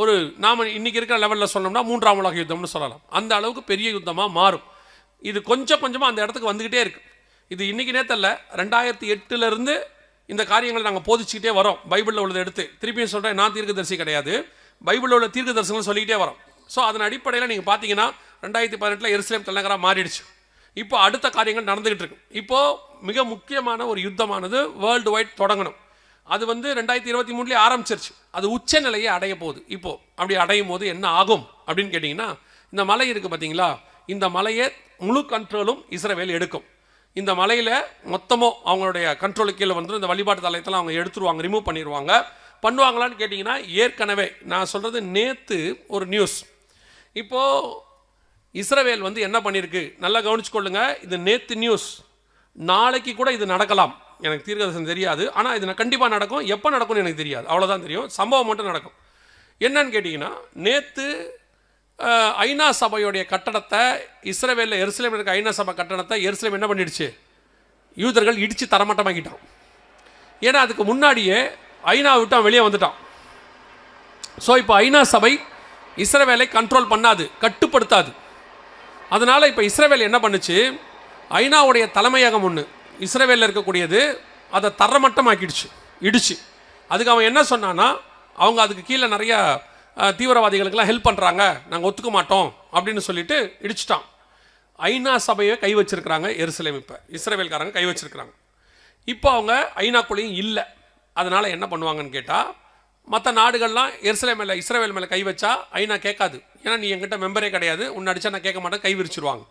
ஒரு நாம் இன்றைக்கி இருக்கிற லெவலில் சொன்னோம்னா 3ஆம் உலக யுத்தம்னு சொல்லலாம். அந்த அளவுக்கு பெரிய யுத்தமாக மாறும். இது கொஞ்சம் கொஞ்சமாக அந்த இடத்துக்கு வந்துக்கிட்டே இருக்குது. இது இன்றைக்கி நேரத்தில் 2008 இந்த காரியங்களை நாங்கள் போதிச்சுக்கிட்டே வரோம். பைபிளில் உள்ளதை எடுத்து திருப்பியும் சொல்கிறேன், நான் தீர்க்கதரிசி கிடையாது, பைபிளில் உள்ள தீர்க்கதரிசனங்கள் சொல்லிக்கிட்டே வரோம். ஸோ அதன் அடிப்படையில் நீங்கள் பார்த்தீங்கன்னா 2018 எருசலேம் தலைநகராக மாறிடுச்சு. இப்போ அடுத்த காரியங்கள் நடந்துக்கிட்டு இருக்கு. இப்போது மிக முக்கியமான ஒரு யுத்தமானது வேர்ல்டு வைட் தொடங்கணும். அது 2023 ஆரம்பிச்சிருச்சு. அது உச்ச நிலையை அடைய போகுது. இப்போது அப்படி அடையும் போது என்ன ஆகும் அப்படின்னு கேட்டிங்கன்னா, இந்த மலை இருக்குது பார்த்தீங்களா, இந்த மலையை முழு கண்ட்ரோலும் இஸ்ரவேல் எடுக்கும். இந்த மலையில் மொத்தமும் அவங்களுடைய கண்ட்ரோலுக்கு கீழே வந்து இந்த வழிபாட்டு தலத்தில் அவங்க எடுத்துருவாங்க, ரிமூவ் பண்ணிடுவாங்க. பண்ணுவாங்களான்னு கேட்டிங்கன்னா, ஏற்கனவே நான் சொல்கிறது நேற்று ஒரு நியூஸ். இப்போது இஸ்ரவேல் என்ன பண்ணியிருக்கு, நல்லா கவனிச்சுக்கொள்ளுங்க. இது நேற்று நியூஸ். நாளைக்கு கூட இது நடக்கலாம். எனக்கு தீர்க்கதரிசனம் தெரியாது, ஆனால் இது கண்டிப்பாக நடக்கும். எப்போ நடக்கும்னு எனக்கு தெரியாது, அவ்வளோதான் தெரியும். சம்பவம் மட்டும் நடக்கும். என்னன்னு கேட்டிங்கன்னா, நேற்று ஐநா சபையுடைய கட்டடத்தை இஸ்ரவேலில் எருசலேம் இருக்க ஐநா சபை கட்டடத்தை எருசலேம் என்ன பண்ணிடுச்சு, யூதர்கள் இடித்து தரமட்டமாக்கிட்டான். ஏன்னா அதுக்கு முன்னாடியே ஐநா விட்டு அவன் வெளியே வந்துட்டான். ஸோ இப்போ ஐநா சபை இஸ்ரவேலை கண்ட்ரோல் பண்ணாது, கட்டுப்படுத்தாது. அதனால் இப்போ இஸ்ரவேல் என்ன பண்ணுச்சு, ஐநாவுடைய தலைமையகம் ஒன்று இஸ்ரவேலில் இருக்கக்கூடியது, அதை தரமட்டமாக்கிடுச்சு, இடிச்சு. அதுக்கு அவன் என்ன சொன்னான்னா, அவங்க அதுக்கு கீழே நிறைய தீவிரவாதிகளுக்கெல்லாம் ஹெல்ப் பண்ணுறாங்க, நாங்கள் ஒத்துக்க மாட்டோம் அப்படின்னு சொல்லிட்டு இடிச்சிட்டான். ஐநா சபையை கை வச்சிருக்கிறாங்க எருசலேம். இப்போ இஸ்ரவேல்காரங்க கை வச்சிருக்கிறாங்க. இப்போ அவங்க ஐநாக்குள்ளேயும் இல்லை. அதனால் என்ன பண்ணுவாங்கன்னு கேட்டால், மற்ற நாடுகள்லாம் இஸ்ரவேல் மேலே கை வச்சா ஐநா கேட்காது. ஏன்னா நீ என்கிட்ட மெம்பரே கிடையாது, உன்னை அடித்தா நான் கேட்க மாட்டேன், கை விரிச்சிருவாங்க.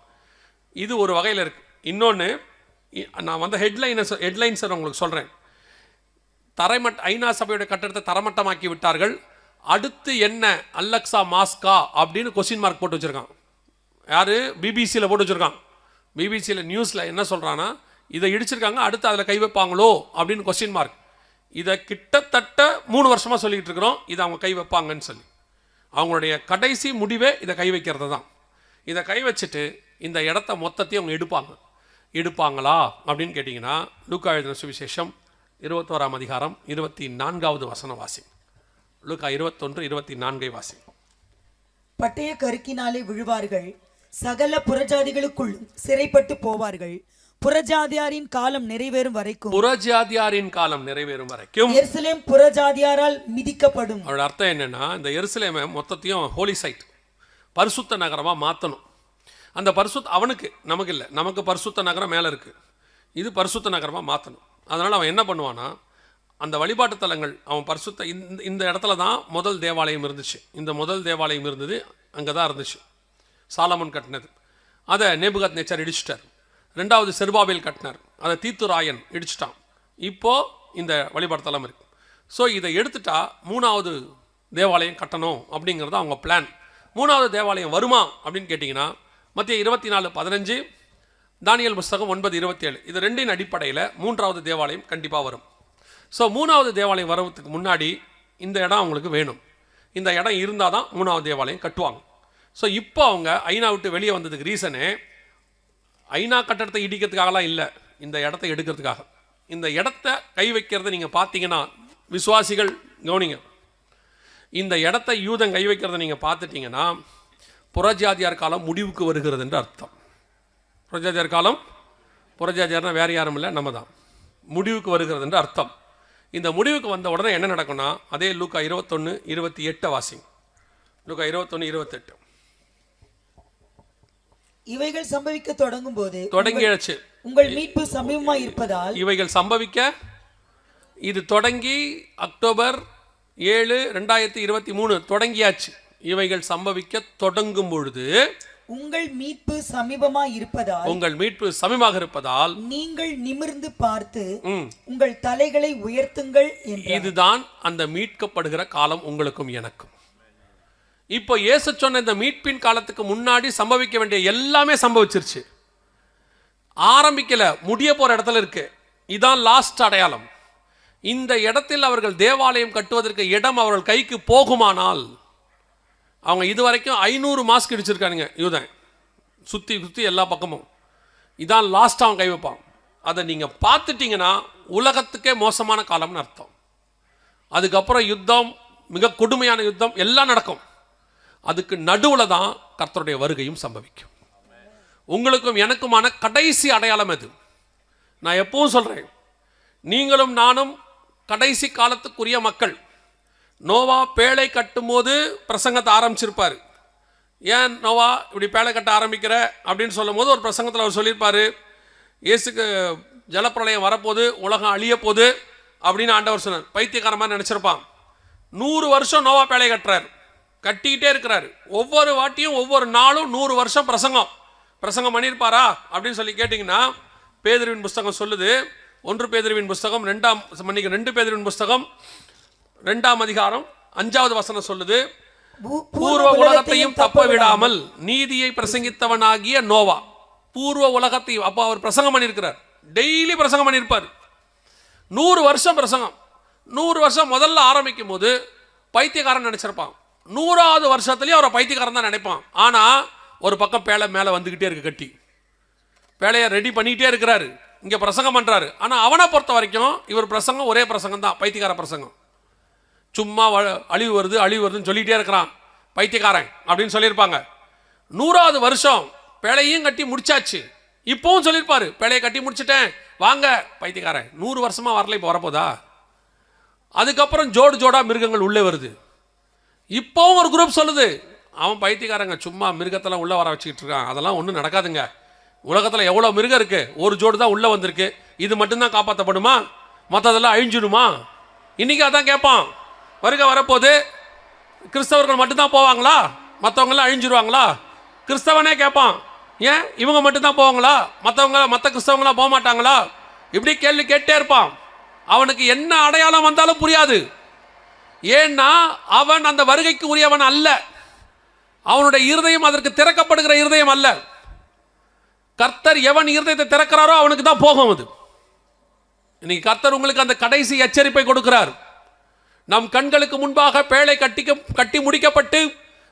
இது ஒரு வகையில் இருக்குது. இன்னொன்று, நான் ஹெட்லைன்ஸை உங்களுக்கு சொல்கிறேன். ஐநா சபையோட கட்டடத்தை தரமட்டமாக்கி விட்டார்கள். அடுத்து என்ன அல்லக்ஸா மாஸ்கா அப்படின்னு கொஸ்டின் மார்க் போட்டு வச்சுருக்கான். யார்? பிபிசியில் போட்டு வச்சுருக்கான். பிபிசியில் நியூஸில் என்ன சொல்கிறான்னா, இதை இடிச்சிருக்காங்க, அடுத்து அதில் கை வைப்பாங்களோ அப்படின்னு கொஸ்டின் மார்க். இதை கிட்டத்தட்ட 3 வருஷமாக சொல்லிக்கிட்டு இருக்கிறோம், இதை அவங்க கை வைப்பாங்கன்னு சொல்லி. அவங்களுடைய கடைசி முடிவே இதை கை வைக்கிறது தான். இதை கை வச்சுட்டு இந்த இடத்த மொத்தத்தையும் அவங்க எடுப்பாங்களா அப்படின்னு கேட்டிங்கன்னா, லூக்கா எழுதின சுவிசேஷம் 21ஆம் அதிகாரம் 24வது வசனம் வாசி. லூக்கா 21:24 வாசி. பட்டய கருக்கினாலே விழுவார்கள், சகல புறஜாதிகளுக்குள்ளும் சிறைப்பட்டு போவார்கள், புறஜாதியாரின் காலம் நிறைவேறும் வரைக்கும் எருசலேம் புறஜாதியாரால் மிதிக்கப்படும். அவரோட அர்த்தம் என்னன்னா, இந்த எருசலேமை மொத்தத்தையும் ஹோலி சைட், பரிசுத்த நகரமாக மாற்றணும். அந்த அவனுக்கு, நமக்கு இல்லை, நமக்கு பரிசுத்த நகரம் மேலே இருக்குது, இது பரிசுத்த நகரமாக மாற்றணும். அதனால் அவன் என்ன பண்ணுவான்னா, அந்த வழிபாட்டு தலங்கள் அவன் இந்த இடத்துல தான் முதல் தேவாலயம் இருந்துச்சு. இந்த முதல் தேவாலயம் இருந்தது, அங்கே தான் இருந்துச்சு, சாலமன் கட்டினது. அதை நேபுகாத்நேச்சார் இடிச்சிட்டார். 2வது செருபாபேல் கட்டினார், அதை தீத்துராயன் இடிச்சிட்டான். இப்போது இந்த வழிபாட்டு தலம் இருக்குது. ஸோ இதை எடுத்துட்டா 3வது தேவாலயம் கட்டணும் அப்படிங்கிறது அவங்க பிளான். 3வது தேவாலயம் வருமா அப்படின்னு கேட்டிங்கன்னா, மத்திய 24:15, தானியல் புஸ்தகம் 9:27, இது 2 அடிப்படையில் 3வது தேவாலயம் கண்டிப்பாக வரும். ஸோ 3வது தேவாலயம் வரதுக்கு முன்னாடி இந்த இடம் அவங்களுக்கு வேணும். இந்த இடம் இருந்தால் தான் 3வது தேவாலயம் கட்டுவாங்க. ஸோ இப்போ அவங்க ஐநா விட்டு வெளியே வந்ததுக்கு ரீசனே ஐநா கட்டடத்தை இடிக்கிறதுக்காகலாம் இல்லை, இந்த இடத்த எடுக்கிறதுக்காக. இந்த இடத்த கை வைக்கிறத நீங்கள் பார்த்தீங்கன்னா, விசுவாசிகள் கவனிங்க, இந்த இடத்த யூதன் கை வைக்கிறத நீங்கள் பார்த்துட்டிங்கன்னா, புறஜாதியார் காலம் முடிவுக்கு வருகிறது என்று அர்த்தம். புறஜாதியார் காலம், புறஜாதியார்னா வேறு யாரும் இல்லை, நம்ம தான், முடிவுக்கு வருகிறது என்று அர்த்தம். இந்த முடிவுக்கு வந்த உடனே என்ன நடக்கும்னா, அதே லூக்கா 21:28 வாசிங்க. லூக்கா 21:28. இவைகள் சம்பவிக்க தொடங்கும் போது தொடங்கியாச்சு, உங்கள் மீட்பு சமீபமாய் இருப்பதால், இவைகள் சம்பவிக்க, இது தொடங்கி அக்டோபர் 7, 2023 தொடங்கியாச்சு. இவைகள் சம்பவிக்க தொடங்கும் பொழுது உங்கள் மீட்பு சமீபமாய் இருப்பதால், உங்கள் மீட்பு சமீபமாக இருப்பதால் நீங்கள் நிமிர்ந்து பார்த்து உங்கள் தலைகளை உயர்த்துங்கள் என்றார். இதுதான் அந்த மீட்கப்படுகிற காலம் உங்களுக்கும் எனக்கும். இப்போ இயேசு சொன்ன இந்த மீட்பின் காலத்துக்கு முன்னாடி சம்பவிக்க வேண்டிய எல்லாமே சம்பவிச்சிருச்சு. ஆரம்பிக்கல, முடிய போற இடத்துல இருக்கு. இதான் லாஸ்ட் அடையாளம். இந்த இடத்தில் அவர்கள் தேவாலயம் கட்டுவதற்கு இடம் அவர்கள் கைக்கு போகுமானால், அவங்க இதுவரைக்கும் 500 மாஸ்க் இடிச்சிருக்கானுங்க யூதன், சுற்றி சுற்றி எல்லா பக்கமும். இதான் லாஸ்ட் அவன் கை வைப்பான். அதை நீங்கள் பார்த்துட்டீங்கன்னா உலகத்துக்கே மோசமான காலம்னு அர்த்தம். அதுக்கப்புறம் யுத்தம், மிக கொடுமையான யுத்தம் எல்லாம் நடக்கும். அதுக்கு நடுவில் தான் கர்த்தருடைய வருகையும் சம்பவிக்கும். உங்களுக்கும் எனக்குமான கடைசி அடையாளம் எது? நான் எப்பவும் சொல்கிறேன், நீங்களும் நானும் கடைசி காலத்துக்குரிய மக்கள். நோவா பேழை கட்டும்போது பிரசங்கத்தை ஆரம்பிச்சிருப்பார். ஏன் நோவா இப்படி பேழை கட்ட ஆரம்பிக்கிற அப்படின்னு சொல்லும் போது ஒரு பிரசங்கத்தில் அவர் சொல்லியிருப்பார், இயேசுக்கு ஜலப்பிரளயம் வரப்போது, உலகம் அழிய போது அப்படின்னு ஆண்டவர் சொன்னார். பைத்தியக்கார மாதிரி நினச்சிருப்பான். 100 வருஷம் நோவா பேழை கட்டுறாரு, கட்டிக்கிட்டே இருக்கிறாரு. ஒவ்வொரு வாட்டியும் ஒவ்வொரு நாளும் 100 வருஷம் பிரசங்கம் பண்ணியிருப்பாரா அப்படின்னு சொல்லி கேட்டிங்கன்னா, பேதுருவின் புஸ்தகம் சொல்லுது, 1 பேதுருவின் புஸ்தகம் 2 பேதுருவின் புஸ்தகம் 2ஆம் அதிகாரம் 5வது வசனம் சொல்லுது, பூர்வ உலகத்தையும் தப்ப விடாமல் நீதியை பிரசங்கித்தவனாகிய நோவா. பூர்வ உலகத்தையும், அப்போ அவர் பிரசங்கம் பண்ணியிருக்கிறார், டெய்லி பிரசங்கம் பண்ணியிருப்பார். 100 வருஷம் பிரசங்கம். 100 வருஷம் முதல்ல ஆரம்பிக்கும் போது பைத்தியக்காரன் நினைச்சிருப்பான். 100வது வருஷத்துலேயும் அவரை பைத்தியக்காரன் தான் நினைப்பான். ஆனால் ஒரு பக்கம் பேழை மேலே வந்துக்கிட்டே இருக்கு, கட்டி பேழையை ரெடி பண்ணிக்கிட்டே இருக்கிறாரு, இங்கே பிரசங்கம் பண்ணுறாரு. ஆனால் அவனை பொறுத்த வரைக்கும் இவர் பிரசங்கம் ஒரே பிரசங்கம் தான், பைத்தியக்கார பிரசங்கம். சும்மா அழிவு வருதுன்னு சொல்லிகிட்டே இருக்கிறான், பைத்தியக்காரன் அப்படின்னு சொல்லியிருப்பாங்க. 100வது வருஷம் பேழையும் கட்டி முடிச்சாச்சு, இப்போவும் சொல்லியிருப்பாரு, பேழையை கட்டி முடிச்சிட்டேன் வாங்க, பைத்தியக்காரன் 100 வருஷமாக வரல, இப்போ வரப்போதா? அதுக்கப்புறம் ஜோடாக மிருகங்கள் உள்ளே வருது. இப்போவும் ஒரு குரூப் சொல்லுது, அவன் பைத்தியக்காரங்க, சும்மா மிருகத்தெல்லாம் உள்ளே வர வச்சுக்கிட்டு இருக்கான், அதெல்லாம் ஒன்றும் நடக்காதுங்க. உலகத்தில் எவ்வளோ மிருகம் இருக்குது, ஒரு ஜோடு தான் உள்ளே வந்திருக்கு, இது மட்டும்தான் காப்பாற்றப்படுமா, மற்றதெல்லாம் அழிஞ்சிடுமா? இன்றைக்கி அதான் கேட்பான், வருகை வரப்போது கிறிஸ்தவர்கள் மட்டும்தான் போவாங்களா, மற்றவங்களாம் அழிஞ்சிருவாங்களா? கிறிஸ்தவனே கேட்பான், ஏன் இவங்க மட்டும்தான் போவாங்களா, மற்ற கிறிஸ்தவங்களாம் போக மாட்டாங்களா? இப்படி கேள்வி கேட்டே இருப்பான். அவனுக்கு என்ன அடையாளம் வந்தாலும் புரியாது. ஏன்னா அவன் அந்த வருகைக்கு உரியவன் அல்ல. அவனுடைய இருதயம் அதற்கு திறக்கப்படுகிற இருதயம் அல்ல. கர்த்தர் எவன் இருதயத்தை திறக்கிறாரோ அவனுக்கு தான் போகும் அது. இன்னைக்கு கர்த்தர் உங்களுக்கு அந்த கடைசி எச்சரிப்பை கொடுக்கிறார். நம் கண்களுக்கு முன்பாக பேழை கட்டி முடிக்கப்பட்டு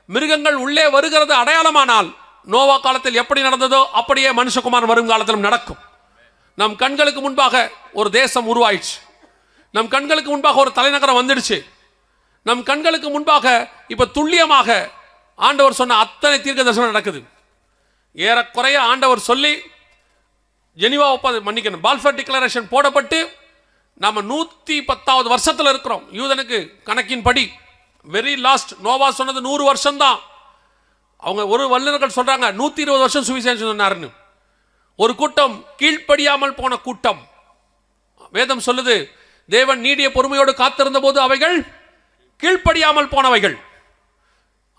மிருகங்கள் உள்ளே வருகிறது அடையாளமானால், நோவா காலத்தில் எப்படி நடந்ததோ அப்படியே மனுஷகுமாரன் வரும் காலத்திலும் நடக்கும். நம் கண்களுக்கு முன்பாக ஒரு தேசம் உருவாயிடுச்சு, நம் கண்களுக்கு முன்பாக ஒரு தலைநகரம் வந்துடுச்சு, நம் கண்களுக்கு முன்பாக இப்ப துல்லியமாக ஆண்டவர் சொன்ன அத்தனை தீர்க்க தரிசனம் நடக்குது. ஏறக்குறைய ஆண்டவர் சொல்லி ஜெனிவா பால்ஃபர் டிக்ளரேஷன் போடப்பட்டு நம்ம 110வது வருஷத்தில் இருக்கிறோம். யூதனுக்கு கணக்கின் படி வெரி லாஸ்ட். நோவா சொன்னது 100 வருஷம் தான். அவங்க ஒரு வல்லுநர்கள் சொல்றாங்க 120 வருஷம் சுவிசேஷம் சொன்னாருன்னு. ஒரு கூட்டம் கீழ்ப்படியாமல் போன கூட்டம். வேதம் சொல்லுது, தேவன் நீடிய பொறுமையோடு காத்திருந்த போது அவைகள் கீழ்ப்படியாமல் போனவைகள்.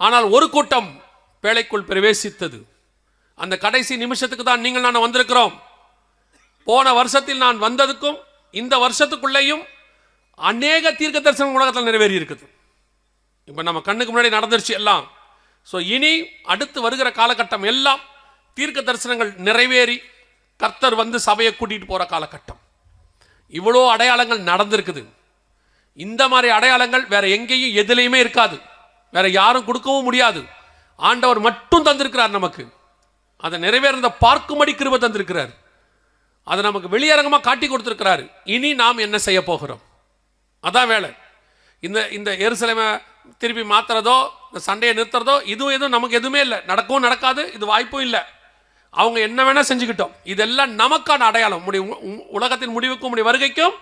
ஆனால் ஒரு கூட்டம் பேழைக்குள் பிரவேசித்தது. அந்த கடைசி நிமிஷத்துக்கு தான் நீங்கள் நான் வந்திருக்கிறோம். போன வருஷத்தில் நான் வந்ததுக்கும் இந்த வருஷத்துக்குள்ளேயும் அநேக தீர்க்க தரிசனம் உலகத்தில் நிறைவேறி இருக்குது. இப்போ நம்ம கண்ணுக்கு முன்னாடி நடந்துருச்சு எல்லாம். ஸோ இனி அடுத்து வருகிற காலகட்டம் எல்லாம் தீர்க்க தரிசனங்கள் நிறைவேறி கர்த்தர் வந்து சபையை கூட்டிகிட்டு போகிற காலகட்டம். இவ்வளோ அடையாளங்கள் நடந்திருக்குது. இந்த மாதிரி அடையாளங்கள் வேற எங்கேயும் எதுலையுமே இருக்காது, வேற யாரும் கொடுக்கவும் முடியாது. ஆண்டவர் மட்டும் தந்திருக்கிறார் நமக்கு. அதை நிறைவேறத பார்க்கும்படி கிருபை தந்திருக்கிறார். அதை நமக்கு வெளியரங்கமாக காட்டி கொடுத்துருக்கிறாரு. இனி நாம் என்ன செய்ய போகிறோம், அதான் வேலை. இந்த எருசலேமை திருப்பி மாத்துறதோ, இந்த சண்டையை நிறுத்துறதோ, எதுவும் நமக்கு எதுவுமே இல்லை, நடக்கவும் நடக்காது, இது வாய்ப்பும் இல்லை. அவங்க என்ன வேணா செஞ்சுக்கிட்டோம். இதெல்லாம் நமக்கான அடையாளம். உலகத்தின் முடிவுக்கும் வருகைக்கும்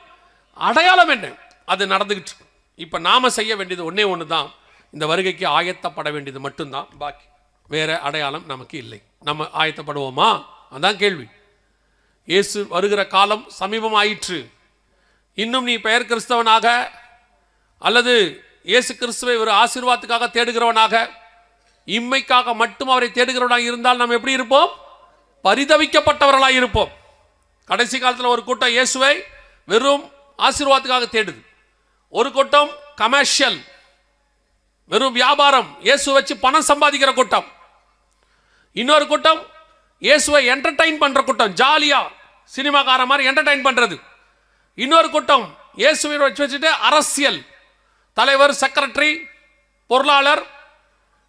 அடையாளம் என்ன, அது நடந்துகிட்டு. இப்போ நாம செய்ய வேண்டியது ஒன்னே ஒன்று தான், இந்த வருகைக்கு ஆயத்தப்பட வேண்டியது மட்டும்தான். பாக்கி வேற அடையாளம் நமக்கு இல்லை. நம்ம ஆயத்தப்படுவோமா, அதான் கேள்வி. இயேசு வருகிற காலம் சமீபம் ஆயிற்று. இன்னும் நீ பெயர் கிறிஸ்தவனாக அல்லது இயேசு கிறிஸ்துவை ஒரு ஆசீர்வாதத்துக்காக தேடுகிறவனாக, இம்மைக்காக மட்டும் அவரை தேடுகிறவனாக இருந்தால் நாம் எப்படி இருப்போம்? பரிதவிக்கப்பட்டவர்களாக இருப்போம். கடைசி காலத்தில் ஒரு கூட்டம் இயேசுவை வெறும் ஆசீர்வாதத்துக்காக தேடுது. ஒரு கூட்டம் கமர்ஷியல், வெறும் வியாபாரம், இயேசு வச்சு பணம் சம்பாதிக்கிற கூட்டம். இன்னொரு கூட்டம் இயேசுவை என்டர்டைன் பண்ற கூட்டம், ஜாலியா சினிமாக்கார மாதிரி என்டர்டைன் பண்றது. இன்னொரு கூட்டம் இயேசுவை வச்சுட்டு அரசியல் தலைவர், செக்ரட்டரி, பொருளாளர்,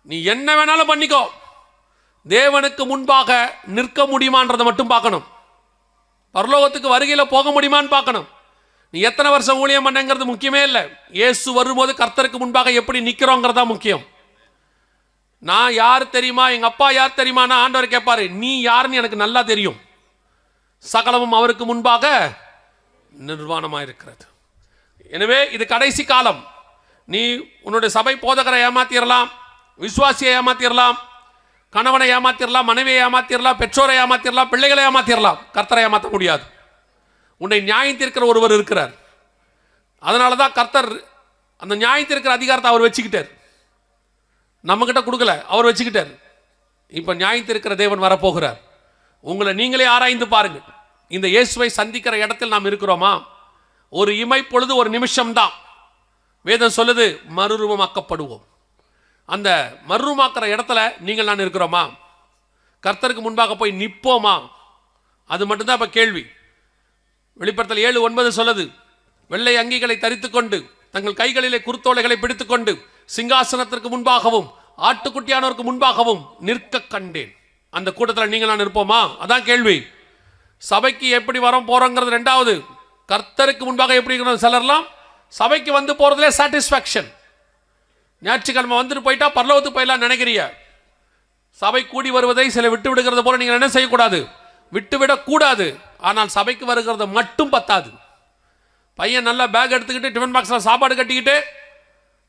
நீ என்ன வேணாலும் பண்ணிக்கோ, தேவனுக்கு முன்பாக நிற்க முடியுமான்றதை மட்டும் பார்க்கணும். பரலோகத்துக்கு வருகையில் போக முடியுமான்னு பார்க்கணும். நீ எத்தனை வருஷம் ஊழியம் பண்ணங்கிறது முக்கியமே இல்லை. இயேசு வரும்போது கர்த்தருக்கு முன்பாக எப்படி நிற்கிறோங்கிறதா முக்கியம். நான் யார் தெரியுமா, எங்க அப்பா யார் தெரியுமானா ஆண்டவர் கேட்பாரு, நீ யாருன்னு எனக்கு நல்லா தெரியும், சகலமும் அவருக்கு முன்பாக நிர்வாணமாக இருக்கிறது. எனவே இது கடைசி காலம். நீ உன்னுடைய சபை போதகரை ஏமாத்திரலாம், விசுவாசியை ஏமாத்திரலாம், கணவனை ஏமாத்திரலாம், மனைவியை ஏமாத்திரலாம், பெற்றோரை ஏமாத்திரலாம், பிள்ளைகளை ஏமாத்திரலாம், கர்த்தரை ஏமாற்ற முடியாது. உன்னை நியாயம் தீர்க்கிற ஒருவர் இருக்கிறார். அதனால தான் கர்த்தர் அந்த நியாயம் தீர்க்கிற அதிகாரத்தை அவர் வச்சுக்கிட்டார். நம்மகிட்ட கொடுக்கல, அவர் வச்சுக்கிட்டார். இப்போ நியாயம் தீர்க்கிற தேவன் வரப்போகிறார். உங்களை நீங்களே ஆராய்ந்து பாருங்கள். இந்த இயேசுவை சந்திக்கிற இடத்தில் நாம் இருக்கிறோமா? ஒரு இமைப்பொழுது, ஒரு நிமிஷம்தான். வேதம் சொல்லுது மறுரூபமாக்கப்படுவோம். அந்த மறுரூபமாக்குற இடத்துல நீங்கள் நான் இருக்கிறோமா? கர்த்தருக்கு முன்பாக போய் நிற்போமா? அது மட்டும்தான் இப்போ கேள்வி. வெளிப்படுத்தல் 7:9 சொல்லுது, வெள்ளை அங்கிகளை தரித்துக்கொண்டு தங்கள் கைகளிலே குருத்தோலைகளை பிடித்துக்கொண்டு சிங்காசனத்திற்கு முன்பாகவும் ஆட்டுக்குட்டியானவருக்கு முன்பாகவும் நிற்க கண்டேன். அந்த கூட்டத்தில் நீங்கள் நான் இருப்போமா? அதான் கேள்வி. சபைக்கு எப்படி வரோம் போறோங்கிறது ரெண்டாவது. கர்த்தருக்கு முன்பாக எப்படி இருக்கணும்? சிலர்லாம் சபைக்கு வந்து போறதுலே சாட்டிஸ்ஃபேக்ஷன். ஞாயிற்றுக்கிழமை வந்துட்டு போயிட்டா பரலோகத்துக்கு போயிடலாம் நினைக்கிறிய. சபை கூடி வருவதை சில விட்டு விடுகிறது போல நீங்கள் என்ன செய்யக்கூடாது? விட்டுவிடக்கூடாது. ஆனால் சபைக்கு வருகிறது மட்டும் பத்தாது. பையன் நல்லா பேக் எடுத்துக்கிட்டு டிஃபன் பாக்ஸில் சாப்பாடு கட்டிக்கிட்டு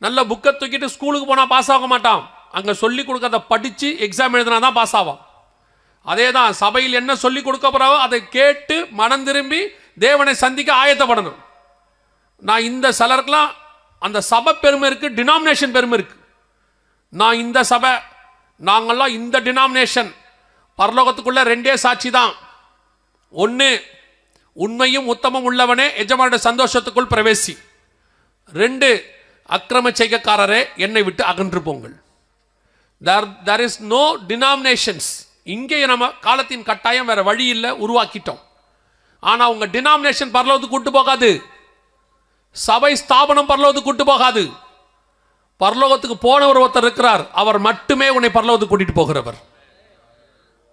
நல்ல புக்கை தூக்கிட்டு ஸ்கூலுக்கு போனால் பாஸ் ஆக மாட்டான். அங்கே சொல்லி கொடுக்கறத படித்து எக்ஸாம் எழுதினா தான் பாஸ் ஆவான். அதே தான் சபையில் என்ன சொல்லி கொடுக்க போறாவோ அதை கேட்டு மனம் திரும்பி தேவனை சந்திக்க ஆயத்தப்படணும். நான் இந்த சிலருக்கெல்லாம் அந்த சபை பெருமை இருக்கு, டினாமினேஷன் பெருமை இருக்கு. நான் இந்த சபை, நாங்கள்லாம் இந்த டினாமினேஷன். பரலோகத்துக்குள்ள ரெண்டே சாட்சி தான். ஒன்று, உண்மையும் உத்தமம் உள்ளவனே எஜமானுடைய சந்தோஷத்துக்குள் பிரவேசி. 2, அக்கிரம செய்கைக்காரரே என்னை விட்டு அகன்று போங்கள். there is no denominations. இங்கே நம்ம காலத்தின் கட்டாயம் வேற வழி இல்லை, உருவாக்கிட்டோம். ஆனா உங்க டினாமினேஷன் பரலோகத்துக்கு கூட்டு போகாது. சபை ஸ்தாபனம் பரலோகத்துக்கு கூட்டு போகாது. பரலோகத்துக்கு போனவர் ஒருத்தர் இருக்கிறார், அவர் மட்டுமே உன்னை பரலோகத்துக்கு கூட்டிட்டு போகிறவர்.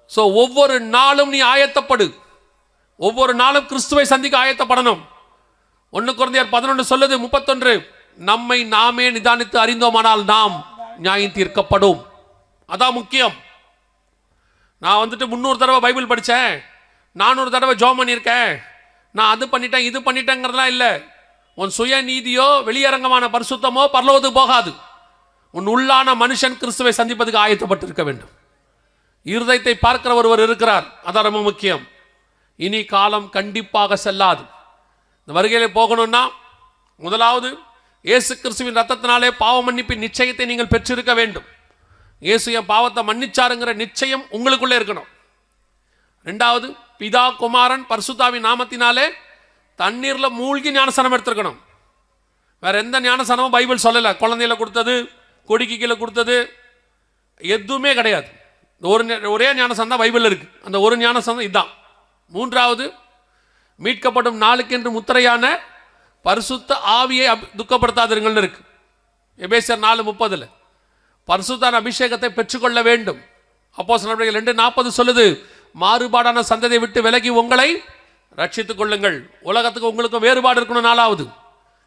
ஸோ ஒவ்வொரு நாளும் நீ ஆயத்தப்படு. ஒவ்வொரு நாளும் கிறிஸ்துவை சந்திக்க ஆயத்தப்படணும். 1 கொரிந்தியர் 11 சொல்லுது 31, நம்மை நாமே நிதானித்து அறிந்தோமானால் நாம் நியாயம் தீர்க்கப்படும். அதான் முக்கியம். நான் வந்துட்டு 300 தடவை பைபிள் படித்தேன், 400 தடவை ஜெபம் பண்ணியிருக்கேன், நான் அது பண்ணிட்டேன் இது பண்ணிட்டேங்கிறதுலாம் இல்லை. உன் சுய நீதியோ வெளியரங்கமான பரிசுத்தமோ பரலோகத்துக்கு போகாது. உன் உள்ளான மனுஷன் கிறிஸ்துவை சந்திப்பதுக்கு ஆயத்தப்பட்டிருக்க வேண்டும். இருதயத்தை பார்க்கிற ஒருவர் இருக்கிறார், அதான் ரொம்ப முக்கியம். இனி காலம் கண்டிப்பாக செல்லாது. இந்த வருகையில் போகணும்னா முதலாவது இயேசு கிறிஸ்துவின் ரத்தத்தினாலே பாவ மன்னிப்பின் நிச்சயத்தை நீங்கள் பெற்றிருக்க வேண்டும். இயேசு என் பாவத்தை மன்னிச்சாருங்கிற நிச்சயம் உங்களுக்குள்ளே இருக்கணும். 2வது, பிதா குமாரன் பரிசுத்தாவின் நாமத்தினாலே தண்ணீரில் மூழ்கி ஞானசனம் எடுத்திருக்கணும். வேற எந்த ஞானசனமும் பைபிள் சொல்லலை. குழந்தையில கொடுத்தது, கொடிக்கு கீழே கொடுத்தது எதுவுமே கிடையாது. ஒரே ஞானசனம் தான் பைபிள் இருக்கு. அந்த ஒரு ஞானசனம் இதுதான். 3வது, மீட்கப்படும் நாளுக்கென்று முத்திரையான பரிசுத்த ஆவியை துக்கப்படுத்தாதீர்கள் இருக்கு. எபேசியர் 4:30 பரிசுத்தான அபிஷேகத்தை பெற்றுக்கொள்ள வேண்டும். அப்போஸ்தலர் நடவடிக்கைகள் 2:40 சொல்லுது, மாறுபாடான சந்ததியை விட்டு விலகி உங்களை ரட்சித்துக் கொள்ளுங்கள். உலகத்துக்கு உங்களுக்கு வேறுபாடு இருக்கணும். 4வது,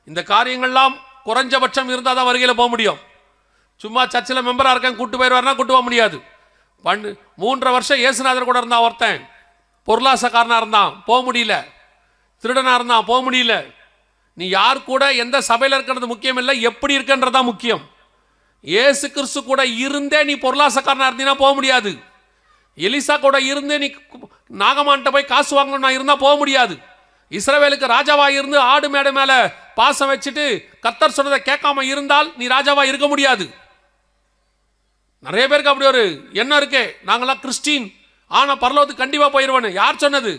இந்த காரியங்கள்லாம் குறைஞ்சபட்சம் இருந்தால் தான் வருகையில் போக முடியும். சும்மா சர்ச்சில் மெம்பராக இருக்கேன் கூட்டு போயிடுவார்னா கூட்டு போக முடியாது. 3.5 வருஷம் இயேசுநாதர் கூட இருந்தான் ஒருத்தன். பொருளாசக்காரனாக இருந்தான், போக முடியல. திருடனாக இருந்தான், போக முடியல. நீ யார் கூட எந்த சபையில் இருக்கிறது முக்கியம் இல்லை, எப்படி இருக்குன்றதான் முக்கியம். இயேசு கிறிஸ்து கூட இருந்தே நீ பொருளாசக்காரனாக இருந்தீங்கன்னா போக முடியாது. எலிசா கூட இருந்து நீ நாகமான்ட்ட போய் காசு வாங்கணும்னா இருந்தால் போக முடியாது. இஸ்ரவேலுக்கு ராஜாவாக இருந்து ஆடு மேடை மேலே பாசம் வச்சுட்டு கர்த்தர் சொன்னதை கேட்காம இருந்தால் நீ ராஜாவாக இருக்க முடியாது. நிறைய பேருக்கு அப்படி ஒரு எண்ணம் இருக்கே, நாங்களாம் கிறிஸ்டின் ஆனால் பரலோகத்துக்கு கண்டிப்பாக போயிடுவானு. யார் சொன்னது?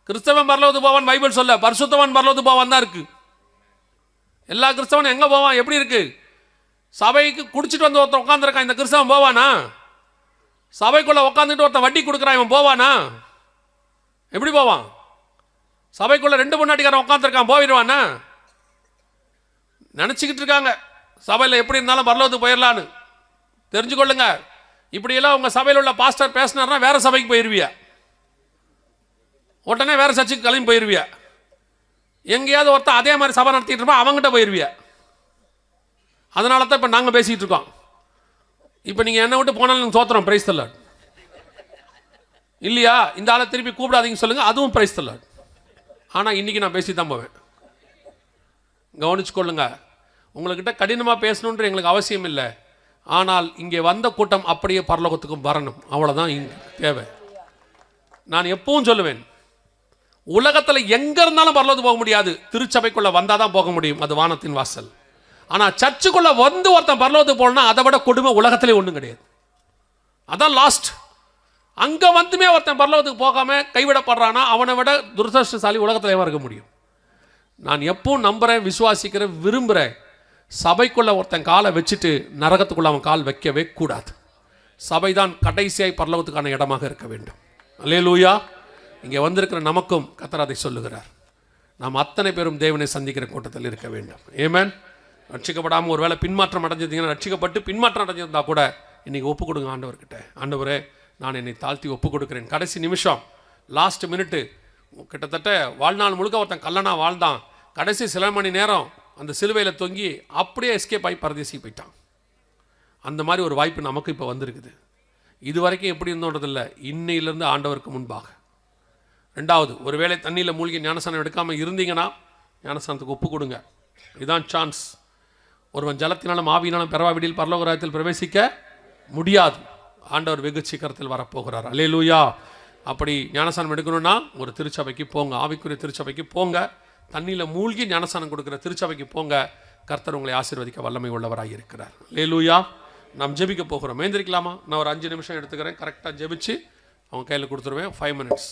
கிறிஸ்தவன் பரலோகத்துக்கு போவான் பைபிள் சொல்ல, பரிசுத்தவன் பரலோகத்துக்கு போவான் தான் இருக்கு. எல்லா கிறிஸ்தவனும் எங்கே போவான்? எப்படி இருக்கு? சபைக்கு குடிச்சிட்டு வந்து ஒருத்தன் உட்காந்துருக்கான், இந்த கிறிஸ்தவன் போவானா? சபைக்குள்ள உட்காந்துட்டு ஒருத்தன் வட்டி கொடுக்குறான், இவன் போவானா? எப்படி போவான்? சபைக்குள்ள 2 பொண்டாட்டிக்காரன் உட்காந்துருக்கான், போயிடுவானா? நினச்சிக்கிட்டு இருக்காங்க சபையில் எப்படி இருந்தாலும் பரலோகத்துக்கு போயிடலான்னு. தெரிஞ்சுக்கொள்ளுங்க, இப்படியெல்லாம் உங்கள் சபையில் உள்ள பாஸ்டர் பேசினார்னா வேற சபைக்கு போயிடுவியா. உடனே வேறு சர்ச்சுக்கு கிளம்பி போயிடுவிய. எங்கேயாவது ஒருத்தர் அதே மாதிரி சபை நடத்திட்டு இருப்பா, அவங்ககிட்ட போயிடுவிய. அதனால தான் இப்போ நாங்கள் பேசிகிட்டு இருக்கோம். இப்போ நீங்கள் என்ன விட்டு போனாலும் தோத்துறோம், பிரைஸ் தி லார்ட் இல்லையா? இந்த ஆளை திருப்பி கூப்பிடாதீங்க சொல்லுங்கள், அதுவும் பிரைஸ் தி லார்ட். ஆனால் இன்றைக்கி நான் பேசி தான் போவேன். கவனிச்சுக்கொள்ளுங்க. உங்கள்கிட்ட கடினமாக பேசணுன்ற எங்களுக்கு அவசியம் இல்லை. ஆனால் இங்கே வந்த கூட்டம் அப்படியே பரலோகத்துக்கும் வரணும், அவ்வளோதான் இங்கே தேவை. நான் எப்பவும் சொல்லுவேன், உலகத்தில் எங்கே இருந்தாலும் பரலோகத்துக்கு போக முடியாது, திருச்சபைக்குள்ளே வந்தால் தான் போக முடியும், அது வானத்தின் வாசல். ஆனால் சர்ச்சுக்குள்ளே வந்து ஒருத்தன் பரலோகத்துக்கு போகணும்னா அதை விட கொடுமை உலகத்திலே ஒன்றும் கிடையாது. அதான் லாஸ்ட். அங்கே வந்துமே ஒருத்தன் பரலோகத்துக்கு போகாமல் கைவிடப்படுறானா அவனை விட துரதிர்ஷ்டசாலி உலகத்தில் இருக்க முடியும். நான் எப்பவும் நம்புகிறேன், விசுவாசிக்கிறேன், விரும்புகிறேன், சபைக்குள்ளே ஒருத்தன் காலை வச்சுட்டு நரகத்துக்குள்ளே அவன் கால் வைக்கவே கூடாது. சபை தான் கடைசியாய் பரலோகத்துக்கான இடமாக இருக்க வேண்டும். அல்லேலூயா. இங்கே வந்திருக்கிற நமக்கும் கர்த்தர் அதை சொல்லுகிறார். நாம் அத்தனை பேரும் தேவனை சந்திக்கிற கூட்டத்தில் இருக்க வேண்டும். ஆமென். ரட்சிக்கப்படாமல் ஒரு வேளை பின்மாற்றம் அடைஞ்சிருந்தீங்கன்னா, ரட்சிக்கப்பட்டு பின்மாற்றம் அடைஞ்சிருந்தா கூட இன்றைக்கி ஒப்பு கொடுங்க ஆண்டவர்கிட்ட. ஆண்டவரே, நான் என்னை தாழ்த்தி ஒப்பு கொடுக்குறேன். கடைசி நிமிஷம், லாஸ்ட் மினிட்டு, கிட்டத்தட்ட வாழ்நாள் முழுக்க ஒருத்தன் கல்லனா வாழ்ந்தான். கடைசி சில மணி நேரம் அந்த சிலுவையில் தொங்கி அப்படியே எஸ்கேப் ஆகி பரதேசிக்கு போயிட்டான். அந்த மாதிரி ஒரு வாய்ப்பு நமக்கு இப்போ வந்திருக்குது. இது வரைக்கும் எப்படி இருந்தோன்றதில்லை, இன்னையிலேருந்து ஆண்டவருக்கு முன்பாக. ரெண்டாவது, ஒருவேளை தண்ணியில் மூழ்கி ஞானஸ்தானம் எடுக்காமல் இருந்தீங்கன்னா ஞானஸ்தானத்துக்கு ஒப்பு கொடுங்க. இதுதான் சான்ஸ். ஒருவன் ஜலத்தினாலும் ஆவியினாலும் பெறவாவிடில் பரலோக ராஜ்யத்தில் பிரவேசிக்க முடியாது. ஆண்டவர் வெகு சீக்கிரத்தில் வரப்போகிறார். அல்லேலூயா. அப்படி ஞானஸ்தானம் எடுக்கணும்னா ஒரு திருச்சபைக்கு போங்க, ஆவிக்குரிய திருச்சபைக்கு போங்க. தண்ணியில் மூழ்கி ஞானஸ்தானம் கொடுக்குற திருச்சபைக்கு போங்க. கர்த்தர் உங்களை ஆசீர்வதிக்க வல்லமை உள்ளவராக இருக்கிறார். அல்லேலூயா. நாம் ஜெபிக்க போகிறோம். எழுந்திரிக்கலாமா? நான் ஒரு 5 நிமிஷம் எடுத்துக்கிறேன். கரெக்டாக ஜெபிச்சு அவங்க கையில் கொடுத்துருவேன். 5 minutes.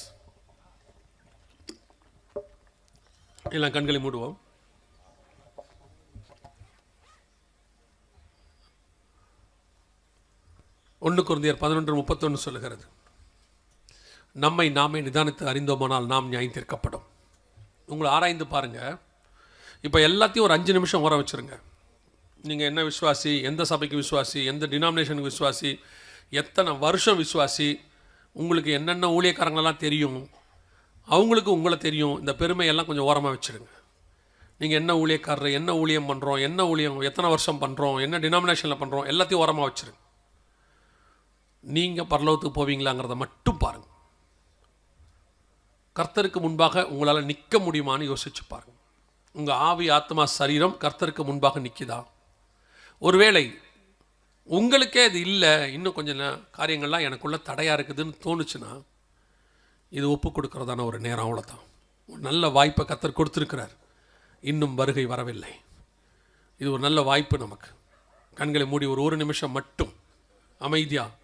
எல்லாம் கண்களை மூடுவோம். ஒன்று கொரிந்தியர் 11:31 சொல்லுகிறது, நம்மை நாமே நிதானித்து அறிந்தோமானால் நாம் நியாயம் தீர்க்கப்படும். உங்களை ஆராய்ந்து பாருங்கள். இப்போ எல்லாத்தையும் ஒரு 5 நிமிஷம் ஊற வச்சுருங்க. நீங்கள் என்ன விசுவாசி, எந்த சபைக்கு விசுவாசி, எந்த டினாமினேஷனுக்கு விசுவாசி, எத்தனை வருஷம் விசுவாசி, உங்களுக்கு என்னென்ன ஊழியக்காரங்களெல்லாம் தெரியும், அவங்களுக்கு உங்களை தெரியும். இந்த பெருமையெல்லாம் கொஞ்சம் ஓரமாக வச்சுடுங்க. நீங்கள் என்ன ஊழியக்காரர், என்ன ஊழியம் பண்ணுறோம், என்ன ஊழியம் எத்தனை வருஷம் பண்ணுறோம், என்ன டினாமினேஷனில் பண்ணுறோம், எல்லாத்தையும் ஓரமாக வச்சுருங்க. நீங்கள் பரலோகத்துக்கு போவீங்களாங்கிறத மட்டும் பாருங்கள். கர்த்தருக்கு முன்பாக உங்களால் நிற்க முடியுமான்னு யோசிச்சு பாருங்கள். உங்கள் ஆவி, ஆத்மா, சரீரம் கர்த்தருக்கு முன்பாக நிற்குதா? ஒருவேளை உங்களுக்கே அது இல்லை, இன்னும் கொஞ்சம் காரியங்கள்லாம் எனக்குள்ளே தடையாக இருக்குதுன்னு தோணுச்சுன்னா இது ஒப்பு கொடுக்குறதான ஒரு நேரம். அவ்வளோதான். ஒரு நல்ல வாய்ப்பை கர்த்தர் கொடுத்துருக்கிறார். இன்னும் வருகை வரவில்லை. இது ஒரு நல்ல வாய்ப்பு நமக்கு. கண்களை மூடி ஒரு நிமிஷம் மட்டும் அமைதியாக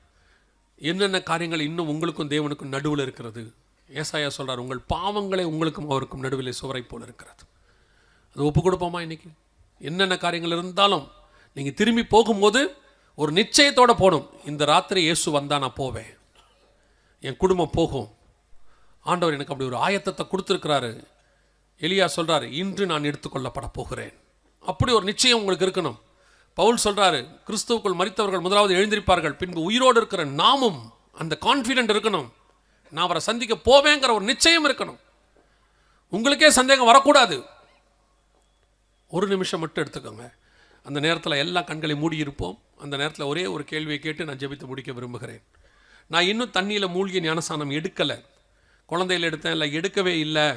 என்னென்ன காரியங்கள் இன்னும் உங்களுக்கும் தேவனுக்கும் நடுவில் இருக்கிறது. ஏசாயா சொல்கிறார், உங்கள் பாவங்களே உங்களுக்கும் அவருக்கும் நடுவில் சுவரை போல் இருக்கிறது. அது ஒப்பு கொடுப்போமா? இன்றைக்கி என்னென்ன காரியங்கள் இருந்தாலும் நீங்கள் திரும்பி போகும்போது ஒரு நிச்சயத்தோடு போகணும். இந்த ராத்திரி இயேசு வந்தால் நான் போவேன், என் குடும்பம் போகும். ஆண்டவர் எனக்கு அப்படி ஒரு ஆயத்தத்தை கொடுத்துருக்கிறாரு. எலியா சொல்கிறாரு, இன்று நான் எடுத்துக்கொள்ளப்பட போகிறேன். அப்படி ஒரு நிச்சயம் உங்களுக்கு இருக்கணும். பவுல் சொல்கிறாரு, கிறிஸ்துவுக்குள் மரித்தவர்கள் முதலாவது எழுந்திருப்பார்கள், பின்பு உயிரோடு இருக்கிற நாமும் அந்த கான்ஃபிடென்ட் இருக்கணும். நான் அவரை சந்திக்க போவேங்கிற ஒரு நிச்சயம் இருக்கணும். உங்களுக்கே சந்தேகம் வரக்கூடாது. ஒரு நிமிஷம் மட்டும் எடுத்துக்கோங்க. அந்த நேரத்தில் எல்லா கண்களையும் மூடி இருப்போம். அந்த நேரத்தில் ஒரே ஒரு கேள்வியை கேட்டு நான் ஜெபித்து முடிக்க விரும்புகிறேன். நான் இன்னும் தண்ணியில் மூழ்கி ஞானஸ்தானம் எடுக்கலை, குழந்தையில் எடுத்தேன், இல்லை எடுக்கவே இல்லை,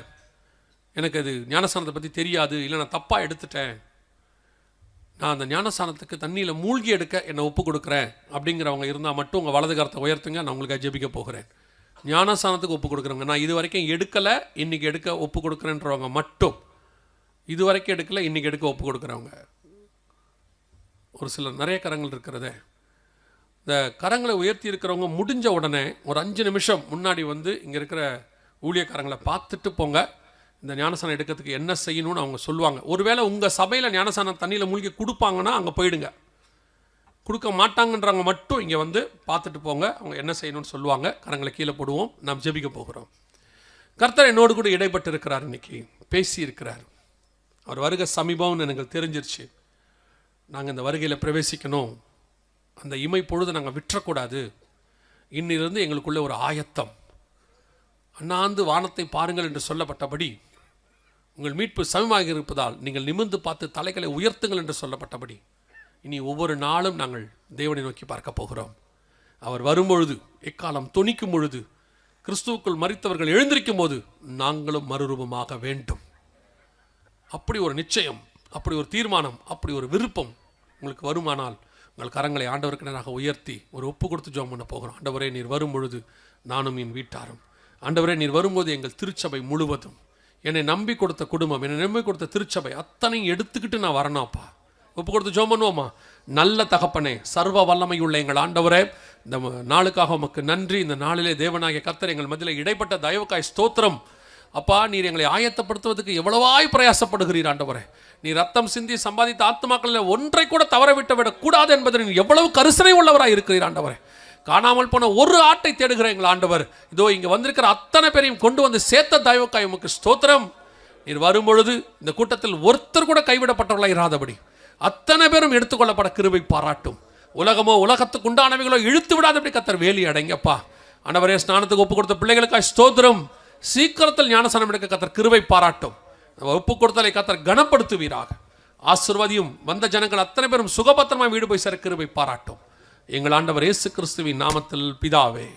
எனக்கு அது ஞானஸ்தானத்தை பற்றி தெரியாது, இல்லை நான் தப்பாக எடுத்துட்டேன், நான் அந்த ஞானஸ்தானத்துக்கு தண்ணியில் மூழ்கி எடுக்க என்னை ஒப்பு கொடுக்குறேன் அப்படிங்கிறவங்க இருந்தால் மட்டும் உங்கள் வலது கரத்தை உயர்த்துங்க. நான் உங்களுக்கு ஜெபிக்க போகிறேன். ஞானஸ்தானத்துக்கு ஒப்பு கொடுக்குறவங்க, நான் இது வரைக்கும் எடுக்கலை, இன்றைக்கி எடுக்க ஒப்பு கொடுக்குறேன்றவங்க மட்டும், இது வரைக்கும் எடுக்கலை, இன்றைக்கி எடுக்க ஒப்பு கொடுக்குறவங்க. ஒரு சில நிறைய கரங்கள் இருக்கிறதே. இந்த கரங்களை உயர்த்தி இருக்கிறவங்க முடிஞ்ச உடனே ஒரு 5 நிமிஷம் முன்னாடி வந்து இங்கே இருக்கிற ஊழியக்காரங்களை பார்த்துட்டு போங்க. இந்த ஞானஸ்தானம் எடுக்கிறதுக்கு என்ன செய்யணும்னு அவங்க சொல்லுவாங்க. ஒருவேளை உங்கள் சபையில் ஞானஸ்தானம் தண்ணியில் மூழ்கி கொடுப்பாங்கன்னா அங்கே போயிடுங்க. கொடுக்க மாட்டாங்கன்றவங்க மட்டும் இங்கே வந்து பார்த்துட்டு போங்க. அவங்க என்ன செய்யணும்னு சொல்லுவாங்க. கரங்களை கீழே போடுவோம். நாம் ஜெபிக்க போகிறோம். கர்த்தர் என்னோடு கூட இடைப்பட்டு இருக்கிறார், இன்னைக்கு பேசி இருக்கிறார். அவர் வருகை சமீபம்னு எனக்கு தெரிஞ்சிருச்சு. நாங்கள் இந்த வருகையில் பிரவேசிக்கணும். அந்த இமை பொழுது நாங்கள் விட்டுறக்கூடாது. இன்னிலிருந்து எங்களுக்குள்ளே ஒரு ஆயத்தம். அண்ணாந்து வானத்தை பாருங்கள் என்று சொல்லப்பட்டபடி, உங்கள் மீட்பு சமமாக இருப்பதால் நீங்கள் நிமிர்ந்து பார்த்து தலைகளை உயர்த்துங்கள் என்று சொல்லப்பட்டபடி, இனி ஒவ்வொரு நாளும் நாங்கள் தேவனை நோக்கி பார்க்க போகிறோம். அவர் வரும்பொழுது, எக்காலம் தொனிக்கும் பொழுது, கிறிஸ்துவுக்குள் மரித்தவர்கள் எழுந்திருக்கும் போது நாங்களும் மறுரூபமாக வேண்டும். அப்படி ஒரு நிச்சயம், அப்படி ஒரு தீர்மானம், அப்படி ஒரு விருப்பம் உங்களுக்கு வருமானால் உங்கள் கரங்களை ஆண்டவருக்கு நேராக உயர்த்தி ஒரு ஒப்பு கொடுத்து ஜெபம் பண்ண போகிறோம். ஆண்டவரே, நீர் வரும் பொழுது நானும் என் வீட்டாரும், ஆண்டவரே நீர் வரும்போது எங்கள் திருச்சபை முழுவதும், என்னை நம்பி கொடுத்த குடும்பம், என்னை நம்பி கொடுத்த திருச்சபை அத்தனையும் எடுத்துக்கிட்டு நான் வரணும்ப்பா. ஒப்பு கொடுத்து ஜெபம் பண்ணுவோமா? நல்ல தகப்பனே, சர்வ வல்லமை உள்ள எங்கள் ஆண்டவரே, இந்த நாளுக்காக உமக்கு நன்றி. இந்த நாளிலே தேவனாகிய கர்த்தர் எங்கள் மத்தியில் இடைப்பட்ட தயவுக்காய் ஸ்தோத்திரம். அப்பா, நீர் எங்களை ஆயத்தப்படுத்துவதற்கு எவ்வளவாய் பிரயாசப்படுகிறீர் ஆண்டவரே. நீ ரத்தம் சிந்தி சம்பாதித்த ஆத்மாக்களில் ஒன்றை கூட தவற விட கூடாது என்பதை நீ எவ்வளவு கரிசனை உள்ளவராய் இருக்கிறீர் ஆண்டவரே. காணாமல் போன ஒரு ஆட்டை தேடுகிற எங்கள் ஆண்டவர், இதோ இங்கே வந்திருக்கிற அத்தனை பேரையும் கொண்டு வந்து சேர்த்த தயவுக்காய் உமக்கு ஸ்தோத்திரம். நீர் வரும்பொழுது இந்த கூட்டத்தில் ஒருத்தர் கூட கைவிடப்பட்டவர்களாக இராதபடி அத்தனை பேரும் எடுத்துக்கொள்ளப்பட கிருபை பாராட்டும். உலகமோ உலகத்துக்கு உண்டானவைகளோ இழுத்து விடாதபடி கர்த்தர் வேலி அடைங்கப்பா. ஆண்டவரே, ஸ்நானத்துக்கு ஒப்பு கொடுத்த பிள்ளைகளுக்காய் ஸ்தோத்திரம். சீக்கிரத்தில் ஞானஸ்நானம் எடுக்க கர்த்தர் கிருபை பாராட்டும். ஒப்பு கொடுத்தலை கர்த்தர் கனப்படுத்துவீராக. ஆசீர்வதியும். வந்த ஜனங்கள் அத்தனை பேரும் சுகபத்திரமாய் வீடு போய் சேர கிருபை பாராட்டும். எங்கள் ஆண்டவர் இயேசு கிறிஸ்துவின் நாமத்தில் பிதாவே.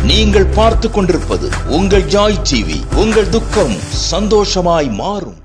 நீங்கள் பார்த்துக் கொண்டிருப்பது உங்கள் ஜாய் டிவி. உங்கள் துக்கம் சந்தோஷமாய் மாறும்.